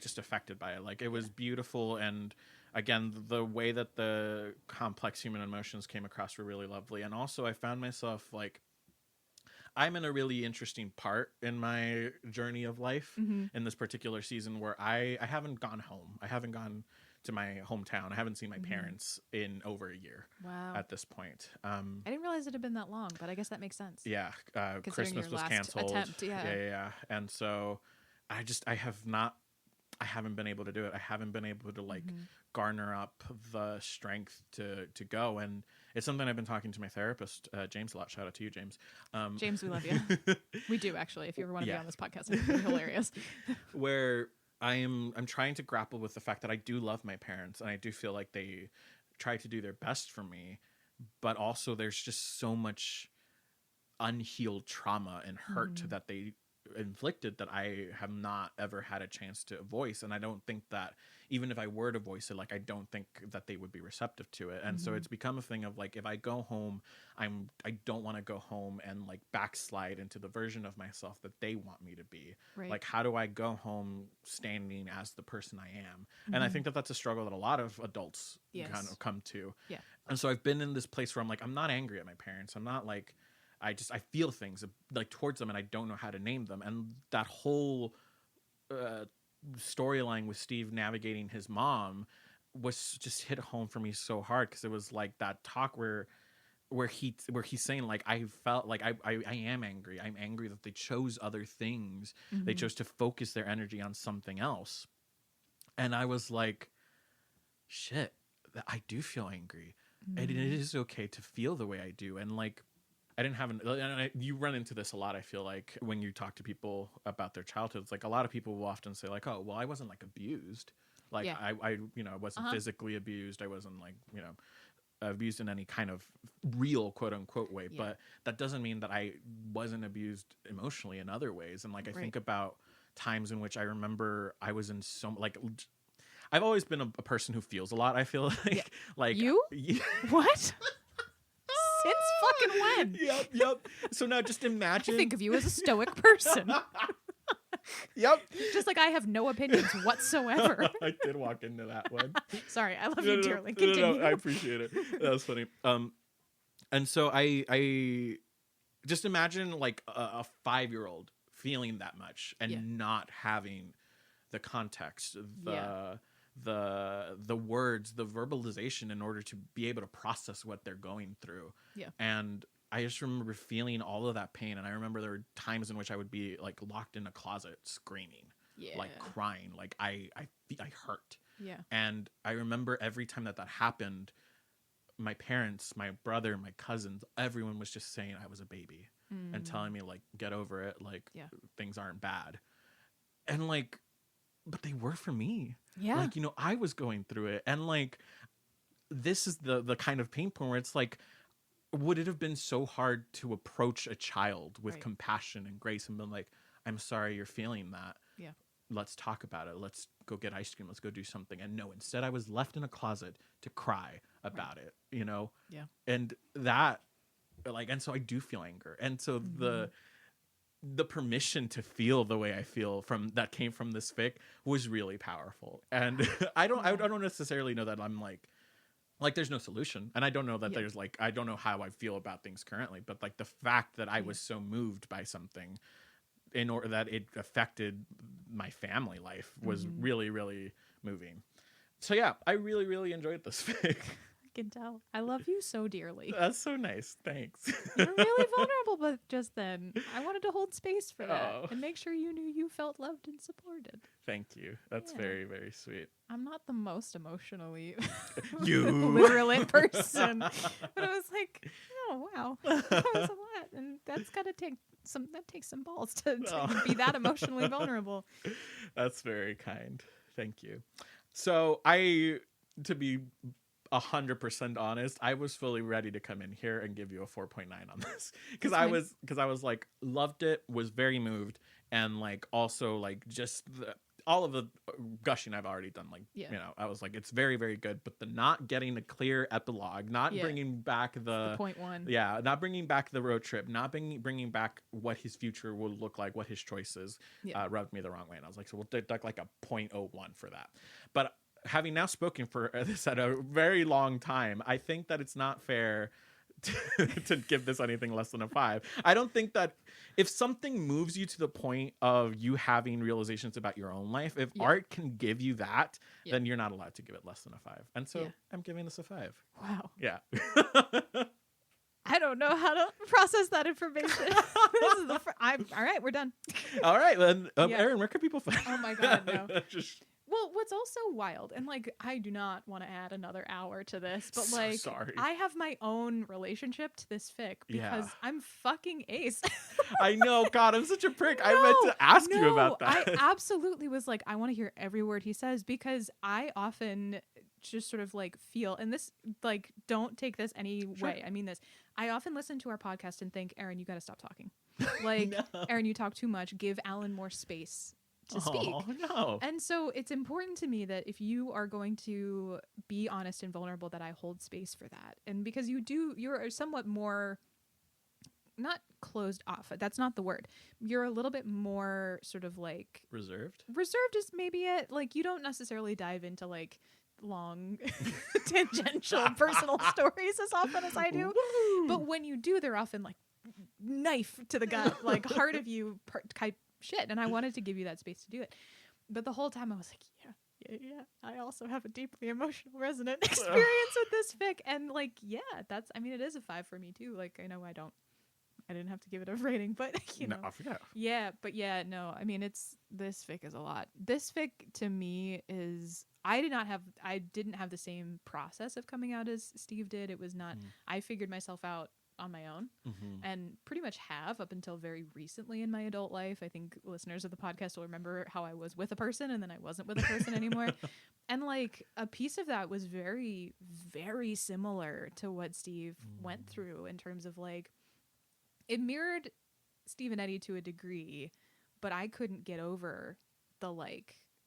just affected by it. Like, it was beautiful, and again, the way that the complex human emotions came across were really lovely. And also, I found myself like, I'm in a really interesting part in my journey of life in this particular season where I haven't gone home. I haven't gone to my hometown. I haven't seen my parents in over a year. Wow. At this point. I didn't realize it had been that long, but I guess that makes sense. Yeah. Christmas was canceled. Yeah. And so I haven't been able to do it. I haven't been able to garner up the strength to go. And it's something I've been talking to my therapist, James, a lot. Shout out to you, James. James, we love you. We do, actually. If you ever want to be on this podcast, it's really hilarious. Where I'm trying to grapple with the fact that I do love my parents, and I do feel like they try to do their best for me, but also there's just so much unhealed trauma and hurt that they inflicted that I have not ever had a chance to voice. And I don't think that even if I were to voice it, like, I don't think that they would be receptive to it. And so it's become a thing of like, if I go home, I don't want to go home and like backslide into the version of myself that they want me to be. Right. Like, how do I go home standing as the person I am? And I think that that's a struggle that a lot of adults kind of come to. Yeah. And so I've been in this place where I'm like, I'm not angry at my parents. I'm not like, I feel things like towards them, and I don't know how to name them. And that whole storyline with Steve navigating his mom was just hit home for me so hard, because it was like that talk where he's saying like, I felt like I am angry. I'm angry that they chose other things. They chose to focus their energy on something else. And I was like, shit, I do feel angry. And it is okay to feel the way I do. And like, I didn't have you run into this a lot, I feel like, when you talk to people about their childhoods. Like, a lot of people will often say like, oh, well, I wasn't like abused. Like, I wasn't physically abused. I wasn't like, abused in any kind of real quote unquote way. But that doesn't mean that I wasn't abused emotionally in other ways. And like, I think about times in which I remember I was in I've always been a person who feels a lot, I feel like. Like, you? What? Since fucking when? Yep. So now just imagine. I think of you as a stoic person. Yep. Just like I have no opinions whatsoever. I did walk into that one. Sorry, I love you dearly. Continue. No, I appreciate it. That was funny. And so I just imagine like a 5-year-old feeling that much and not having the context, the words, the verbalization in order to be able to process what they're going through. Yeah. And I just remember feeling all of that pain. And I remember there were times in which I would be like locked in a closet screaming, like crying, like I hurt. Yeah. And I remember every time that happened, my parents, my brother, my cousins, everyone was just saying I was a baby and telling me like, get over it. Like things aren't bad. And like, but they were for me. Yeah. Like, I was going through it. And like, this is the kind of pain point where it's like, would it have been so hard to approach a child with compassion and grace and been like, I'm sorry you're feeling that. Yeah. Let's talk about it. Let's go get ice cream. Let's go do something. And no, instead I was left in a closet to cry about it, Yeah. And that, like, and so I do feel anger. And so the permission to feel the way I feel that came from this fic was really powerful. And I don't necessarily know that I'm like there's no solution. And I don't know that there's like, I don't know how I feel about things currently, but like the fact that I was so moved by something in order that it affected my family life was really, really moving. So yeah, I really, really enjoyed this fic. I can tell. I love you so dearly. That's so nice. Thanks. You're really vulnerable, but just then I wanted to hold space for that and make sure you knew you felt loved and supported. Thank you. That's very, very sweet. I'm not the most emotionally you literate person, but I was like, oh wow, that was a lot, and that's gotta take some. That takes some balls to be that emotionally vulnerable. That's very kind. Thank you. So to be 100% honest, I was fully ready to come in here and give you a 4.9 on this because I was like, loved it, was very moved, and like also like just all of the gushing I've already done, like you know, I was like, it's very, very good, but the not getting a clear epilogue, not bringing back the point one, not bringing back the road trip, not bringing back what his future will look like, what his choices, rubbed me the wrong way, and I was like, so we'll deduct like a 0.01 for that, but. Having now spoken for this at a very long time, I think that it's not fair to give this anything less than a 5. I don't think that if something moves you to the point of you having realizations about your own life, if art can give you that, then you're not allowed to give it less than a 5. And so I'm giving this a 5. Wow. Yeah. I don't know how to process that information. This is all right, we're done. All right, then, Erin, where can people find? Oh my God, no. Well, what's also wild, and like I do not want to add another hour to this, but like sorry. I have my own relationship to this fic because I'm fucking ace. I know, God, I'm such a prick. I meant to ask you about that. I absolutely was like, I want to hear every word he says because I often just sort of like feel, and this like don't take this any way. I mean this. I often listen to our podcast and think, Erin, you got to stop talking. Like, Erin, you talk too much. Give Alan more space to speak. Oh, no. And so it's important to me that if you are going to be honest and vulnerable, that I hold space for that. And because you're somewhat more, not closed off. That's not the word. You're a little bit more sort of like reserved. Reserved is maybe it. Like you don't necessarily dive into like long tangential personal stories as often as I do. Woo! But when you do, they're often like knife to the gut, like heart of you type shit, and I wanted to give you that space to do it, but the whole time I was like, yeah, I also have a deeply emotional resonant experience with this fic, and like, that's, I mean, it is a 5 for me too. Like, I know I didn't have to give it a rating, but you know, no, I mean, this fic is a lot. This fic to me is, I didn't have the same process of coming out as Steve did. It was not, I figured myself out on my own and pretty much have up until very recently in my adult life. I think listeners of the podcast will remember how I was with a person and then I wasn't with a person anymore. And like a piece of that was very, very similar to what Steve went through in terms of like, it mirrored Steve and Eddie to a degree, but I couldn't get over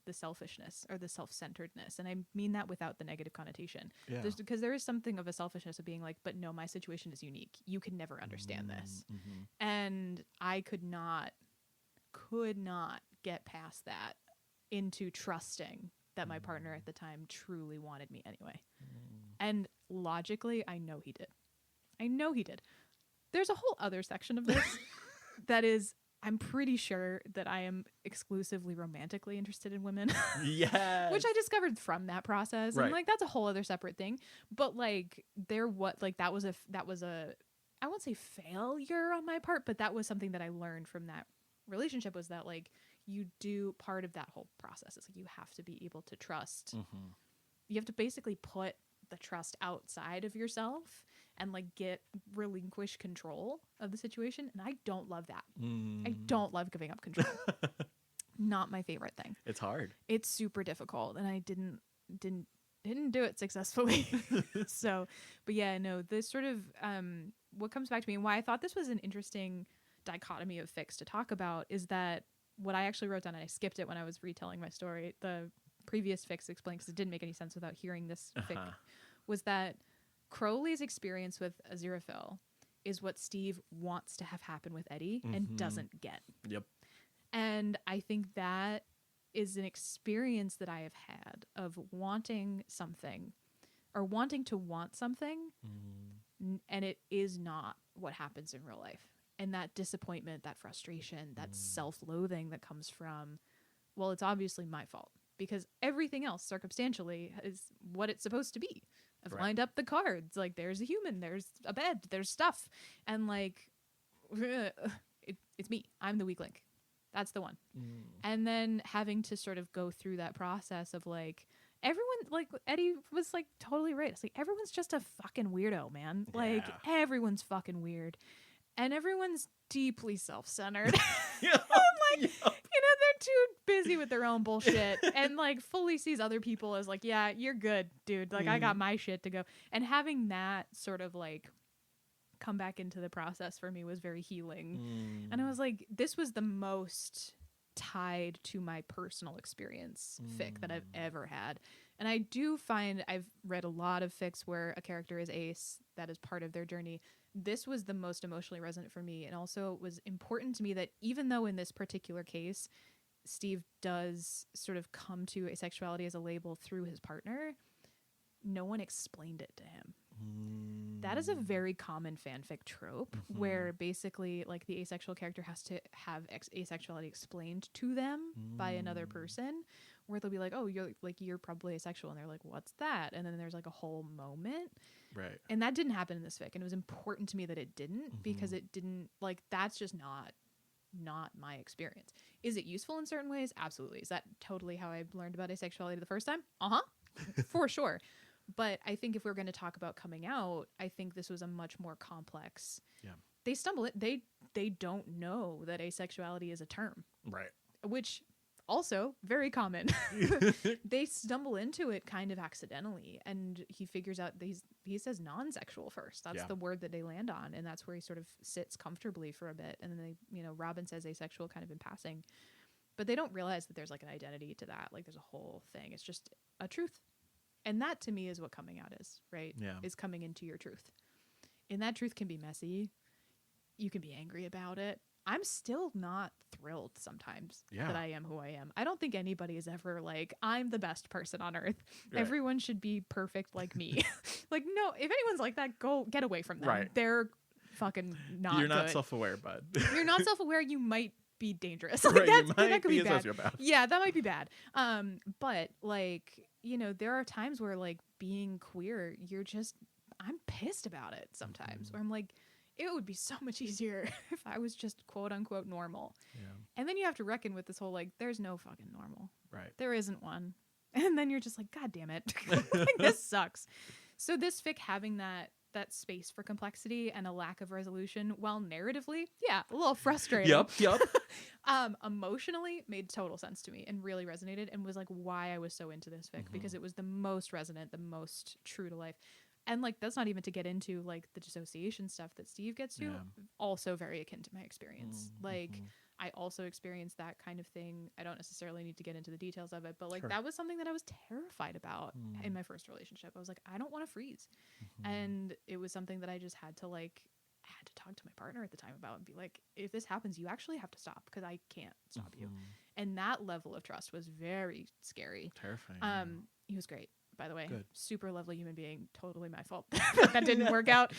the selfishness or the self-centeredness, and I mean that without the negative connotation. Because there is something of a selfishness of being like, but no, my situation is unique, you can never understand this. And I could not get past that into trusting that my partner at the time truly wanted me anyway. And logically, I know he did. There's a whole other section of this that is, I'm pretty sure that I am exclusively romantically interested in women. Yes. Which I discovered from that process. Right. And like, that's a whole other separate thing. But like, that was a, I won't say failure on my part, but that was something that I learned from that relationship, was that like, you do part of that whole process. It's like, you have to be able to trust. You have to basically put the trust outside of yourself and like relinquish control of the situation. And I don't love that. I don't love giving up control. Not my favorite thing. It's hard. It's super difficult. And I didn't do it successfully. So, but yeah, no, this sort of, what comes back to me and why I thought this was an interesting dichotomy of fics to talk about is that what I actually wrote down, and I skipped it when I was retelling my story, the previous fics explained, because it didn't make any sense without hearing this fic, was that Crowley's experience with Aziraphale is what Steve wants to have happen with Eddie and doesn't get. Yep. And I think that is an experience that I have had of wanting something or wanting to want something, and it is not what happens in real life. And that disappointment, that frustration, that self-loathing that comes from, well, it's obviously my fault because everything else circumstantially is what it's supposed to be. I've lined up the cards. Like, there's a human, there's a bed, there's stuff. And like, it's me. I'm the weak link. That's the one. And then having to sort of go through that process of like, everyone, like Eddie was like totally right. It's like, everyone's just a fucking weirdo, man. Like, everyone's fucking weird. And everyone's deeply self-centered. Like, they're too busy with their own bullshit and like fully sees other people as like, yeah, you're good, dude. Like, I got my shit to go. And having that sort of like come back into the process for me was very healing. And I was like, this was the most tied to my personal experience fic that I've ever had. And I do find I've read a lot of fics where a character is ace, that is part of their journey. This was the most emotionally resonant for me. And also it was important to me that even though in this particular case, Steve does sort of come to asexuality as a label through his partner, no one explained it to him. That is a very common fanfic trope where basically like the asexual character has to have asexuality explained to them by another person, where they'll be like, oh, you're probably asexual. And they're like, what's that? And then there's like a whole moment. Right. And that didn't happen in this fic. And it was important to me that it didn't, because it didn't, like, that's just not my experience. Is it useful in certain ways? Absolutely. Is that totally how I learned about asexuality the first time? For sure. But I think if we're going to talk about coming out, I think this was a much more complex. Yeah. They stumble it. They don't know that asexuality is a term. Right. Which also very common. They stumble into it kind of accidentally, and he figures out he says non-sexual first. That's the word that they land on, and that's where he sort of sits comfortably for a bit. And then Robin says asexual kind of in passing, but they don't realize that there's like an identity to that. Like, there's a whole thing. It's just a truth. And that to me is what coming out is, right? Yeah. Is coming into your truth. And that truth can be messy. You can be angry about it. I'm still not thrilled sometimes that I am who I am. I don't think anybody is ever like, I'm the best person on earth. Right. Everyone should be perfect like me. Like, no, if anyone's like that, go get away from them. Right. They're fucking not You're not good. Self-aware, bud. You're not self-aware. You might be dangerous. Like, right, that could be bad. Yeah, that might be bad. But like, there are times where like being queer, I'm pissed about it sometimes, where I'm like, it would be so much easier if I was just quote unquote normal. Yeah. And then you have to reckon with this whole like, there's no fucking normal. Right. There isn't one. And then you're just like, God damn it. Like, this sucks. So this fic having that space for complexity and a lack of resolution, while narratively, a little frustrating. Yep. Emotionally made total sense to me and really resonated, and was like why I was so into this fic, because it was the most resonant, the most true to life. And like, that's not even to get into like the dissociation stuff that Steve gets to, also very akin to my experience. Like, I also experienced that kind of thing. I don't necessarily need to get into the details of it, but like, that was something that I was terrified about in my first relationship. I was like, I don't want to freeze. And it was something that I just had to talk to my partner at the time about and be like, if this happens, you actually have to stop, because I can't stop you. And that level of trust was very scary. Terrifying. He was great, by the way. Good. Super lovely human being. Totally my fault that didn't work out.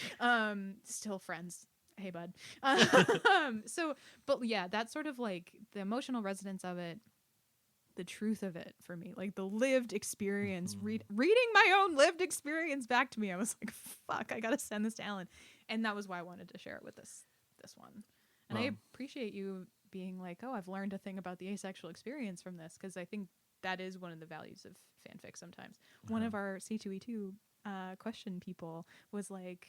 Still friends. Hey, bud. But yeah, that's sort of like the emotional resonance of it, the truth of it for me, like the lived experience, reading my own lived experience back to me. I was like, fuck, I gotta send this to Alan. And that was why I wanted to share it with this one. And I appreciate you being like, oh, I've learned a thing about the asexual experience from this, because I think that is one of the values of fanfic sometimes. One of our C2E2 question people was like,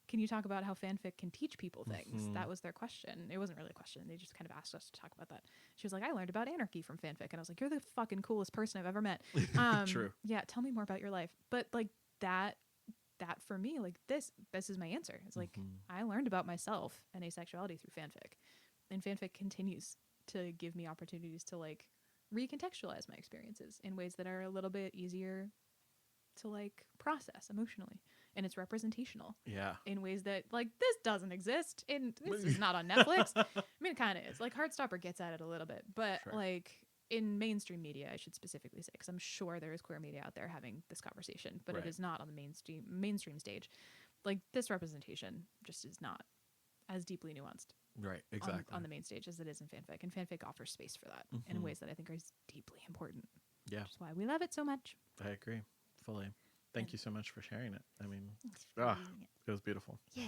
can you talk about how fanfic can teach people things? That was their question. It wasn't really a question. They just kind of asked us to talk about that. She was like, I learned about anarchy from fanfic. And I was like, you're the fucking coolest person I've ever met. True. Yeah, tell me more about your life. But like that for me, like this is my answer. It's like, I learned about myself and asexuality through fanfic. And fanfic continues to give me opportunities to like recontextualize my experiences in ways that are a little bit easier to like process emotionally. And it's representational in ways that like this doesn't exist, and this is not on Netflix. I mean, it kind of is. Like, Heartstopper gets at it a little bit, but like in mainstream media, I should specifically say, because I'm sure there is queer media out there having this conversation, but it is not on the mainstream stage. Like, this representation just is not as deeply nuanced. Right, exactly. On the main stage as it is in fanfic. And fanfic offers space for that in ways that I think are deeply important. Yeah. Which is why we love it so much. I agree fully. Thank you so much for sharing it. I mean, it was beautiful. Yeah.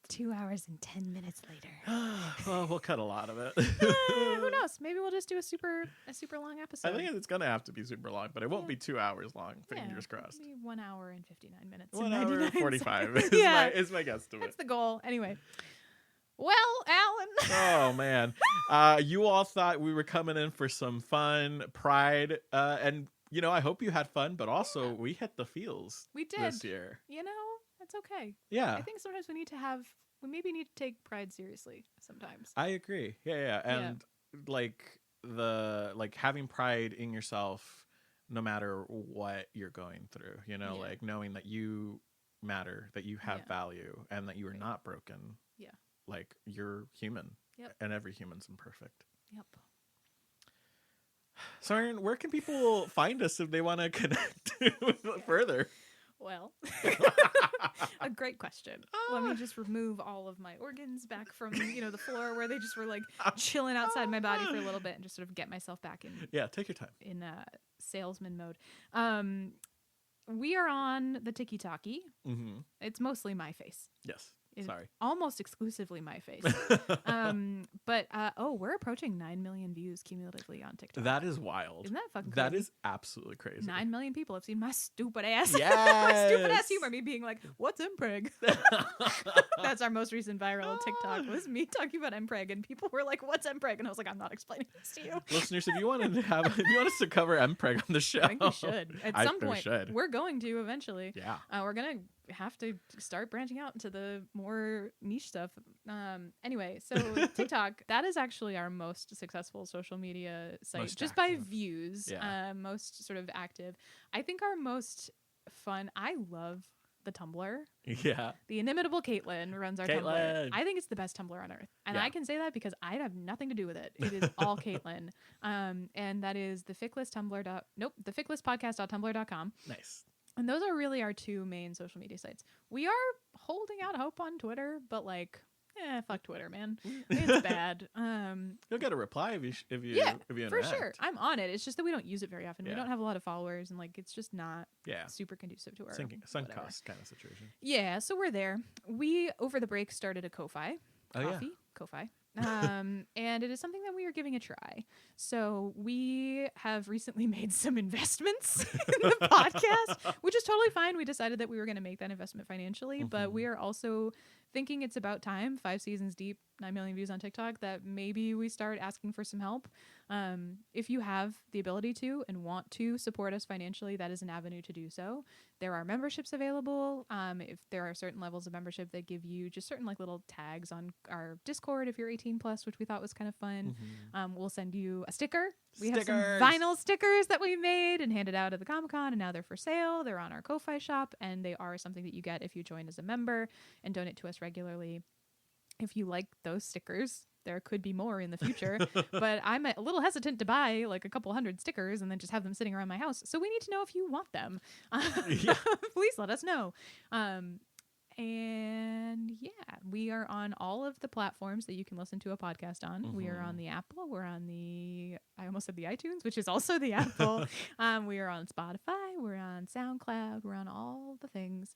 2 hours and 10 minutes later. Well, we'll cut a lot of it. Who knows? Maybe we'll just do a super long episode. I think it's gonna have to be super long, but it won't be 2 hours long. Fingers crossed. Maybe 1 hour and 59 minutes. 1 hour and 45 is my guesstimate. That's the goal. Anyway. Well, Alan. Oh man, you all thought we were coming in for some fun, pride, and I hope you had fun. But also, we hit the feels. We did this year. That's okay. Yeah, I think sometimes we maybe need to take pride seriously. Sometimes I agree. Yeah, and having pride in yourself, no matter what you're going through. Like knowing that you matter, that you have value, and that you are not broken. Yeah. Like you're human. Yep. And every human's imperfect. Yep. Soren, where can people find us if they want to connect further? Well, a great question. Let me just remove all of my organs back from, the floor where they just were like chilling outside my body for a little bit and just sort of get myself back in. Yeah, take your time. In salesman mode. We are on the TikTok-y. Mm-hmm. It's mostly my face. Yes. Sorry. Almost exclusively my face. But we're approaching 9 million views cumulatively on TikTok. That is wild. Isn't that fucking crazy? That is absolutely crazy. 9 million people have seen my stupid ass. Yes. My stupid ass humor. Me being like, what's MPreg? That's our most recent viral TikTok, was me talking about MPreg, and people were like, what's MPreg? And I was like, I'm not explaining this to you. Listeners, if you want us to cover MPreg on the show, I think we should. At some point. We're going to eventually. Yeah. We're going to have to start branching out into the more niche stuff. Anyway, so TikTok, that is actually our most successful social media site, most just active. by views. Yeah. Most sort of active. I think our most fun, I love the Tumblr. Yeah. The inimitable Caitlin runs our Tumblr. I think it's the best Tumblr on earth. And I can say that because I have nothing to do with it. It is all Caitlin. And that is the ficklistpodcast.tumblr.com. Nice. And those are really our two main social media sites. We are holding out hope on Twitter, but fuck Twitter, man. It's bad. You'll get a reply if you interact. For sure. I'm on it. It's just that we don't use it very often. We don't have a lot of followers, and it's just not super conducive to our sunk cost kind of situation. Yeah, so we're there. We over the break started a Ko-Fi. Ko-Fi. And it is something that we are giving a try. So we have recently made some investments in the podcast, which is totally fine. We decided that we were going to make that investment financially, but we are also thinking it's about time, 5 seasons deep, 9 million views on TikTok, that maybe we start asking for some help. If you have the ability to and want to support us financially, that is an avenue to do so. There are memberships available. If there are certain levels of membership that give you just certain little tags on our Discord if you're 18 plus, which we thought was kind of fun. We'll send you a sticker. We have some vinyl stickers that we made and handed out at the Comic-Con, and now they're for sale. They're on our Ko-Fi shop, and they are something that you get if you join as a member and donate to us regularly. If you like those stickers, there could be more in the future, but I'm a little hesitant to buy a couple hundred stickers and then just have them sitting around my house. So we need to know if you want them. Please let us know. And we are on all of the platforms that you can listen to a podcast on. We are on the Apple. We're on I almost said the iTunes, which is also the Apple. We are on Spotify. We're on SoundCloud. We're on all the things.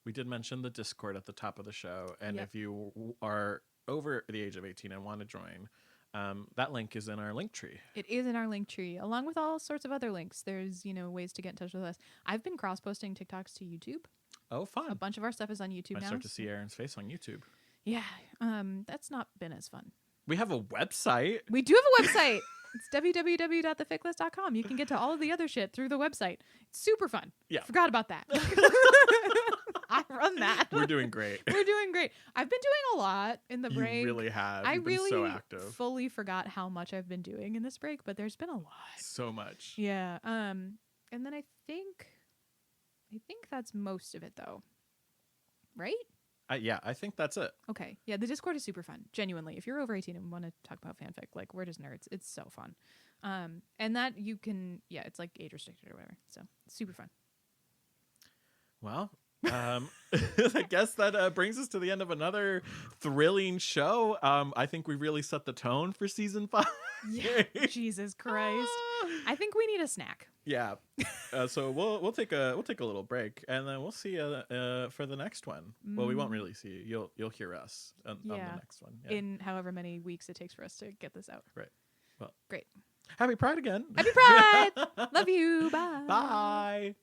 We did mention the Discord at the top of the show. And if you are over the age of 18 and want to join, that link is in our link tree. It is in our link tree, along with all sorts of other links. There's, ways to get in touch with us. I've been cross-posting TikToks to YouTube. Oh, fun. A bunch of our stuff is on YouTube now. I start to see Aaron's face on YouTube. Yeah. That's not been as fun. We have a website. We do have a website. It's www.theficklist.com. You can get to all of the other shit through the website. It's super fun. Yeah. Forgot about that. I run that. We're doing great. We're doing great. I've been doing a lot in the break. You really have. I You've really been so active. Fully forgot how much I've been doing in this break, but there's been a lot. So much. Yeah. And then I think that's most of it, though. Right? I think that's it. Okay. Yeah, the Discord is super fun. Genuinely. If you're over 18 and want to talk about fanfic, we're just nerds. It's so fun. And that you can, it's age restricted or whatever. So super fun. Well, I guess that brings us to the end of another thrilling show. I think we really set the tone for season 5. Yeah, Jesus Christ. I think we need a snack. Yeah. So we'll take a little break, and then we'll see you for the next one. Well, we won't really see you. You'll hear us on the next one. Yeah. In however many weeks it takes for us to get this out. Right. Well, great. Happy Pride again. Happy Pride. Love you. Bye. Bye.